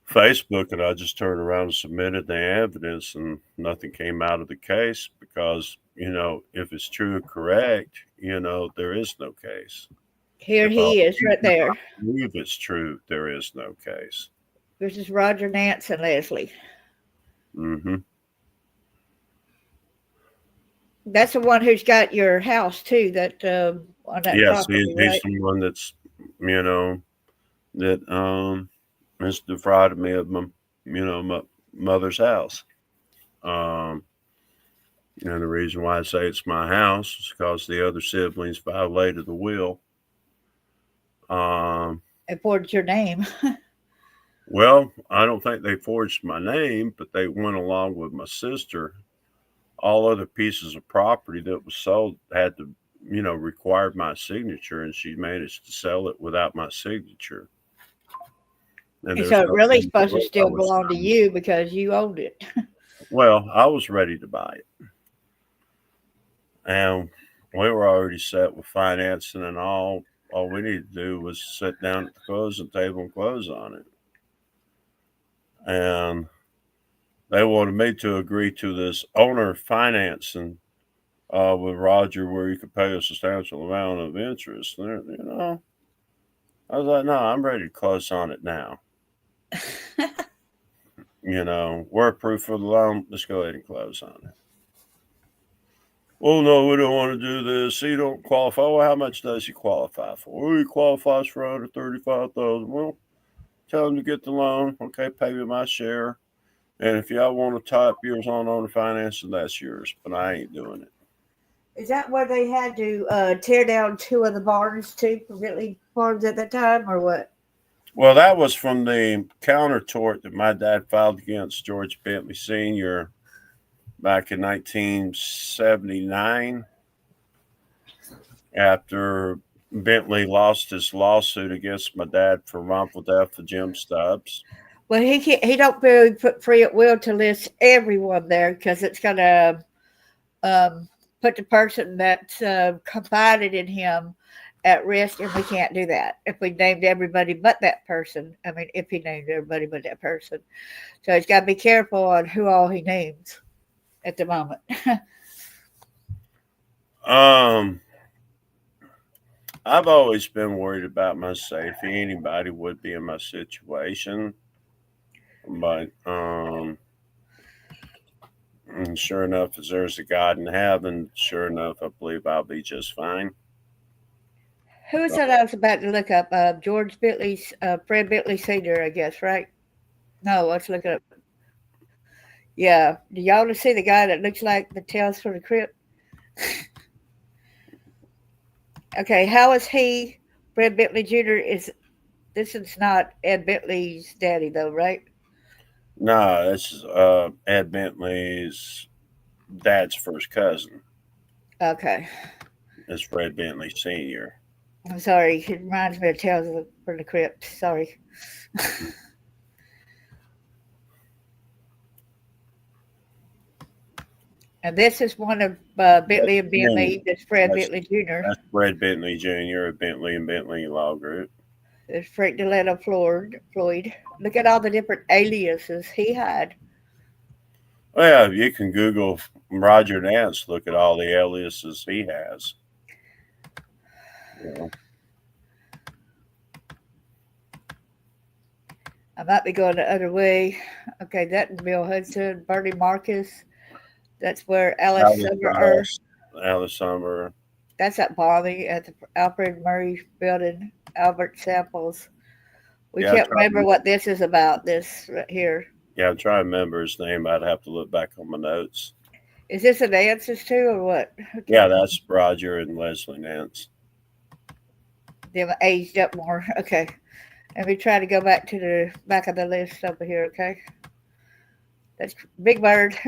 Facebook, and I just turned around and submitted the evidence, and nothing came out of the case because if it's true and correct, there is no case. Here If he is right there. I believe it's true, there is no case. This is Roger, Nance, and Leslie. Mm-hmm. That's the one who's got your house too. That on that Yes, property, he's right? the one that's that has defrauded me of my mother's house. Um, and the reason why I say it's my house is because the other siblings violated the will. And forged your name. Well, I don't think they forged my name, but they went along with my sister. All other pieces of property that was sold had to, required my signature, and she managed to sell it without my signature. And And there's so it really nothing supposed to I still was belong to you because you owned it. Well, I was ready to buy it, and we were already set with financing and all. All we needed to do was sit down at the closing table and close on it. And they wanted me to agree to this owner financing with Roger, where you could pay a substantial amount of interest. And, I was like, no, I'm ready to close on it now. We're approved for the loan. Let's go ahead and close on it. Well, no, we don't want to do this. He don't qualify. Well, how much does he qualify for? Well, he qualifies for $135,000. Well, tell him to get the loan. Okay, pay me my share. And if y'all want to tie up yours on owner financing, that's yours. But I ain't doing it. Is that where they had to tear down two of the barns too, Bentley farms at that time, or what? Well, that was from the counter tort that my dad filed against George Bentley Sr. back in 1979 after Bentley lost his lawsuit against my dad for wrongful death of Jim Stubbs. Well, he don't really put free at will to list everyone there because it's going to put the person that's confided in him at risk, and we can't do that if we named everybody but that person. I mean, if he named everybody but that person. So he's got to be careful on who all he names at the moment. I've always been worried about my safety. Anybody would be in my situation. But and sure enough, as there's a God in heaven, sure enough, I believe I'll be just fine. Who is that I was about to look up? George Bentley's, Fred Bentley Sr., I guess, right? No, let's look it up. Yeah. Do y'all want to see the guy that looks like the Tales from the Crypt? Okay, how is he? Fred Bentley Jr. This is not Ed Bentley's daddy, though, right? No, this is Ed Bentley's Dad's first cousin Okay. is Fred Bentley Sr. I'm sorry. It reminds me of Tales from the Crypt. Sorry. And this is one of Bentley and Bentley. That's Fred That's, Bentley Jr. that's Fred Bentley Jr. of Bentley and Bentley Law Group. There's Frank Delano Floyd. Look at all the different aliases he had. Well, you can Google Roger Nance, look at all the aliases he has. You know. I might be going the other way. Okay, that's Bill Hudson, Bernie Marcus. That's where Alice Summer. That's at Bonnie at the Alfred Murray Building, Albert Samples. We can't remember what this is about, this right here. Yeah, I'm trying to remember his name. I'd have to look back on my notes. Is this a Nance's too, or what? Okay. Yeah, that's Roger and Leslie Nance. They've aged up more. Okay. And we try to go back to the back of the list over here, okay? That's Big Bird.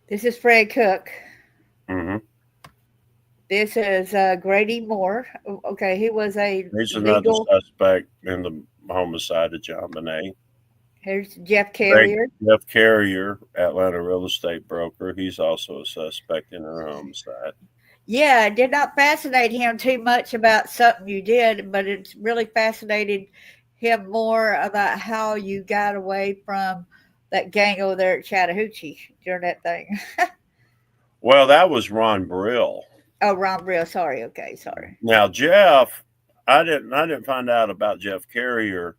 This is Fred Cook. Mm-hmm. This is Grady Moore. Okay, he was He's another suspect in the homicide of John Bonet. Here's Jeff Carrier. Jeff Carrier, Atlanta real estate broker. He's also a suspect in her homicide. Yeah, it did not fascinate him too much about something you did, but it's really fascinated him more about how you got away from that gang over there at Chattahoochee during that thing. Well, that was Ron Brill. Oh, Ron Brill. Sorry. Okay, sorry. Now, Jeff, I didn't find out about Jeff Carrier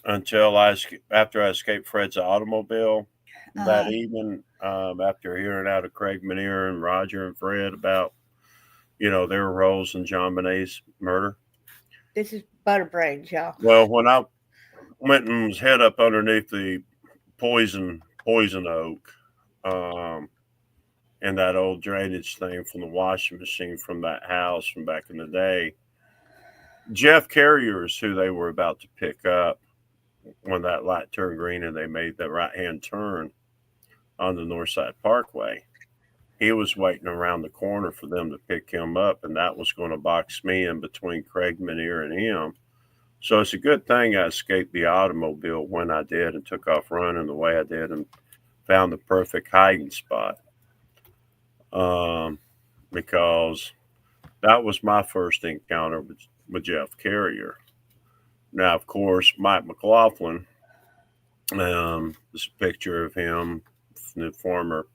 until after I escaped Fred's automobile that evening. After hearing out of Craig Manier and Roger and Fred about, their roles in John Bonet's murder. This is Butterbrains, y'all. Well, when I went and was head up underneath the poison oak, and that old drainage thing from the washing machine from that house from back in the day, Jeff Carrier is who they were about to pick up when that light turned green and they made the right-hand turn on the Northside Parkway. He was waiting around the corner for them to pick him up, and that was going to box me in between Craig Manier and him. So it's a good thing I escaped the automobile when I did and took off running the way I did and found the perfect hiding spot. Because that was my first encounter with Jeff Carrier. Now, of course, Mike McLaughlin, this picture of him, the former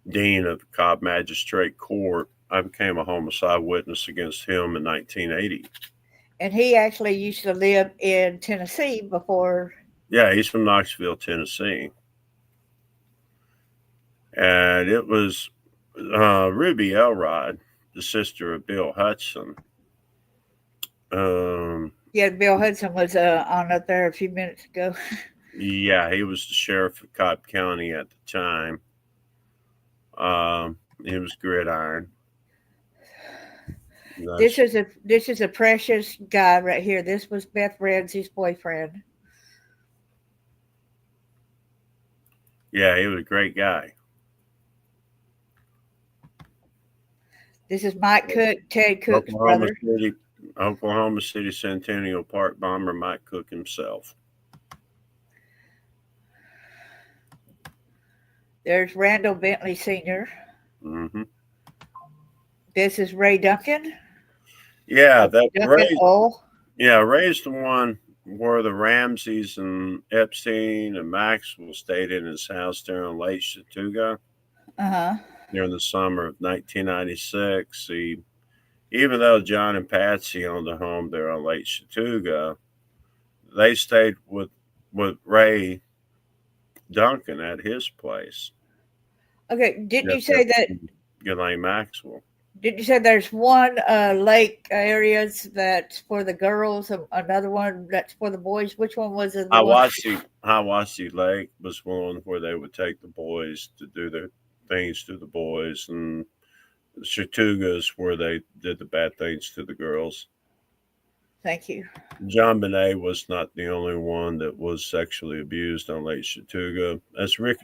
dean of the Cobb Magistrate Court. I became a homicide witness against him in 1980. And he actually used to live in Tennessee before. Yeah, he's from Knoxville, Tennessee. And it was Ruby Elrod, the sister of Bill Hudson. Yeah, Bill Hudson was on up there a few minutes ago. Yeah, he was the sheriff of Cobb County at the time. He was Gridiron. This is a precious guy right here. This was Beth Ramsey's boyfriend. Yeah, he was a great guy. This is Mike Cook, Ted Cook's brother. Oklahoma City Centennial Park bomber Mike Cook himself. There's Randall Bentley Sr. Mm-hmm. This is Ray Duncan. Yeah, Ray's the one where the Ramseys and Epstein and Maxwell stayed in his house there on Lake Chattooga. During the summer of 1996. Even though John and Patsy owned a home there on Lake Chattooga, they stayed with Ray Duncan at his place. Okay, didn't you say that? Ghislaine Maxwell. Did you say there's one lake areas that's for the girls, another one that's for the boys? Which one was it? Hiwassee Lake was one where they would take the boys to do their things to the boys, and Chattooga is where they did the bad things to the girls. Thank you. John Bonet was not the only one that was sexually abused on Lake Chattooga. That's Rick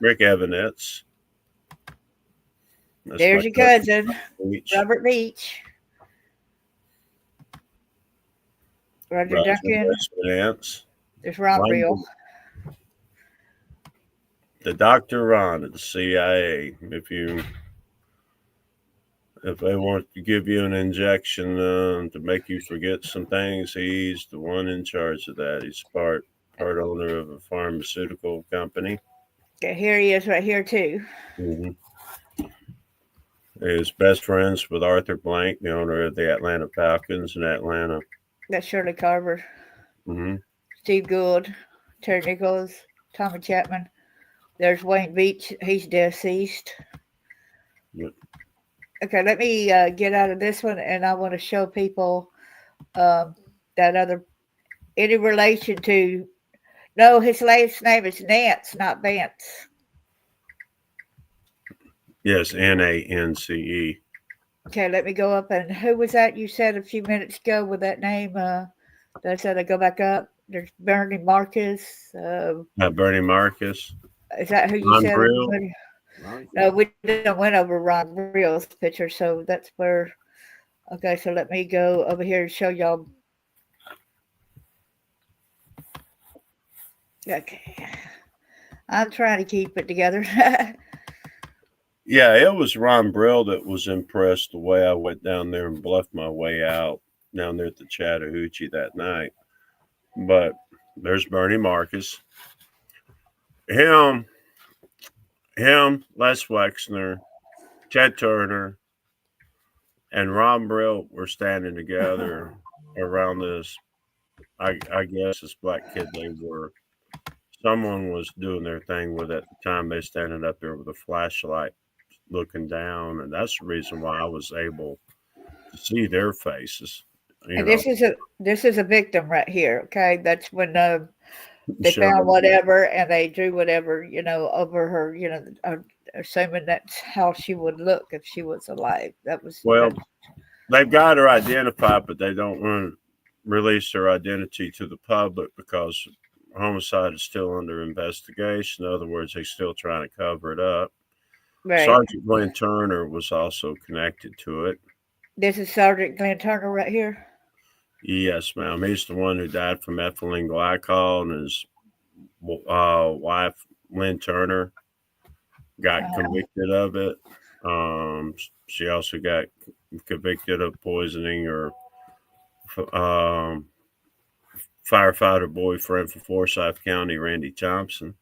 Evanetz. That's There's your cousin, Beach. Robert Beach. Roger Duncan. Evanetz. There's Ron Real. The Dr. Ron at the CIA. If they want to give you an injection to make you forget some things, he's the one in charge of that. He's part owner of a pharmaceutical company. Okay, here he is right here too. Mm-hmm. He's best friends with Arthur Blank, the owner of the Atlanta Falcons in Atlanta. That's Shirley Carver. Mm-hmm. Steve Gould, Terry Nichols, Tommy Chapman. There's Wayne Beach. He's deceased. Yep. Okay, let me get out of this one, and I want to show people that other, any relation to, no, his last name is Nance, not Vance. Yes, Nance. Okay, let me go up, and who was that you said a few minutes ago with that name? I said I go back up. There's Bernie Marcus. Bernie Marcus. Is that who you Ron said? Brill. No, we didn't went over Ron Real's picture, so that's where. Okay, so let me go over here and show y'all. Okay, I'm trying to keep it together. Yeah, it was Ron Brill that was impressed the way I went down there and bluffed my way out down there at the Chattahoochee that night. But there's Bernie Marcus. Him, Les Wexner, Ted Turner, and Ron Brill were standing together around this, I guess this black kid they were. Someone was doing their thing with it at the time. They standing up there with a flashlight looking down, and that's the reason why I was able to see their faces. And this is a victim right here. Okay, that's when they found whatever and they drew whatever over her. Assuming that's how she would look if she was alive. They've got her identified, but they don't want to release her identity to the public because homicide is still under investigation. In other words, they're still trying to cover it up. Right. Sergeant Glenn Turner was also connected to it. This is Sergeant Glenn Turner right here? Yes, ma'am. He's the one who died from ethylene glycol, and his wife, Lynn Turner, got convicted of it. She also got convicted of poisoning her firefighter boyfriend from Forsyth County, Randy Thompson.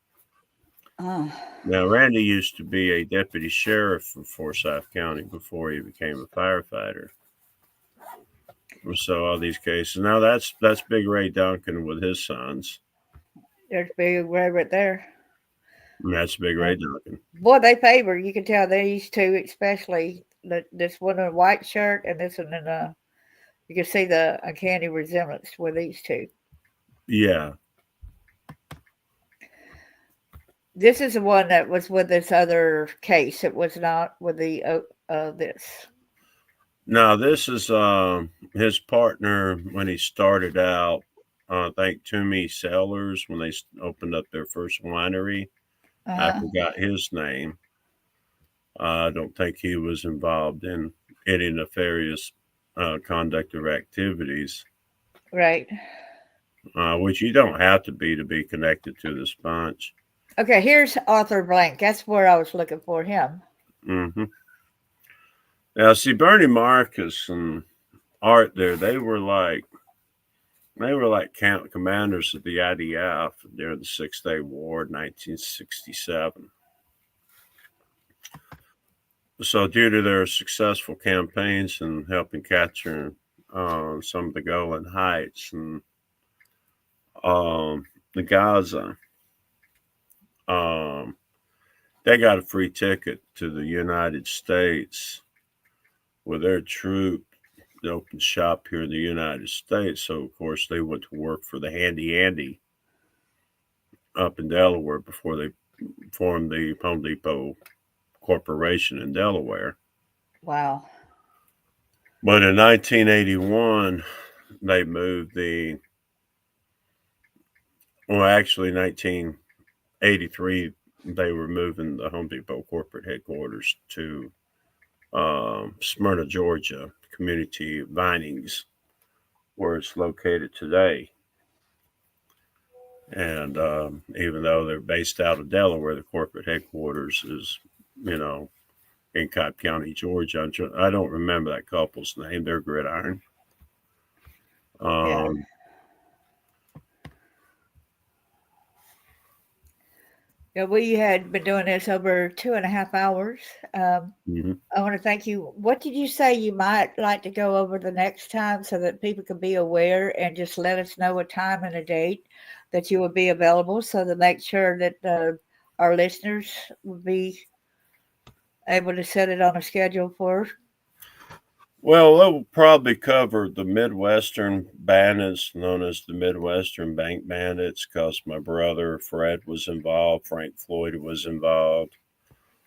Oh. Now, Randy used to be a deputy sheriff for Forsyth County before he became a firefighter. So all these cases. Now that's Big Ray Duncan with his sons. There's Big Ray right there. And that's Big Ray Duncan. Boy, they favor. You can tell these two, especially this one in a white shirt and this one in a. You can see the uncanny resemblance with these two. Yeah. This is the one that was with this other case. It was not with the this. No, this is his partner when he started out. I think Toomey Cellars when they opened up their first winery. I forgot his name. I don't think he was involved in any nefarious conduct or activities. Right. Which you don't have to be connected to this bunch. Okay, here's Arthur Blank. That's where I was looking for him. Mm-hmm. Now, see, Bernie Marcus and Art there, they were like camp commanders of the IDF during the 6-Day War in 1967. So due to their successful campaigns and helping capture some of the Golan Heights and the Gaza, they got a free ticket to the United States with their troop. They opened shop here in the United States. So, of course, they went to work for the Handy Andy up in Delaware before they formed the Home Depot Corporation in Delaware. Wow. But in 1981, they moved actually 1983, they were moving the Home Depot corporate headquarters to Smyrna, Georgia, Community Vinings, where it's located today. And even though they're based out of Delaware, the corporate headquarters is, in Cobb County, Georgia. I don't remember that couple's name. They're Gridiron. Yeah. Yeah, we had been doing this over 2.5 hours. Mhm. I want to thank you. What did you say you might like to go over the next time so that people can be aware and just let us know a time and a date that you will be available so to make sure that our listeners will be able to set it on a schedule for us? Well, it will probably cover the Midwestern bandits, known as the Midwestern Bank Bandits, because my brother Fred was involved, Frank Floyd was involved,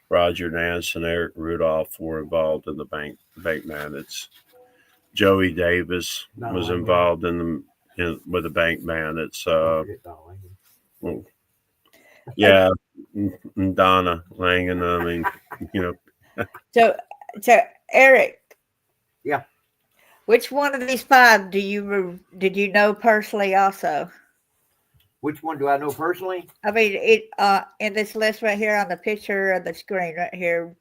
Roger Nance and Eric Rudolph were involved in the bank bandits. Joey Davis was involved with the bank bandits. Well, yeah, and Donna Langan. I mean, you know. So Eric, Yeah. which one of these five did you know personally also? Which one do I know personally? I mean, in this list right here on the picture of the screen right here,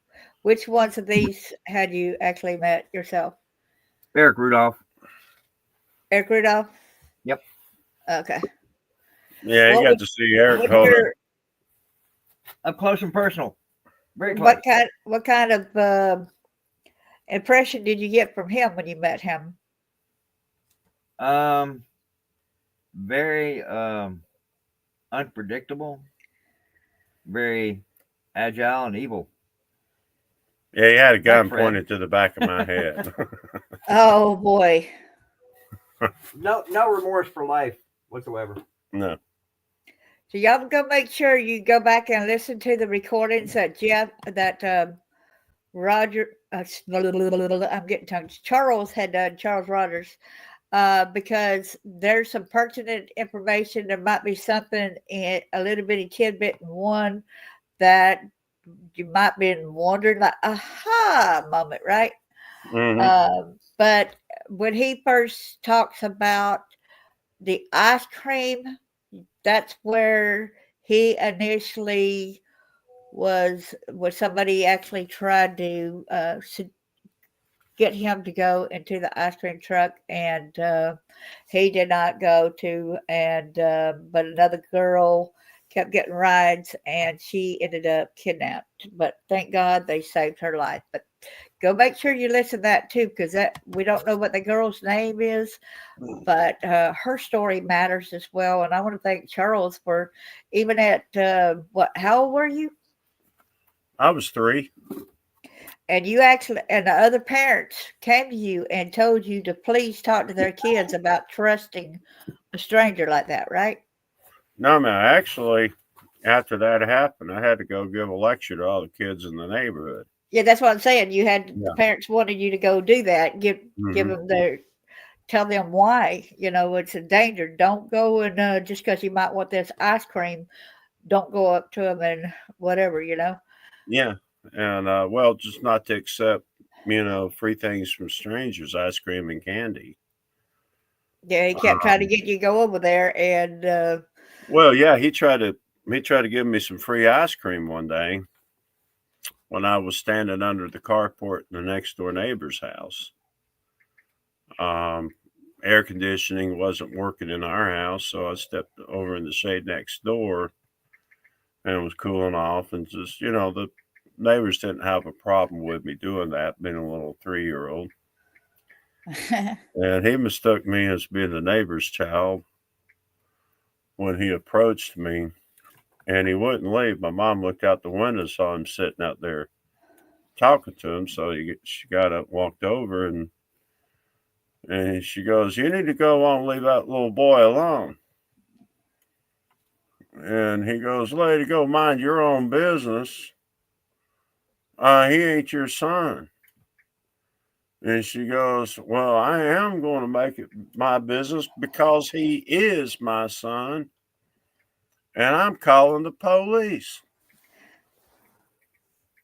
which ones of these had you actually met yourself? Eric Rudolph. Eric Rudolph? Yep. Okay. Yeah, you got to see Eric. What's Hold your, Up close and personal. Very close. what kind of impression did you get from him when you met him? Very unpredictable, very agile and evil. Yeah, he had a gun Like Fred. pointed to the back of my head. Oh boy. No remorse for life whatsoever. No. So y'all go make sure you go back and listen to the recordings that Roger, I'm getting tongue. Charles had done, Charles Rogers, because there's some pertinent information. There might be something in a little bitty tidbit in one that you might be wondering, like, aha moment, right? Mm-hmm. But when he first talks about the ice cream, that's where he initially was somebody actually tried to get him to go into the ice cream truck, and he did not go to, and but another girl kept getting rides, and she ended up kidnapped, but thank God they saved her life. But go make sure you listen to that too, because that we don't know what the girl's name is, but her story matters as well. And I want to thank Charles for, even at how old were you? I was 3. And you actually, and the other parents came to you and told you to please talk to their kids about trusting a stranger like that, right? No, man. Actually, after that happened, I had to go give a lecture to all the kids in the neighborhood. Yeah, that's what I'm saying. You had the parents wanted you to go do that. Give them tell them why. It's a danger. Don't go and just because you might want this ice cream, don't go up to them and whatever. Yeah, and just not to accept, free things from strangers, ice cream and candy. Yeah, he kept trying to get you to go over there, and well, yeah, he tried to give me some free ice cream one day when I was standing under the carport in the next door neighbor's house. Air conditioning wasn't working in our house, so I stepped over in the shade next door and it was cooling off, and just, the neighbors didn't have a problem with me doing that, being a little 3-year-old. And he mistook me as being the neighbor's child when he approached me, and he wouldn't leave. My mom looked out the window, saw him sitting out there talking to him, so she got up, walked over, and she goes, "You need to go on and leave that little boy alone." And he goes, "Lady, go mind your own business. He ain't your son." And she goes, well, I am going to make it my business because he is my son, and I'm calling the police.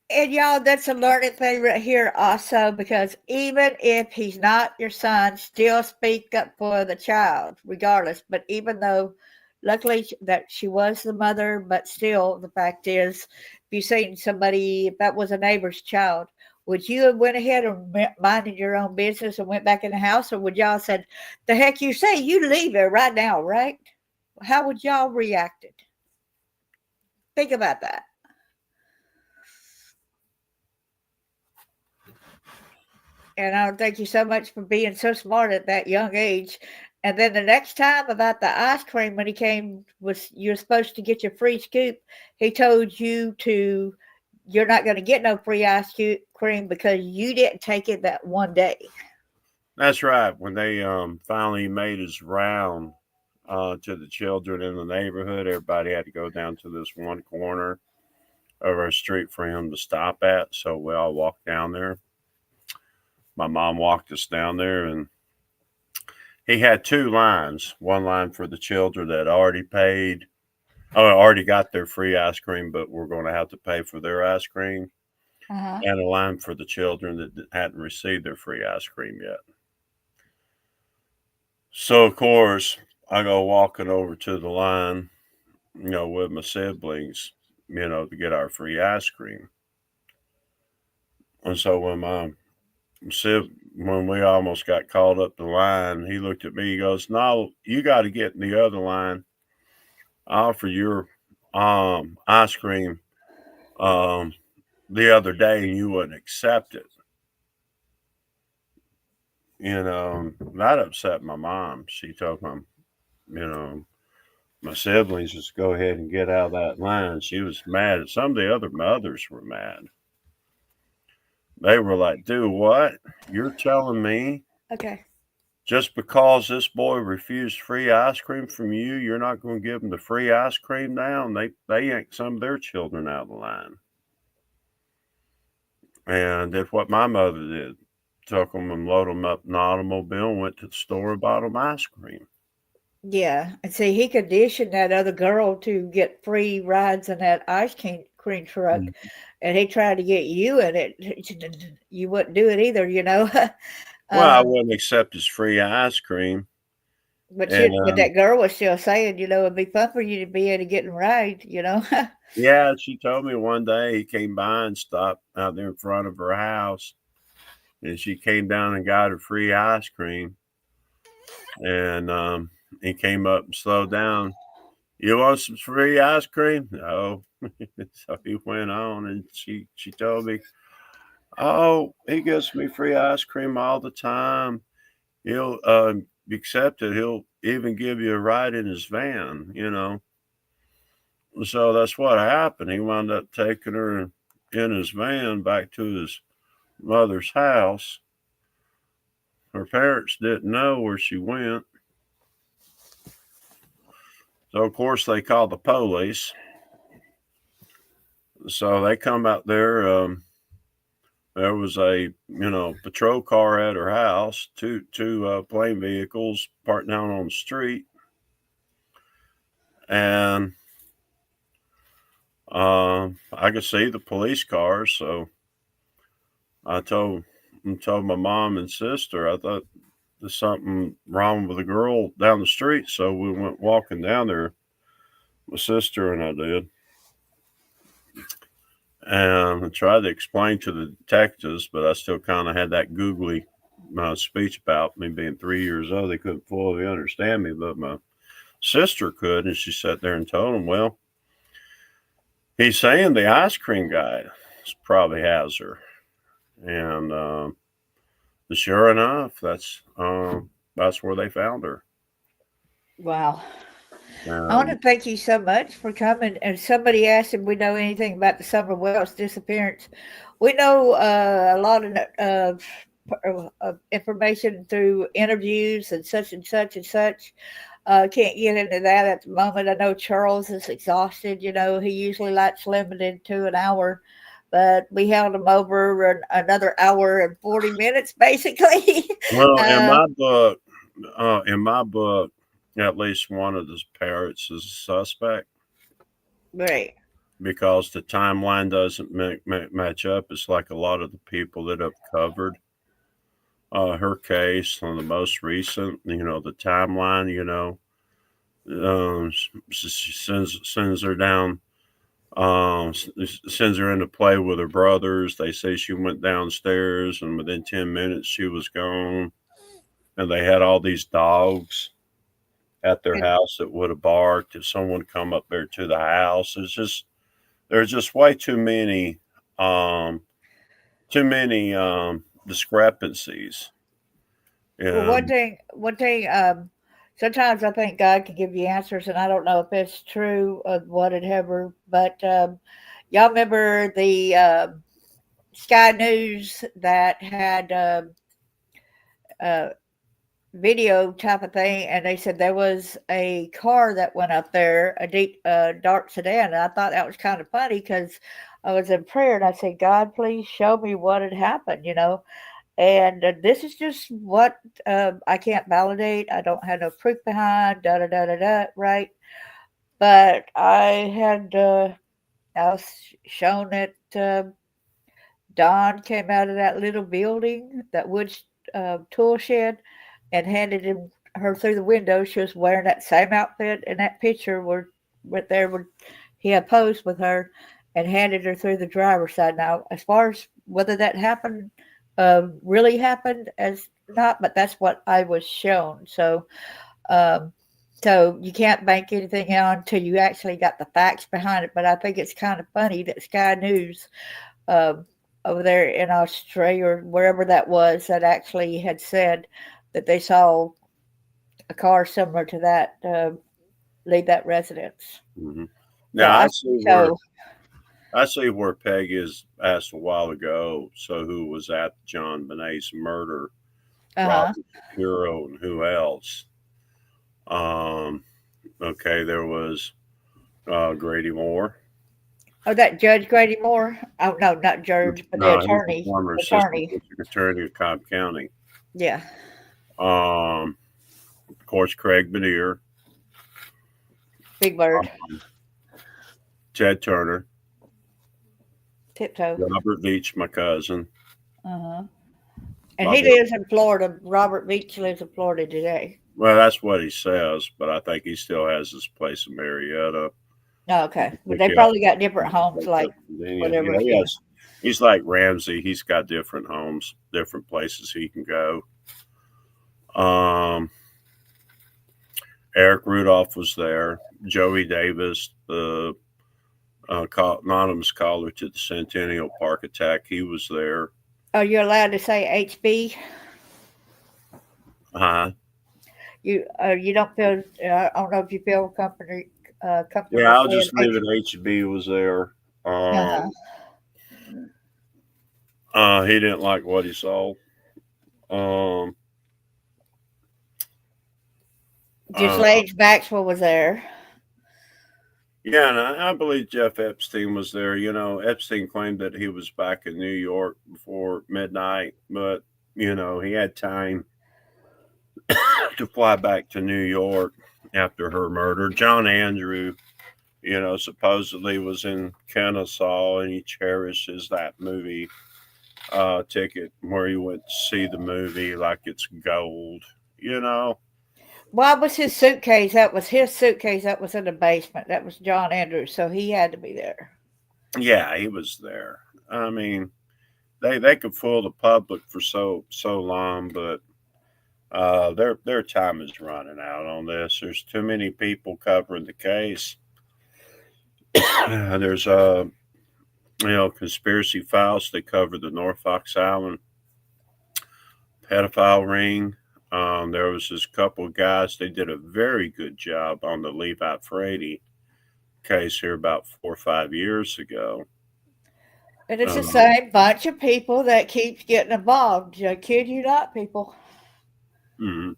And y'all, that's a learning thing right here also, because even if he's not your son, still speak up for the child, regardless. But even though, luckily, that she was the mother, but still, the fact is, if you seen somebody, if that was a neighbor's child, would you have went ahead and minded your own business and went back in the house, or would y'all said, "The heck you say? You leave there right now, right?" How would y'all reacted? Think about that. And I thank you so much for being so smart at that young age. And then the next time about the ice cream, when he came, was you're supposed to get your free scoop. He told you to, you're not going to get no free ice cream because you didn't take it that one day. That's right. When they finally made his round to the children in the neighborhood, everybody had to go down to this one corner of our street for him to stop at. So we all walked down there. My mom walked us down there, and he had two lines. One line for the children that already paid, already got their free ice cream, but we're going to have to pay for their ice cream, Uh-huh. and a line for the children that hadn't received their free ice cream yet. So, of course, I go walking over to the line, with my siblings, to get our free ice cream. And so when we almost got called up the line, he looked at me, he goes, no, you got to get in the other line. I offered your ice cream the other day and you wouldn't accept it. That upset my mom. She told my siblings just go ahead and get out of that line. She was mad. Some of the other mothers were mad. They were like, dude, what? You're telling me Okay. just because this boy refused free ice cream from you, you're not going to give him the free ice cream now? And they yanked some of their children out of the line. And that's what my mother did. Took them and loaded them up in an automobile and went to the store and bought them ice cream. Yeah. And see, he conditioned that other girl to get free rides in that ice cream truck. Mm. And he tried to get you in it. You wouldn't do it either. Well, I Um, wouldn't accept his free ice cream. but And that girl was still saying, it'd be fun for you to be able to get in ride. yeah, she told me one day he came by and stopped out there in front of her house. And she came down and got her free ice cream. And he came up and slowed down. You want some free ice cream? No. So he went on, and she told me, oh, he gives me free ice cream all the time. He'll accept it. He'll even give you a ride in his van. So that's what happened. He wound up taking her in his van back to his mother's house. Her parents didn't know where she went. So, of course, they called the police. So they come out there. There was a patrol car at her house, two plane vehicles parked down on the street, and I could see the police cars. So I told my mom and sister I thought there's something wrong with the girl down the street. So we went walking down there. My sister and I did. And I tried to explain to the detectives, but I still kind of had that googly speech about me being 3 years old. They couldn't fully understand me, but my sister could, and she sat there and told them, well, he's saying the ice cream guy probably has her. And sure enough, that's where they found her. Wow. I want to thank you so much for coming. And somebody asked if we know anything about the Summer Wells disappearance. We know a lot of information through interviews and such and such and such. Can't get into that at the moment. I know Charles is exhausted. He usually likes limited to an hour. but we held them over another hour and 40 minutes, basically. Well, uh, in my book, at least one of the parrots is a suspect right. because the timeline doesn't match up. It's like a lot of the people that have covered her case on the most recent, the timeline, she sends her down, sends her into play with her brothers. They say she went downstairs and within 10 minutes she was gone. And they had all these dogs at their And, house that would have barked if someone come up there to the house. There's just way um, too many discrepancies. well, And one thing, sometimes I think God can give you answers, and I don't know if it's true of what it ever, but y'all remember the Sky News that had uh, video type of thing, and they said there was a car that went up there, a deep, dark sedan, and I thought that was kind of funny because I was in prayer and I said, God, please show me what had happened, And this is just what I can't validate. I don't have no proof behind, da da da da da, right? But I was shown that Don came out of that little building, that wood tool shed, and handed her through the window. She was wearing that same outfit in that picture where right there where he had posed with her and handed her through the driver's side. Now, as far as whether that happened, really happened as not, but that's what I was shown. Um, so you can't bank anything on until you actually got the facts behind it. But I think it's kind of funny that Sky News um, over there in Australia or wherever that was that actually had said that they saw a car similar to that leave that residence. mhm. So Now I so I see where Peg is asked a while ago. So who was at John Benet's murder? uh-huh. Robert Shapiro and who else? Um, okay, there was Grady Moore. Oh, that Judge Grady Moore. Oh no, not Judge, but the No, he's the attorney. former assistant Attorney. district attorney of Cobb County. Yeah. Of course, Craig Benier, Big Bird. Ted Turner, Tiptoe. Robert Veach, my cousin. Uh-huh. And he Bobby. lives in Florida. Robert Beach lives in Florida today. Well, that's what he says, but I think he still has his place in Marietta. Oh, okay. But they Yeah, probably got different homes, like whatever. yeah, he's like Ramsey. He's got different homes, different places he can go. Um, Eric Rudolph was there. Joey Davis, the anonymous caller to the Centennial Park attack, he was there. Are you allowed to say HB? Uh-huh. You don't feel. I don't know if you feel comfortable. Yeah, I'll Saying just leave it. HB was there. Uh-huh. He didn't like what he saw. Um, Just uh, Lage Maxwell was there. yeah, and I believe Jeff Epstein was there. Epstein claimed that he was back in New York before midnight, but he had time to fly back to New York after her murder. John Andrew, supposedly was in Kennesaw, and he cherishes that movie ticket where he went to see the movie like it's gold. Why was his suitcase? That was his suitcase. That was in the basement. That was John Andrews, so he had to be there. Yeah, he was there. I mean, they could fool the public for so long, but their time is running out on this. There's too many people covering the case. There's conspiracy files. They cover the North Fox Island pedophile ring. There was this couple of guys. They did a very good job on the Levi Frady case here about 4 or 5 years ago. And it's the same bunch of people that keeps getting involved. I kid you not, people. Mm-hmm.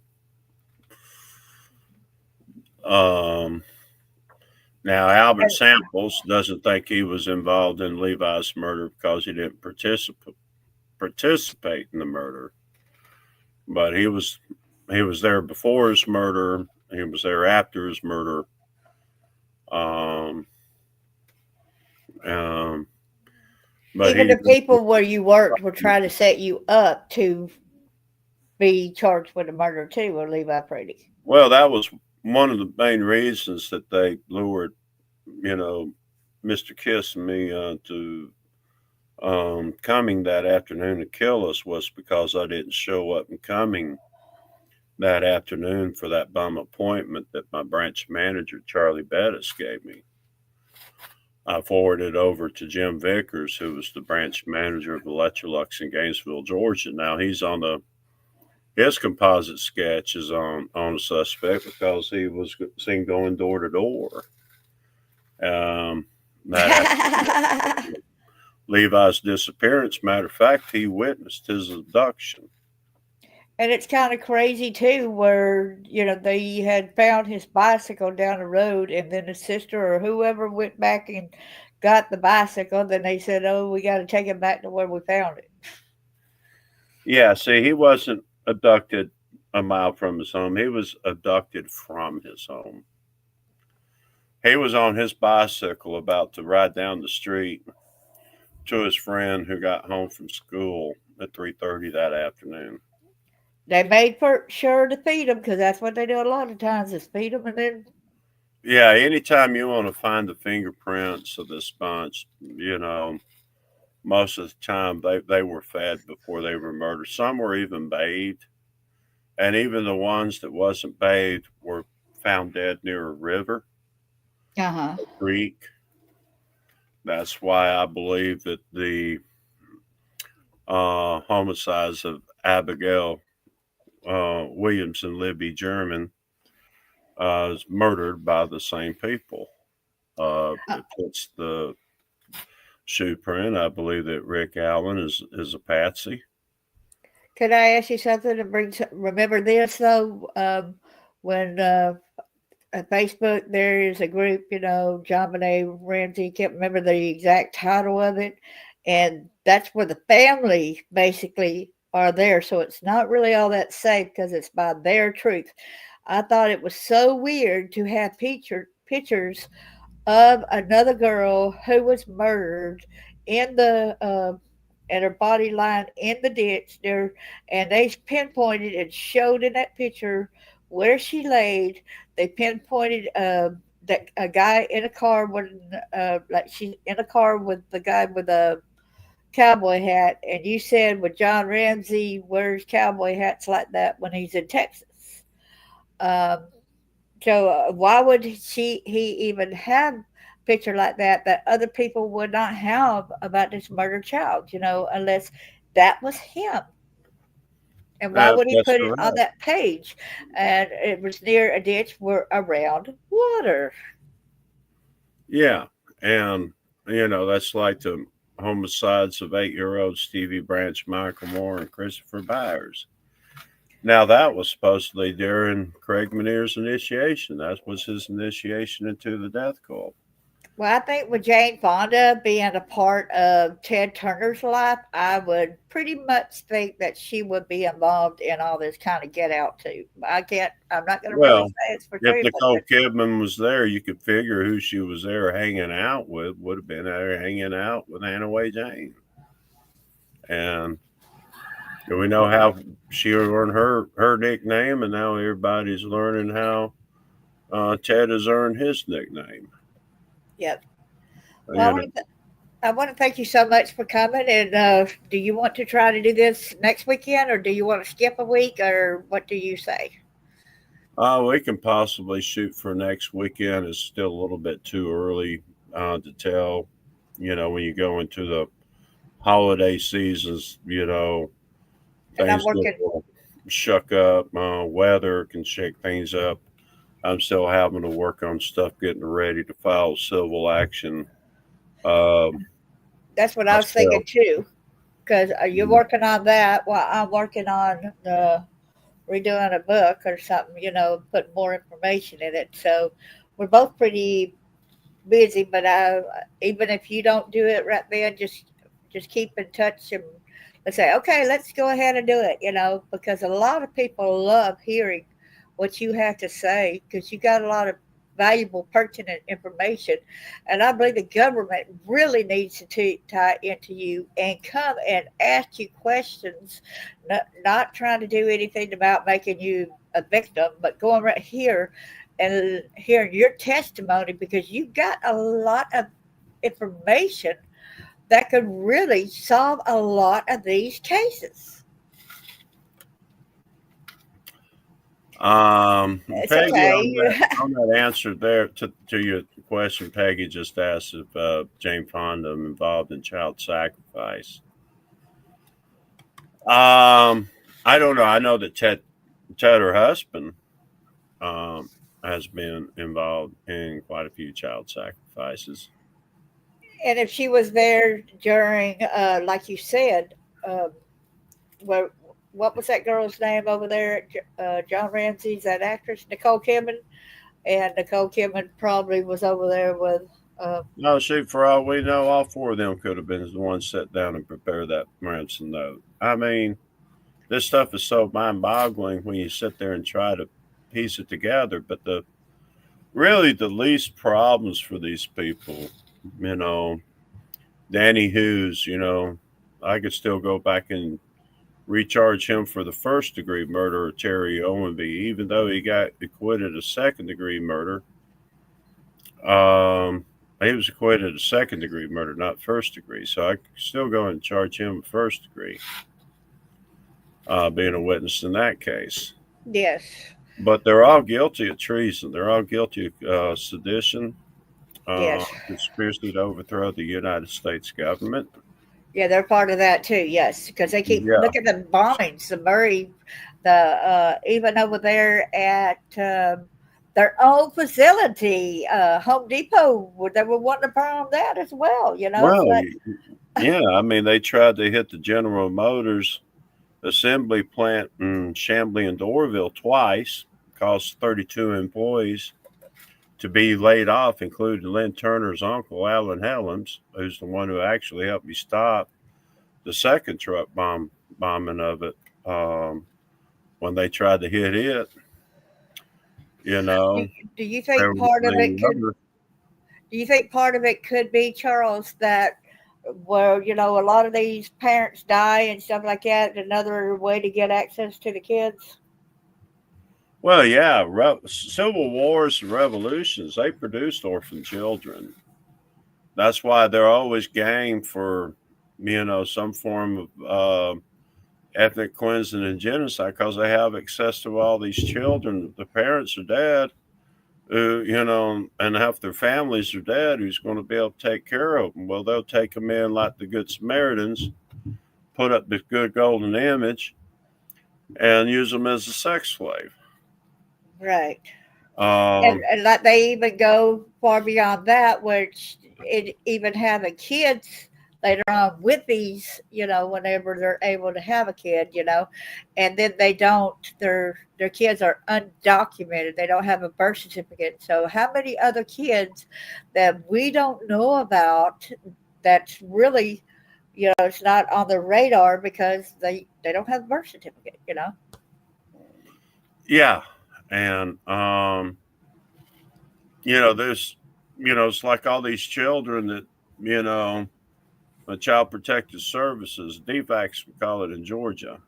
Now, Albert Samples doesn't think he was involved in Levi's murder because he didn't participate in the murder, but he was there before his murder. He was there after his murder. But even the people where you worked were trying to set you up to be charged with a murder too, with Levi Pretty. Well, that was one of the main reasons that they lured, Mr. Kiss and me to coming that afternoon to kill us, was because I didn't show up in coming that afternoon for that bum appointment that my branch manager, Charlie Bettis, gave me. I forwarded over to Jim Vickers, who was the branch manager of Electrolux in Gainesville, Georgia. Now he's on his composite sketch is on a suspect because he was seen going door to door. Levi's disappearance. Matter of fact, he witnessed his abduction. And it's kind of crazy too, where they had found his bicycle down the road, and then his sister or whoever went back and got the bicycle. Then they said, "Oh, we got to take it back to where we found it." Yeah, see, he wasn't abducted a mile from his home. He was abducted from his home. He was on his bicycle about to ride down the street to his friend who got home from school at 3:30 that afternoon. They made for sure to feed them, because that's what they do a lot of times, is feed them and then. Yeah, anytime you want to find the fingerprints of this bunch, most of the time they were fed before they were murdered. Some were even bathed, and even the ones that wasn't bathed were found dead near a river, a creek. That's why I believe that the homicides of Abigail Williams and Libby German is murdered by the same people. It puts the shoe print. I believe that Rick Allen is a patsy. Could I ask you something to remember this though? When at Facebook there is a group, John Benet Ramsey, can't remember the exact title of it, and that's where the family basically are there. So it's not really all that safe because it's by their truth. I thought it was so weird to have pictures of another girl who was murdered in the and her body lying in the ditch there, and they pinpointed and showed in that picture where she laid. They pinpointed that a guy in a car with like she's in a car with the guy with a cowboy hat, and you said, "Well, John Ramsey wears cowboy hats like that when he's in Texas." So why would he even have a picture like that other people would not have about this murdered child, unless that was him? And why would he put it on that page? And it was near a ditch around water. Yeah, and that's like the homicides of 8-year-old Stevie Branch, Michael Moore, and Christopher Byers. Now, that was supposedly during Craig Meniere's initiation. That was his initiation into the death cult. Well, I think with Jane Fonda being a part of Ted Turner's life, I would pretty much think that she would be involved in all this kind of get out too. I'm not going to really say it's for if Nicole Kidman was there, you could figure who she was there hanging out with would have been there hanging out with Anna Way Jane. And we know how she earned her nickname, and now everybody's learning how Ted has earned his nickname. Yep. Well, I want to thank you so much for coming. And do you want to try to do this next weekend, or do you want to skip a week, or what do you say? We can possibly shoot for next weekend. It's still a little bit too early to tell. When you go into the holiday seasons, things will shuck up. Weather can shake things up. I'm still having to work on stuff getting ready to file civil action. That's what I was thinking too, because you're working on that while I'm working on redoing a book or something, put more information in it. So we're both pretty busy, but even if you don't do it right then, just keep in touch and say, okay, let's go ahead and do it. Because a lot of people love hearing what you have to say because you got a lot of valuable, pertinent information, and I believe the government really needs to tie into you and come and ask you questions, not trying to do anything about making you a victim, but going right here and hearing your testimony because you got a lot of information that could really solve a lot of these cases. It's Peggy, on okay. that answer there to your question, Peggy just asked if Jane Fonda involved in child sacrifice. I don't know. I know that Ted, her husband, um, has been involved in quite a few child sacrifices. And if she was there during, like you said, um, well, what was that girl's name over there? John Ramsey's that actress, Nicole Kidman, and Nicole Kidman probably was over there with. Uh, No, shoot, for all we know, all four of them could have been the ones set down and prepare that ransom note. I mean, this stuff is so mind-boggling when you sit there and try to piece it together. But the least problems for these people, you know, Danny Hughes, I could still go back and recharge him for the first degree murder of Terry Owenby, even though he got acquitted of second degree murder. Um, he was acquitted of second degree murder, not first degree. So I could still go and charge him with first degree, being a witness in that case. yes, But they're all guilty of treason. They're all guilty of sedition, yes, conspiracy to overthrow the United States government. yeah, they're part of that too. Yes, because they keep Yeah. look at the bombings, the Murray, the even over there at their own facility, Home Depot, they were wanting to bomb that as well. Well, But yeah. I mean, they tried to hit the General Motors assembly plant in Chambly and Dorville twice, caused 32 employees to be laid off, including Lynn Turner's uncle, Alan Helms, who's the one who actually helped me stop the second truck bombing of it, when they tried to hit it. You do, know, do you there think was part of it could? another. Do you think part of it could be, Charles, that well, a lot of these parents die and stuff like that, another way to get access to the kids? Well, yeah, civil wars and revolutions, they produced orphan children. That's why they're always game for, some form of ethnic cleansing and genocide because they have access to all these children. The parents are dead, and half their families are dead. Who's going to be able to take care of them? Well, they'll take them in like the Good Samaritans, put up this good golden image, and use them as a sex slave. Right. And, Um, and like they even go far beyond that, which it even having kids later on with these, whenever they're able to have a kid, and then they don't, their kids are undocumented. They don't have a birth certificate. So how many other kids that we don't know about that's really, it's not on the radar because they don't have a birth certificate. yeah, and there's, it's like all these children that, Child Protective Services, DFACS, we call it in Georgia.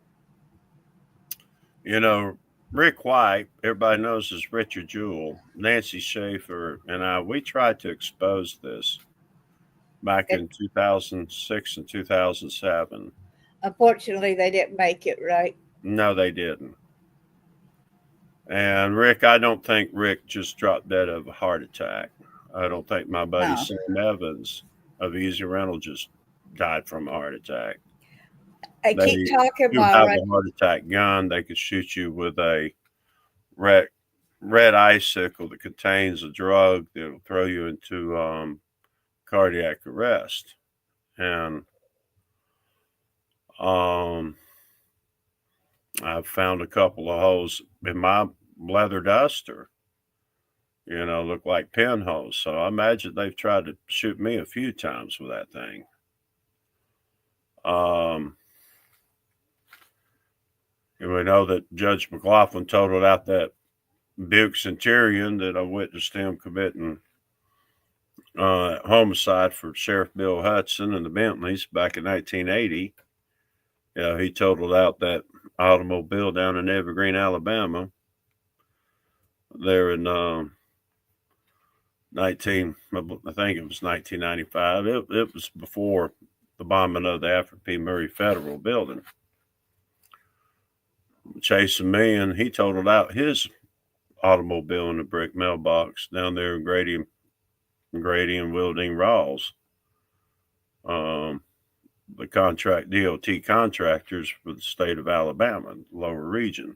You know, Rick White, everybody knows as Richard Jewell, Nancy Schaefer, and we tried to expose this back And in 2006 and 2007. unfortunately, they didn't make it right. No, they didn't. And Rick, I don't think Rick just dropped dead of a heart attack. I don't think my buddy No. Sam Evans of Easy Rental just died from a heart attack. I They keep talking do while have right. a heart attack gun. They could shoot you with a red red icicle that contains a drug that'll throw you into cardiac arrest. And um, I've found a couple of holes in my leather duster. look like pinholes. So I imagine they've tried to shoot me a few times with that thing. And we know that Judge McLaughlin totaled out that Buick Centurion that I witnessed him committing homicide for Sheriff Bill Hudson and the Bentleys back in 1980. He totaled out that automobile down in Evergreen, Alabama. There in I think it was 1995. It was before the bombing of the Alfred P. Murray Federal Building. Chasing me, and he totaled out his automobile in the brick mailbox down there in Grady and Wilding Rawls. The DOT contractors for the state of Alabama, lower region.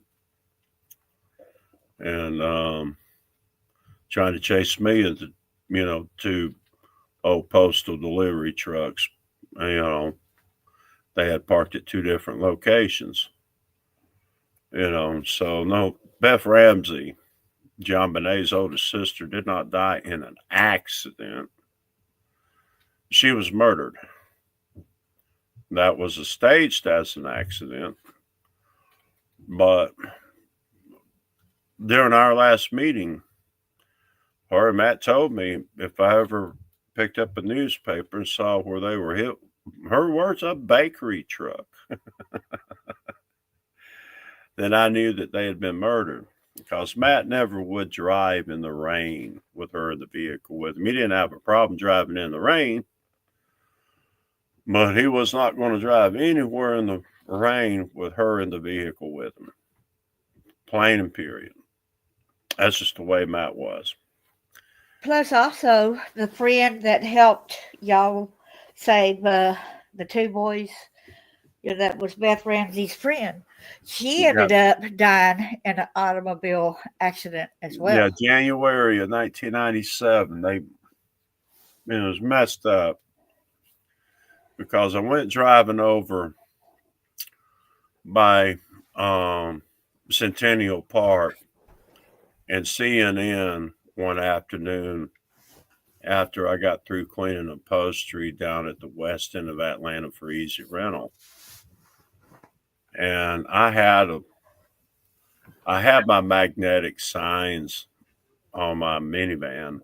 And trying to chase me into, two old postal delivery trucks. They had parked at two different locations. So no, Beth Ramsey, John Benet's oldest sister, did not die in an accident. She was murdered. That was staged as an accident. But during our last meeting, Matt told me if I ever picked up a newspaper and saw where they were hit, her words, a bakery truck, then I knew that they had been murdered. Because Matt never would drive in the rain with her in the vehicle with him. He didn't have a problem driving in the rain, but he was not going to drive anywhere in the rain with her in the vehicle with him. Plain and period. That's just the way Matt was. Plus, also, the friend that helped y'all save the two boys, that was Beth Ramsey's friend. She ended up dying in an automobile accident as well. Yeah, January of 1997. It was messed up because I went driving over by Centennial Park and CNN one afternoon after I got through cleaning upholstery down at the west end of Atlanta for Easy Rental. And I had my magnetic signs on my minivan,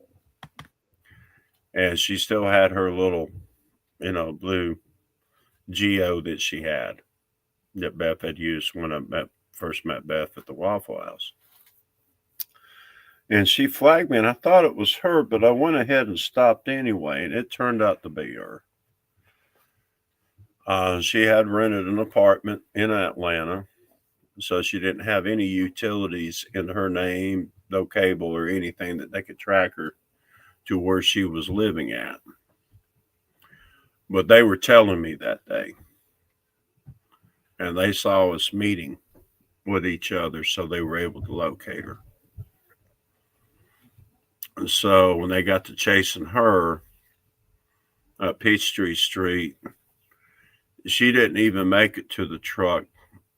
and she still had her little, blue Geo that she had that Beth had used when I first met Beth at the Waffle House. And she flagged me, and I thought it was her, but I went ahead and stopped anyway, and it turned out to be her. She had rented an apartment in Atlanta, so she didn't have any utilities in her name, no cable or anything that they could track her to where she was living at. But they were telling me that day, and they saw us meeting with each other, so they were able to locate her. And so when they got to chasing her up Peachtree Street, she didn't even make it to the truck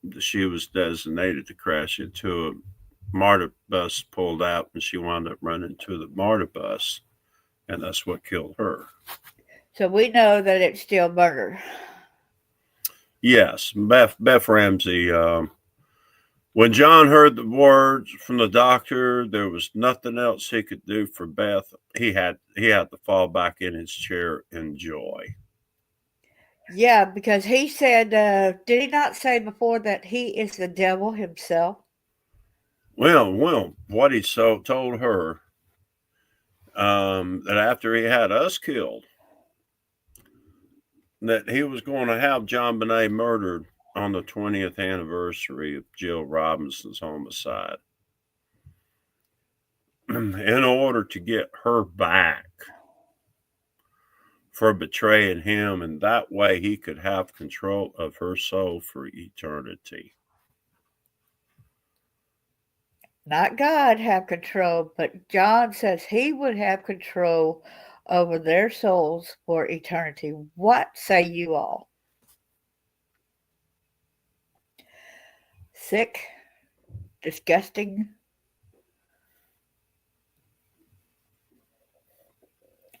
that she was designated to crash into. A MARTA bus pulled out, and she wound up running into the MARTA bus, and that's what killed her. So we know that it's still murder. Yes, Beth Ramsey. When John heard the words from the doctor, there was nothing else he could do for Beth. He had to fall back in his chair in joy. Yeah, because he said, did he not say before that he is the devil himself? Well, what he told her, that after he had us killed, that he was going to have John Benet murdered on the 20th anniversary of Jill Robinson's homicide in order to get her back for betraying him, and that way he could have control of her soul for eternity. Not God have control, but John says he would have control over their souls for eternity. What say you all? Sick, disgusting.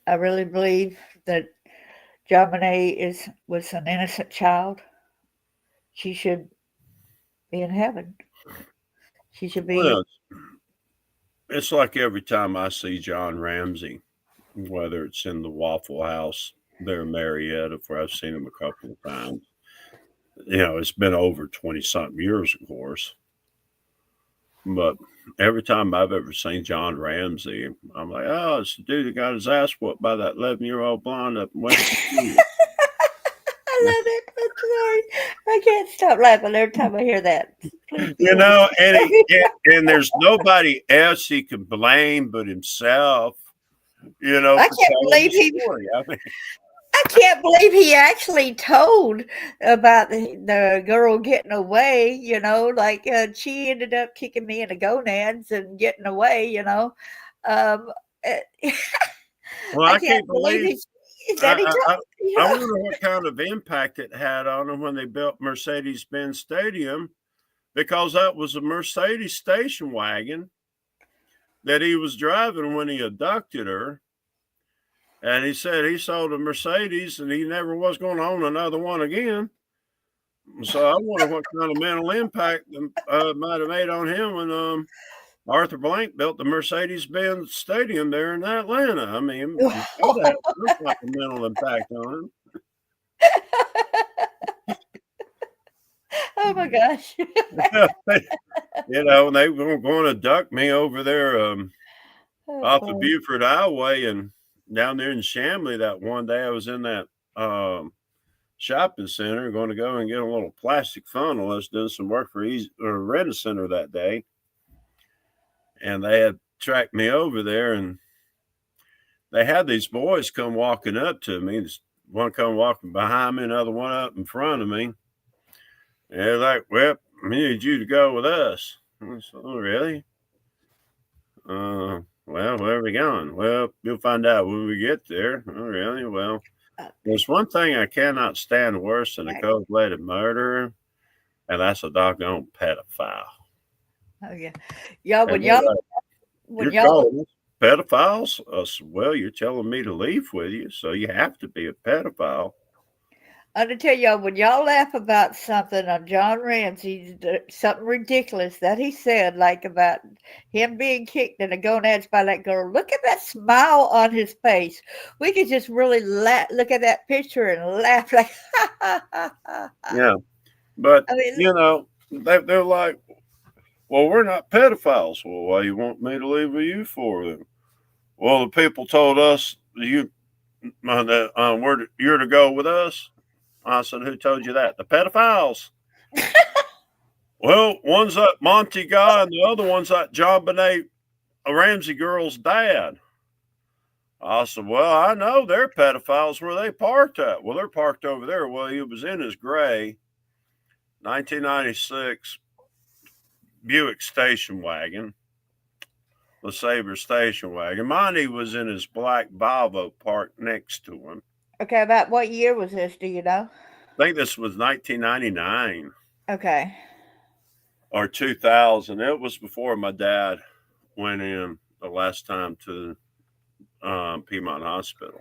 I really believe that Jamine was an innocent child. She should be in heaven. She should be. Well, it's like every time I see John Ramsey, whether it's in the Waffle House there in Marietta, where I've seen him a couple of times. It's been over 20 something years, of course. But every time I've ever seen John Ramsey, I'm like, oh, it's the dude that got his ass whooped by that 11-year-old blonde up in West Virginia. I love it. I'm sorry. I can't stop laughing every time I hear that. And there's nobody else he can blame but himself. I can't believe I can't believe he actually told about the girl getting away. Like she ended up kicking me in the gonads and getting away. Um, Well, I can't believe that he I told. wonder what kind of impact it had on him when they built Mercedes-Benz Stadium, because that was a Mercedes station wagon that he was driving when he abducted her. And he said he sold a Mercedes and he never was going to own another one again. So I wonder what kind of mental impact might have made on him when Arthur Blank built the Mercedes-Benz Stadium there in Atlanta. I mean, that had some type of mental impact on him. Oh my gosh. And they were going to duck me over there off the Buford Highway and down there in Chamblee that one day. I was in that shopping center going to go and get a little plastic funnel. I was doing some work for Rent Center that day. And they had tracked me over there, and they had these boys come walking up to me. One come walking behind me, another one up in front of me. And they're like, well, we need you to go with us. I said, oh, really? Well, where are we going? Well, you'll find out when we get there. Oh, really? Well, there's one thing I cannot stand worse than a cold-blooded murderer, and that's a doggone pedophile. Oh yeah, when y'all pedophiles? Well, you're telling me to leave with you, so you have to be a pedophile. I'm gonna tell y'all, when y'all laugh about something on John Ramsey, something ridiculous that he said, like about him being kicked in the gonads by that girl, look at that smile on his face. We could just really look at that picture and laugh like, ha, ha, ha, ha. Yeah, but I mean, they're like, well, we're not pedophiles. Well, why you want me to leave with you for them? Well, the people told us you're to go with us. I said, who told you that? The pedophiles. Well, one's that Monty guy and the other one's that John Benet, a Ramsey girl's dad. I said, well, I know they're pedophiles. Where they parked at? Well, they're parked over there. Well, he was in his gray 1996 Buick station wagon, the Sabre station wagon. Monty was in his black Volvo parked next to him. Okay, about what year was this? Do you know? I think this was 1999. Okay. Or 2000. It was before my dad went in the last time to Piedmont Hospital.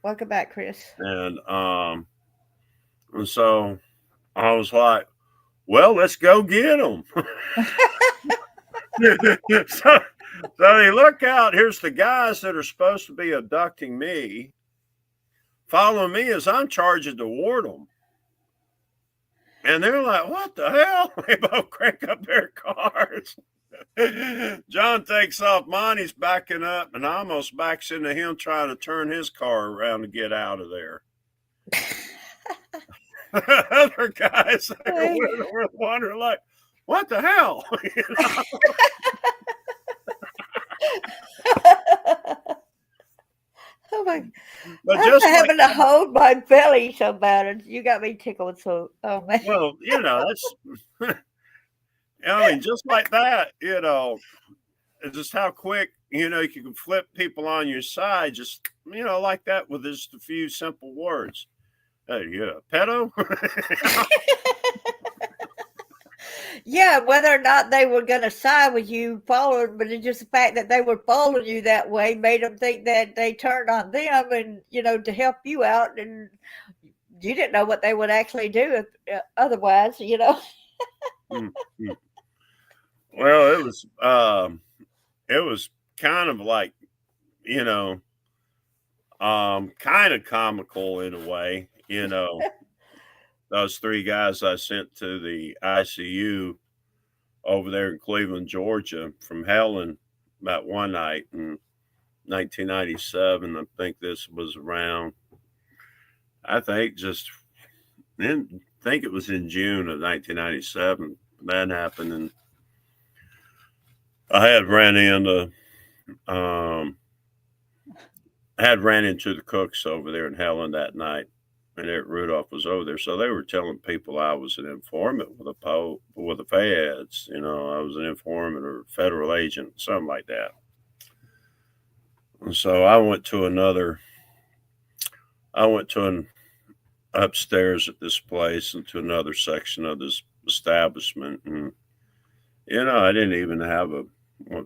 Welcome back, Chris. And so I was like, well, let's go get them. So they look out. Here's the guys that are supposed to be abducting me, following me as I'm charging toward them. And they're like, what the hell? They both crank up their cars. John takes off. Monty's backing up and almost backs into him trying to turn his car around to get out of there. Other guys were wondering, like, what the hell? Oh my! But I'm having to hold my belly so bad, and you got me tickled. So, oh man. Well, that's. I mean, just like that, it's just how quick you can flip people on your side, just like that with just a few simple words. Hey, pedo. Yeah, whether or not they were going to side with you followed, but it's just the fact that they were following you that way made them think that they turned on them and, to help you out. And you didn't know what they would actually do otherwise. Mm, mm. Well, it was kind of like, you know, kind of comical in a way. Those three guys I sent to the ICU over there in Cleveland, Georgia, from Helen that one night in 1997. I think this was around. I think just then. Think it was in June of 1997 that happened, and I had ran into um, the cooks over there in Helen that night, and Eric Rudolph was over there. So they were telling people I was an informant with the feds. I was an informant or federal agent, something like that. And so I went to an upstairs at this place and to another section of this establishment, and I didn't even have a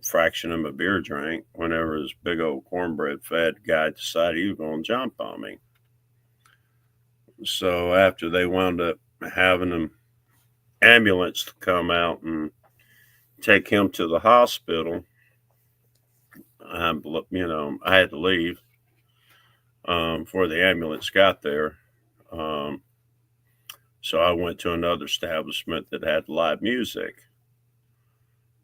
fraction of a beer drink whenever this big old cornbread fat guy decided he was going to jump on me. So after they wound up having an ambulance to come out and take him to the hospital, I had to leave before the ambulance got there. So I went to another establishment that had live music,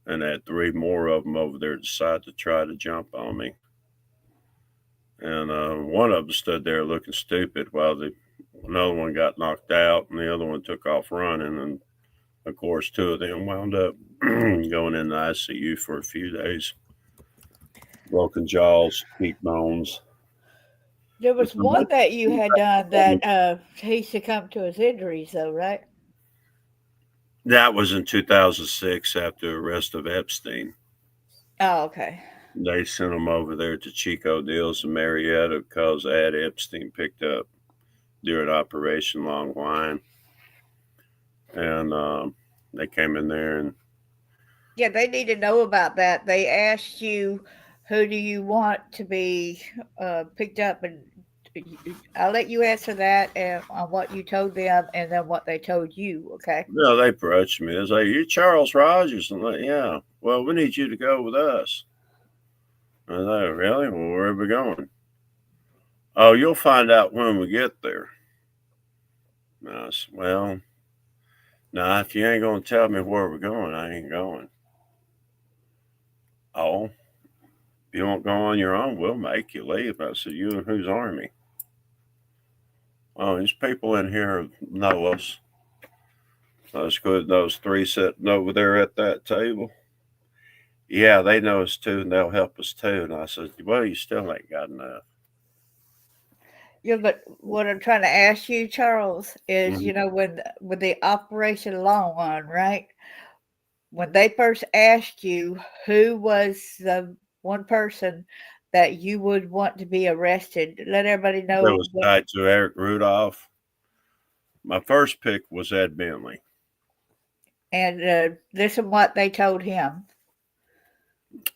and had three more of them over there decide to try to jump on me. And one of them stood there looking stupid while another one got knocked out and the other one took off running. And of course, two of them wound up going in the ICU for a few days. Broken jaws, cheekbones. There was one that you had done that he succumbed to his injuries, though, right? That was in 2006 after the arrest of Epstein. Oh, okay. They sent him over there to Chico Deals in Marietta because they had Epstein picked up during Operation Long Line. And they came in there and... Yeah, they need to know about that. They asked you, who do you want to be picked up? And I'll let you answer that on what you told them and then what they told you, okay? No, they approached me. They was like, "You Charles Rogers?" I'm like, "Yeah." "Well, we need you to go with us." I was like, "Really? Well, where are we going?" "Oh, you'll find out when we get there." And I said, "Well, nah, if you ain't going to tell me where we're going, I ain't going." "Oh, if you won't go on your own, we'll make you leave." I said, "You and whose army?" "Oh, these people in here know us. That's good. Those three sitting over there at that table. Yeah, they know us too, and they'll help us too." And I said, "Well, you still ain't got enough." Yeah, but what I'm trying to ask you, Charles, is when with the Operation Long One, right? When they first asked you who was the one person that you would want to be arrested, let everybody It know. was tied to Eric Rudolph. My first pick was Ed Bentley. And listen what they told him.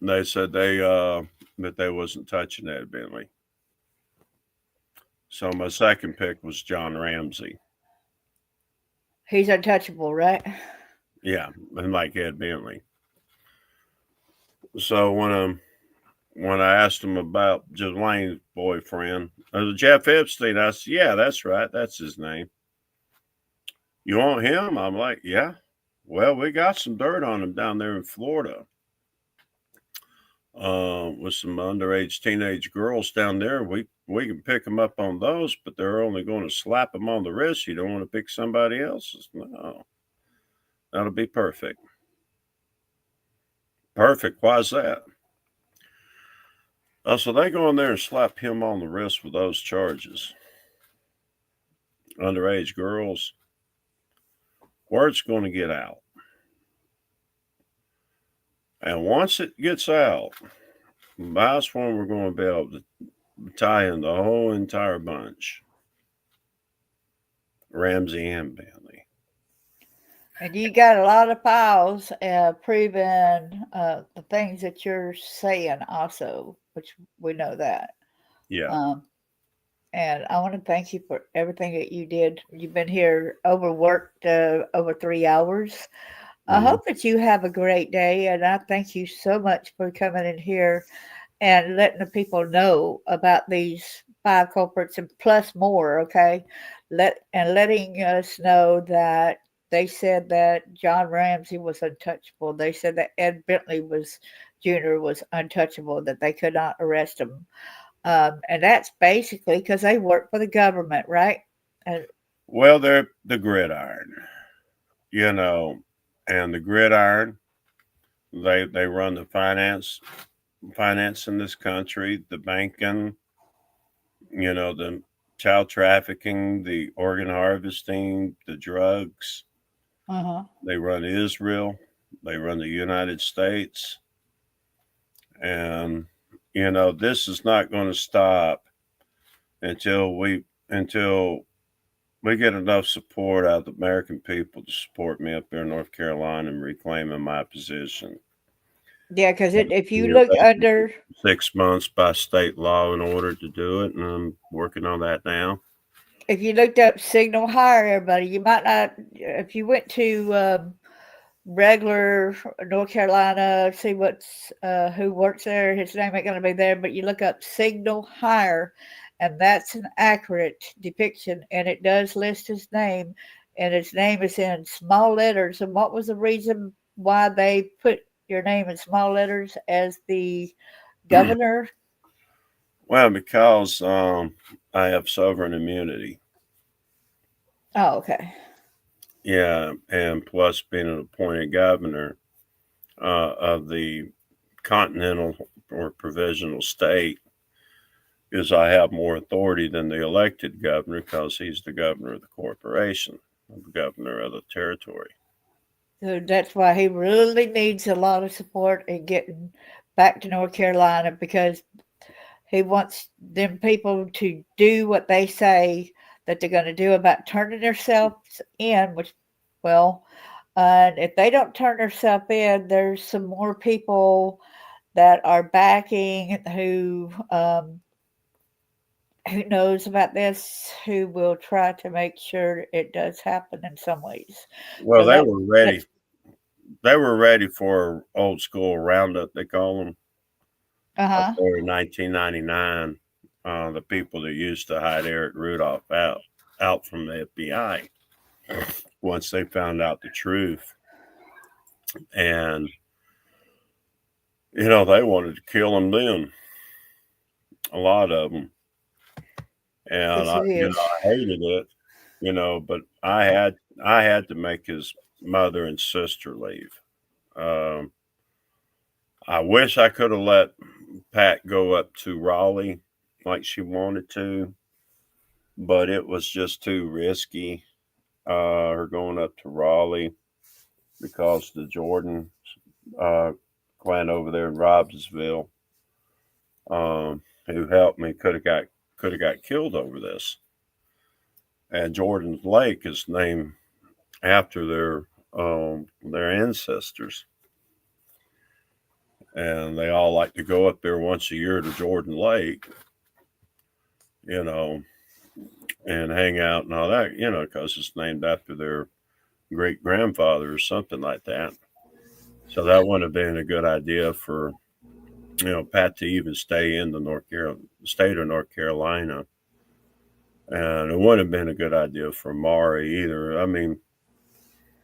They said that they wasn't touching Ed Bentley. So my second pick was John Ramsey. He's untouchable, right? Yeah, and like Ed Bentley. So when I asked him about Ghislaine's boyfriend, Jeff Epstein, I said, "Yeah, that's right. That's his name." "You want him?" I'm like, "Yeah." "Well, we got some dirt on him down there in Florida. With some underage teenage girls down there. We can pick them up on those, but they're only going to slap them on the wrist. You don't want to pick somebody else's?" "No, that'll be perfect." "Perfect? Why's that?" So they go in there and slap him on the wrist with those charges. Underage girls. Word's going to get out. And once it gets out, that's when we're going to be able to tie in the whole entire bunch. Ramsey and Bentley. And you got a lot of files proving the things that you're saying also, which we know that. Yeah. Um, and I want to thank you for everything that you did. You've been here overworked over 3 hours. I Mhm. hope that you have a great day, and I thank you so much for coming in here and letting the people know about these five culprits and plus more. Okay, letting us know that they said that John Ramsey was untouchable. They said that Ed Bentley was Jr. was untouchable. That they could not arrest him, and that's basically because they work for the government, right? And Well, they're the gridiron, you know, and the gridiron, they run the finance in this country, the banking, the child trafficking, the organ harvesting, the drugs. uh-huh. They run Israel, they run the United States, and this is not going to stop until we get enough support out of the American people to support me up there in North Carolina and reclaiming my position. Yeah, because if you You're look waiting under 6 months by state law in order to do it, and I'm working on that now. if you looked up signal hire everybody, you might not. If you went to regular North Carolina, see what's who works there, his name ain't going to be there. But you look up signal hire, and that's an accurate depiction, and it does list his name, and his name is in small letters. And what was the reason why they put your name in small letters as the governor? Well, because I have sovereign immunity. Oh, okay. Yeah, and plus being an appointed governor of the continental or provisional state is I have more authority than the elected governor because he's the governor of the corporation, the governor of the territory. So that's why he really needs a lot of support in getting back to North Carolina because he wants them people to do what they say that they're going to do about turning themselves in, which, well, and if they don't turn themselves in, there's some more people that are backing who knows about this, who will try to make sure it does happen in some ways. Well, So they that were ready. that's They were ready for old school roundup. They call them up uh-huh. there in 1999. The people that used to hide Eric Rudolph out from the FBI once they found out the truth, and they wanted to kill him then. A lot of them, and Yes, I, it is. I hated it. But I had to make his mother and sister leave. Um, I wish I could have let Pat go up to Raleigh like she wanted to, but it was just too risky. Her going up to Raleigh because the Jordan uh, clan over there in Robbinsville, who helped me, could have got killed over this. And Jordan's Lake is named after their ancestors, and they all like to go up there once a year to Jordan Lake, you know, and hang out and all that, because it's named after their great grandfather or something like that. So that wouldn't have been a good idea for Pat to even stay in the state of North Carolina, and it wouldn't have been a good idea for Maury either. I mean,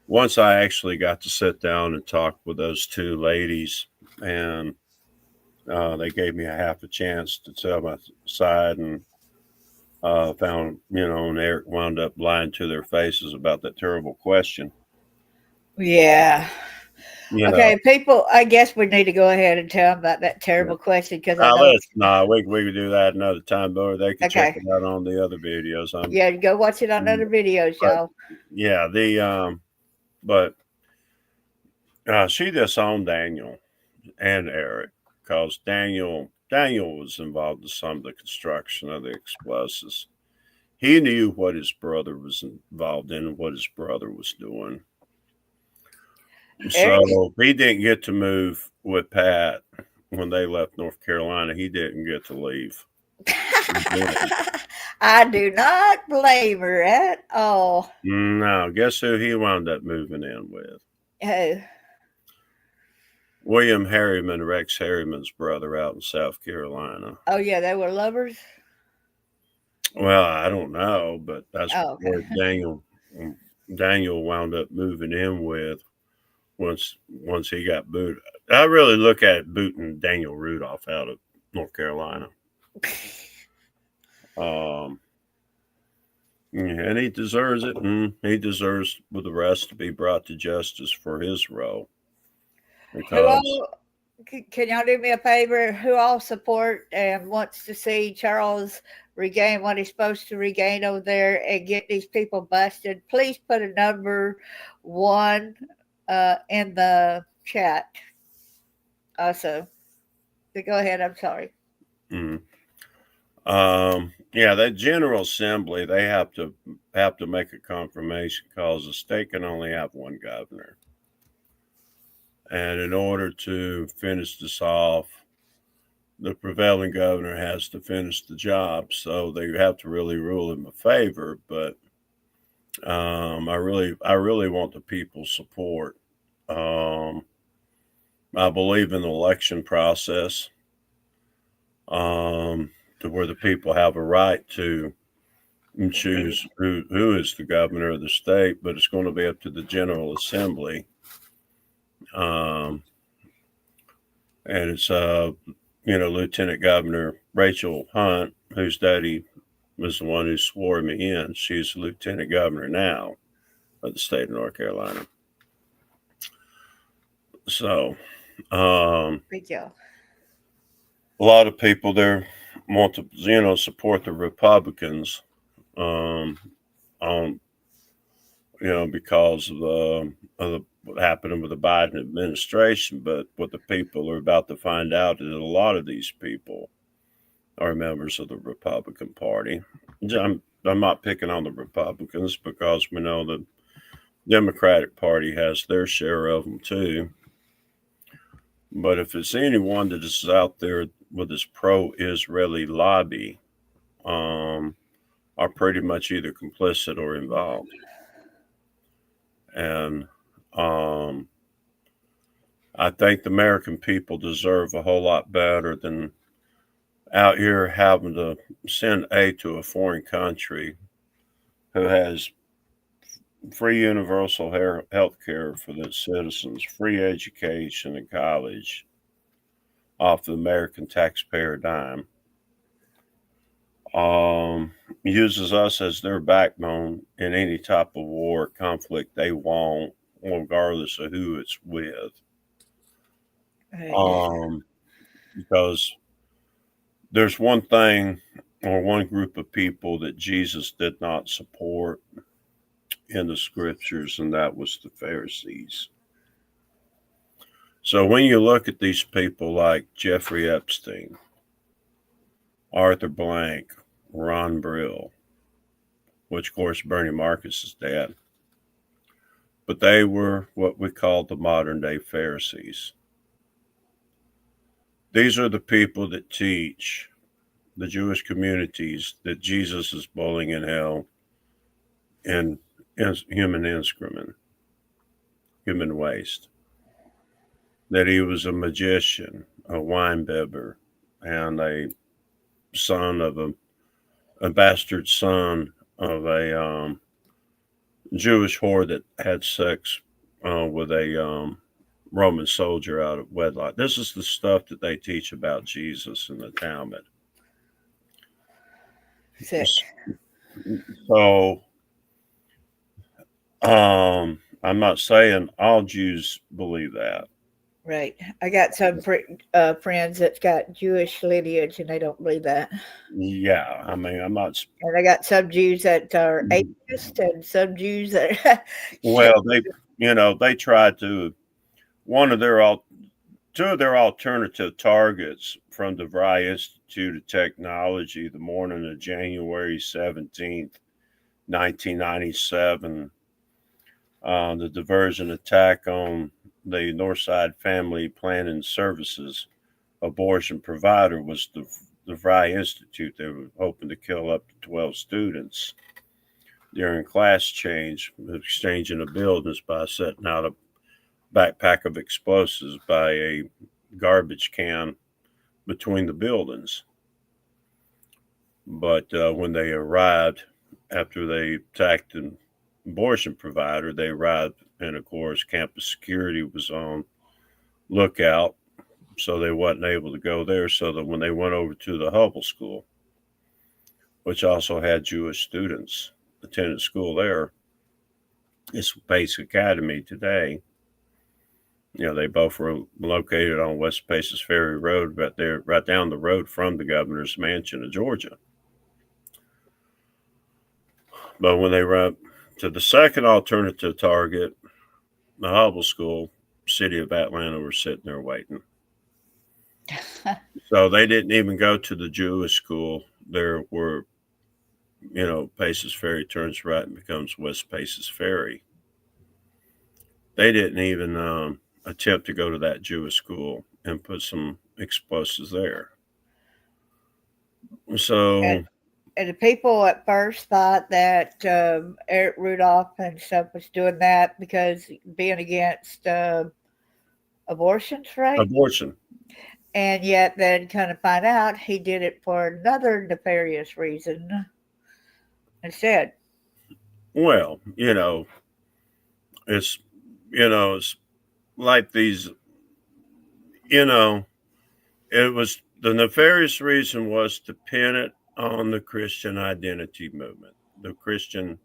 once I actually got to sit down and talk with those two ladies, and they gave me a half a chance to tell my side, and and Eric wound up lying to their faces about that terrible question. Yeah. You know, Okay, people, I guess we need to go ahead and tell them about that terrible question because I know. we could do that another time, or they could check Okay. it out on the other videos. Yeah, go watch it on other videos, But y'all. yeah, but she disowned Daniel and Eric because Daniel was involved in some of the construction of the explosives. He knew what his brother was involved in and what his brother was doing. Eric, So he didn't get to move with Pat when they left North Carolina. He didn't get to leave. I do not blame her at all. No, guess who he wound up moving in with? Oh, William Harriman, Rex Harriman's brother out in South Carolina. oh yeah, they were lovers. Well, I don't know, but that's Oh, okay. where Daniel wound up moving in with once he got booted. I really look at booting Daniel Rudolph out of North Carolina. And he deserves it, and he deserves with the rest to be brought to justice for his role. Who Because all, can y'all do me a favor? Who all support and wants to see Charles regain what he's supposed to regain over there and get these people busted? Please put a number 1 in the chat. Also, go ahead. I'm sorry. yeah, that General Assembly, they have to make a confirmation because the state can only have one governor. And in order to finish this off, the prevailing governor has to finish the job. So they have to really rule in my favor. But I really want the people's support. I believe in the election process, to where the people have a right to choose who is the governor of the state, but it's going to be up to the General Assembly. And it's Lieutenant Governor Rachel Hunt, whose daddy was the one who swore me in. She's the Lieutenant Governor now of the state of North Carolina. So, Big deal. a lot of people there want to, support the Republicans, because of what happened with the Biden administration. But what the people are about to find out is that a lot of these people are members of the Republican Party. I'm not picking on the Republicans because we know the Democratic Party has their share of them too. But if it's anyone that is out there with this pro-Israeli lobby, are pretty much either complicit or involved. And I think the American people deserve a whole lot better than out here having to send aid to a foreign country who has free universal health care for their citizens, free education and college off the American taxpayer dime. Uses us as their backbone in any type of war conflict they want, regardless of who it's with. Right. Because there's one thing or one group of people that Jesus did not support in the scriptures, and that was the Pharisees. So when you look at these people like Jeffrey Epstein, Arthur Blank, Ron Brill, which of course Bernie Marcus is dead, but they were what we call the modern day Pharisees. These are the people that teach the Jewish communities that Jesus is bowling in hell and human excrement, human waste, that he was a magician, a wine bibber, and a son of a bastard son of a Jewish whore that had sex with a Roman soldier out of wedlock. This is the stuff that they teach about Jesus in the Talmud. Sick. So, I'm not saying all Jews believe that. Right. I got some friends that's got Jewish lineage, and they don't believe that. Yeah, I mean, I'm not. And I got some Jews that are atheist, and some Jews that. Well, they tried to. Two of their alternative targets from DeVry Institute of Technology, the morning of January 17th, 1997, the diversion attack on the Northside Family Planning Services abortion provider was the Fry Institute. They were hoping to kill up to 12 students during class change, exchanging of buildings by setting out a backpack of explosives by a garbage can between the buildings. But when they arrived, after they attacked an abortion provider, they arrived, and of course, campus security was on lookout, so they wasn't able to go there. So that when they went over to the Hubble School, which also had Jewish students attending school there, it's Pace Academy today. They both were located on West Paces Ferry Road, right down the road from the governor's mansion of Georgia. But when they were up to the second alternative target, the Hubble School, city of Atlanta, were sitting there waiting. So they didn't even go to the Jewish school. There were, Paces Ferry turns right and becomes West Paces Ferry. They didn't even attempt to go to that Jewish school and put some explosives there. So... And the people at first thought that Eric Rudolph and stuff was doing that because being against abortions, right? Abortion. And yet then kind of find out he did it for another nefarious reason instead. Well, it's like these, it was, the nefarious reason was to pin it on the Christian identity movement. The Christian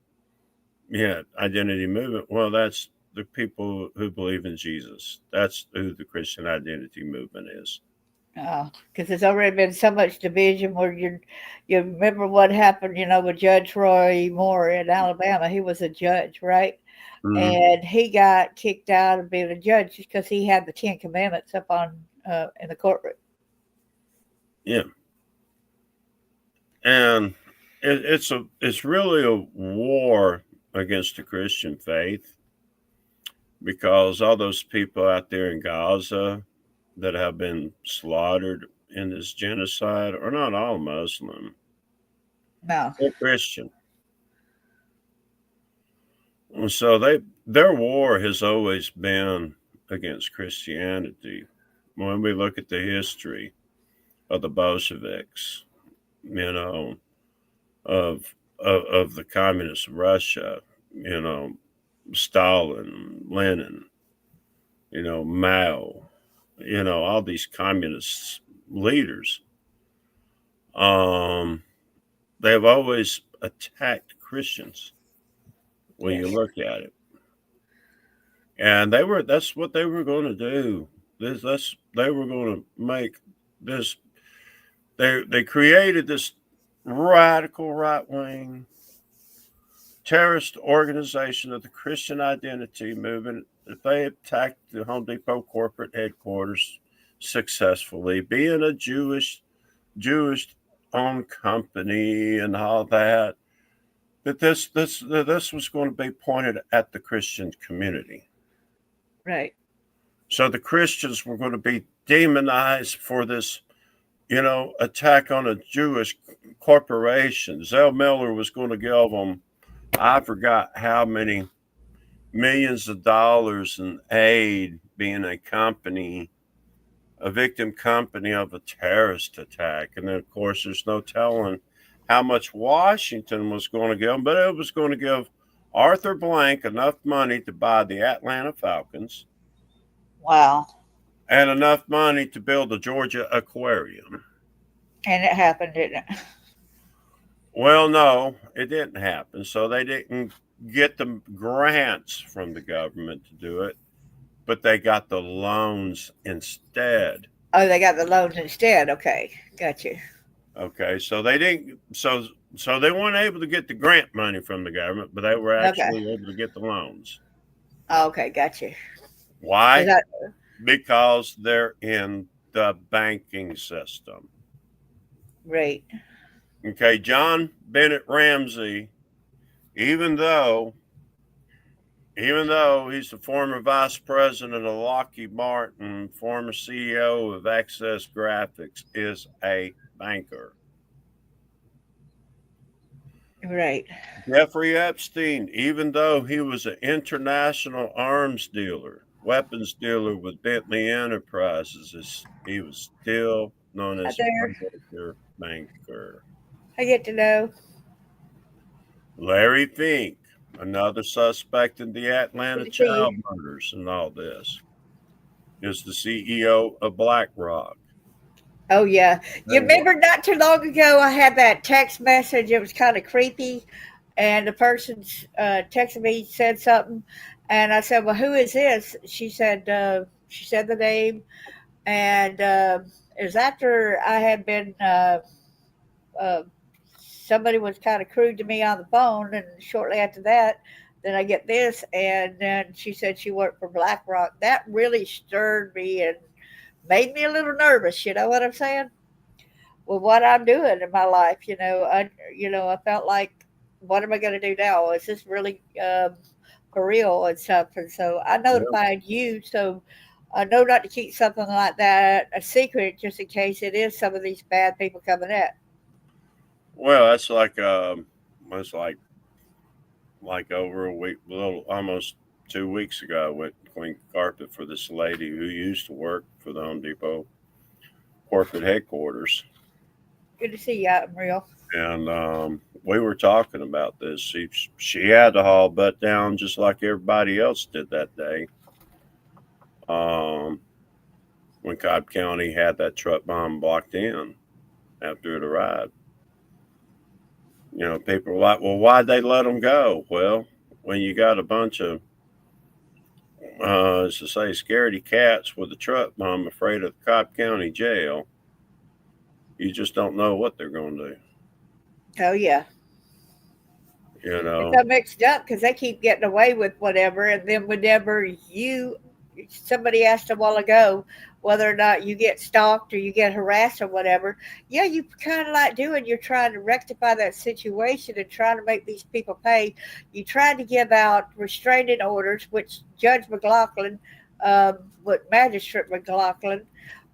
identity movement. Well, that's the people who believe in Jesus. That's who the Christian identity movement is. Because there's already been so much division where you remember what happened, with Judge Roy Moore in Alabama. He was a judge, right? Mm-hmm. And he got kicked out of being a judge just because he had the 10 Commandments up on in the courtroom. Yeah. And it's really a war against the Christian faith, because all those people out there in Gaza that have been slaughtered in this genocide are not all Muslim. No. They're Christian. And so their war has always been against Christianity. When we look at the history of the Bolsheviks, of the communist Russia, Stalin, Lenin, Mao, all these communist leaders, they have always attacked Christians when you look at it. And that's what they were going to do. They were going to make this, they created this radical right-wing terrorist organization of the Christian identity movement. They attacked the Home Depot corporate headquarters successfully, being a Jewish-owned company and all that. That this was going to be pointed at the Christian community. Right. So the Christians were going to be demonized for this, attack on a Jewish corporation. Zell Miller was going to give them, I forgot how many millions of dollars in aid, being a victim company of a terrorist attack. And then, of course, there's no telling how much Washington was going to give them, but it was going to give Arthur Blank enough money to buy the Atlanta Falcons. Wow. And enough money to build the Georgia Aquarium. And it happened, didn't it? Well, no, it didn't happen. So they didn't get the grants from the government to do it, but they got the loans instead. Oh, they got the loans instead. Okay, got you. Okay, so they didn't. So they weren't able to get the grant money from the government, but they were actually able to get the loans. Okay, got you. Why? Because they're in the banking system. Right. Okay, John Bennett Ramsey, even though even though he's the former vice president of Lockheed Martin, former CEO of Access Graphics, is a banker. Right. Jeffrey Epstein, even though he was an international arms dealer, weapons dealer with Bentley Enterprises, he was still known as a There, major banker. I get to know. Larry Fink, another suspect in the Good Atlanta to see you. child murders and all this, is the CEO of BlackRock. Oh yeah, you They were. remember not too long ago I had that text message. It was kind of creepy, and the person texted me, said something, and I said, "Well, who is this?" She said the name, and it was after I had been. Uh, Somebody was kind of crude to me on the phone, and shortly after that, then I get this, and then she said she worked for BlackRock. That really stirred me and made me a little nervous. You know what I'm saying? With what I'm doing in my life, I felt like, what am I going to do now? Is this really for real and stuff? And so I Yeah. notified you, so I know not to keep something like that a secret, just in case it is some of these bad people coming in. Well, that's like over a week, little almost 2 weeks ago. I went and cleaned carpet for this lady who used to work for the Home Depot corporate headquarters, Good to see you out in real. and we were talking about this. She had to haul butt down just like everybody else did that day. Um, when Cobb County had that truck bomb blocked in after it arrived. People were like, well, why'd they let them go? Well, when you got a bunch of, as to say, scaredy cats with a truck bomb afraid of the Cobb County jail, you just don't know what they're going to do. Oh yeah, You it's know, all mixed up because they keep getting away with whatever, and then whenever somebody asked a while ago whether or not you get stalked or you get harassed or whatever. Yeah, you kind of like doing. You're trying to rectify that situation and trying to make these people pay. You tried to give out restraining orders, which Judge McLaughlin, what Magistrate McLaughlin,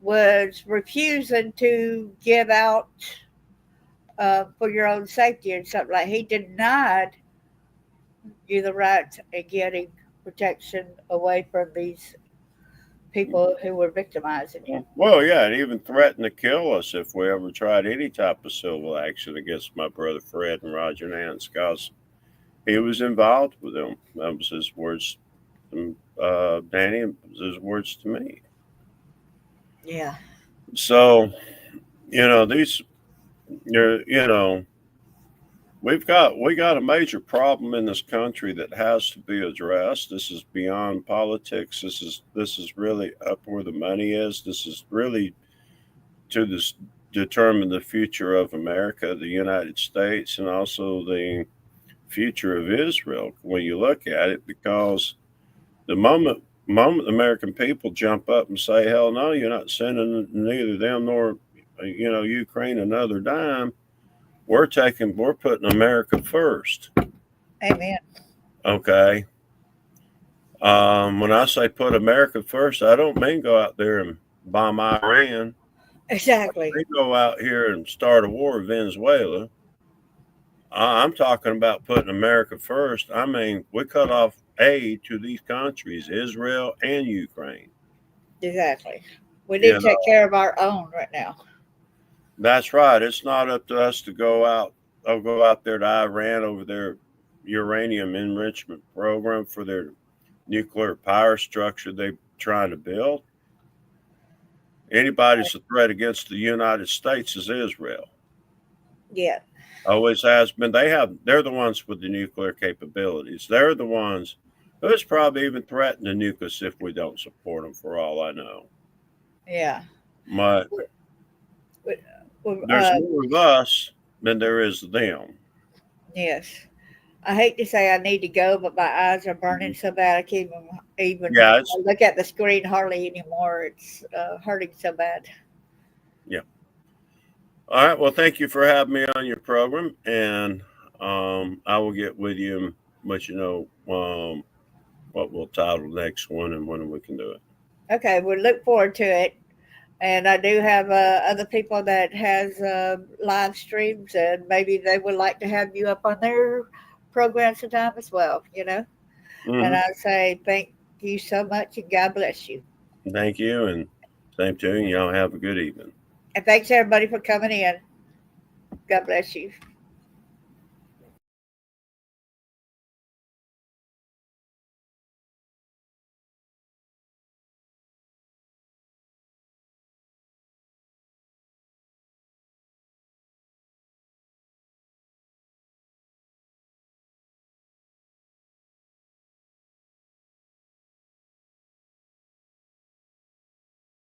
was refusing to give out for your own safety and something like. He denied you the right in getting protection away from these people who were victimizing you. well, yeah, and even threatened to kill us if we ever tried any type of civil action against my brother Fred and Roger Nance, because he was involved with them. That was his words. Danny, was his words to me. Yeah. So, these, you know, we got a major problem in this country that has to be addressed. This is beyond politics. This is really up where the money is. This is really to this determine the future of America, the United States, and also the future of Israel when you look at it, because the moment the American people jump up and say, hell no, you're not sending neither them nor Ukraine another dime, we're putting America first. Amen. Okay. When I say put America first, I don't mean go out there and bomb Iran. Exactly. They go out here and start a war with Venezuela. I'm talking about putting America first. I mean, we cut off aid to these countries, Israel and Ukraine. Exactly. We need You to take know, care of our own right now. that's right. It's not up to us to go out. I'll go out there to Iran over their uranium enrichment program for their nuclear power structure they're trying to build. Anybody's a threat against the United States is Israel. Yeah. Always has been. They're the ones with the nuclear capabilities. They're the ones who's probably even threatened to nuke us if we don't support them, for all I know. Yeah. But We- we- there's more of us than there is of them. yes. I hate to say I need to go, but my eyes are burning so bad I can't even Yeah, it's look at the screen hardly anymore. It's hurting so bad. yeah. All right. Well, thank you for having me on your program, and I will get with you and let you know what we'll title next one and when we can do it. Okay, we look forward to it. And I do have other people that has live streams, and maybe they would like to have you up on their program sometime as well, you know. And I say thank you so much, and God bless you. Thank you, and same to you. Y'all have a good evening. And thanks everybody for coming in. God bless you.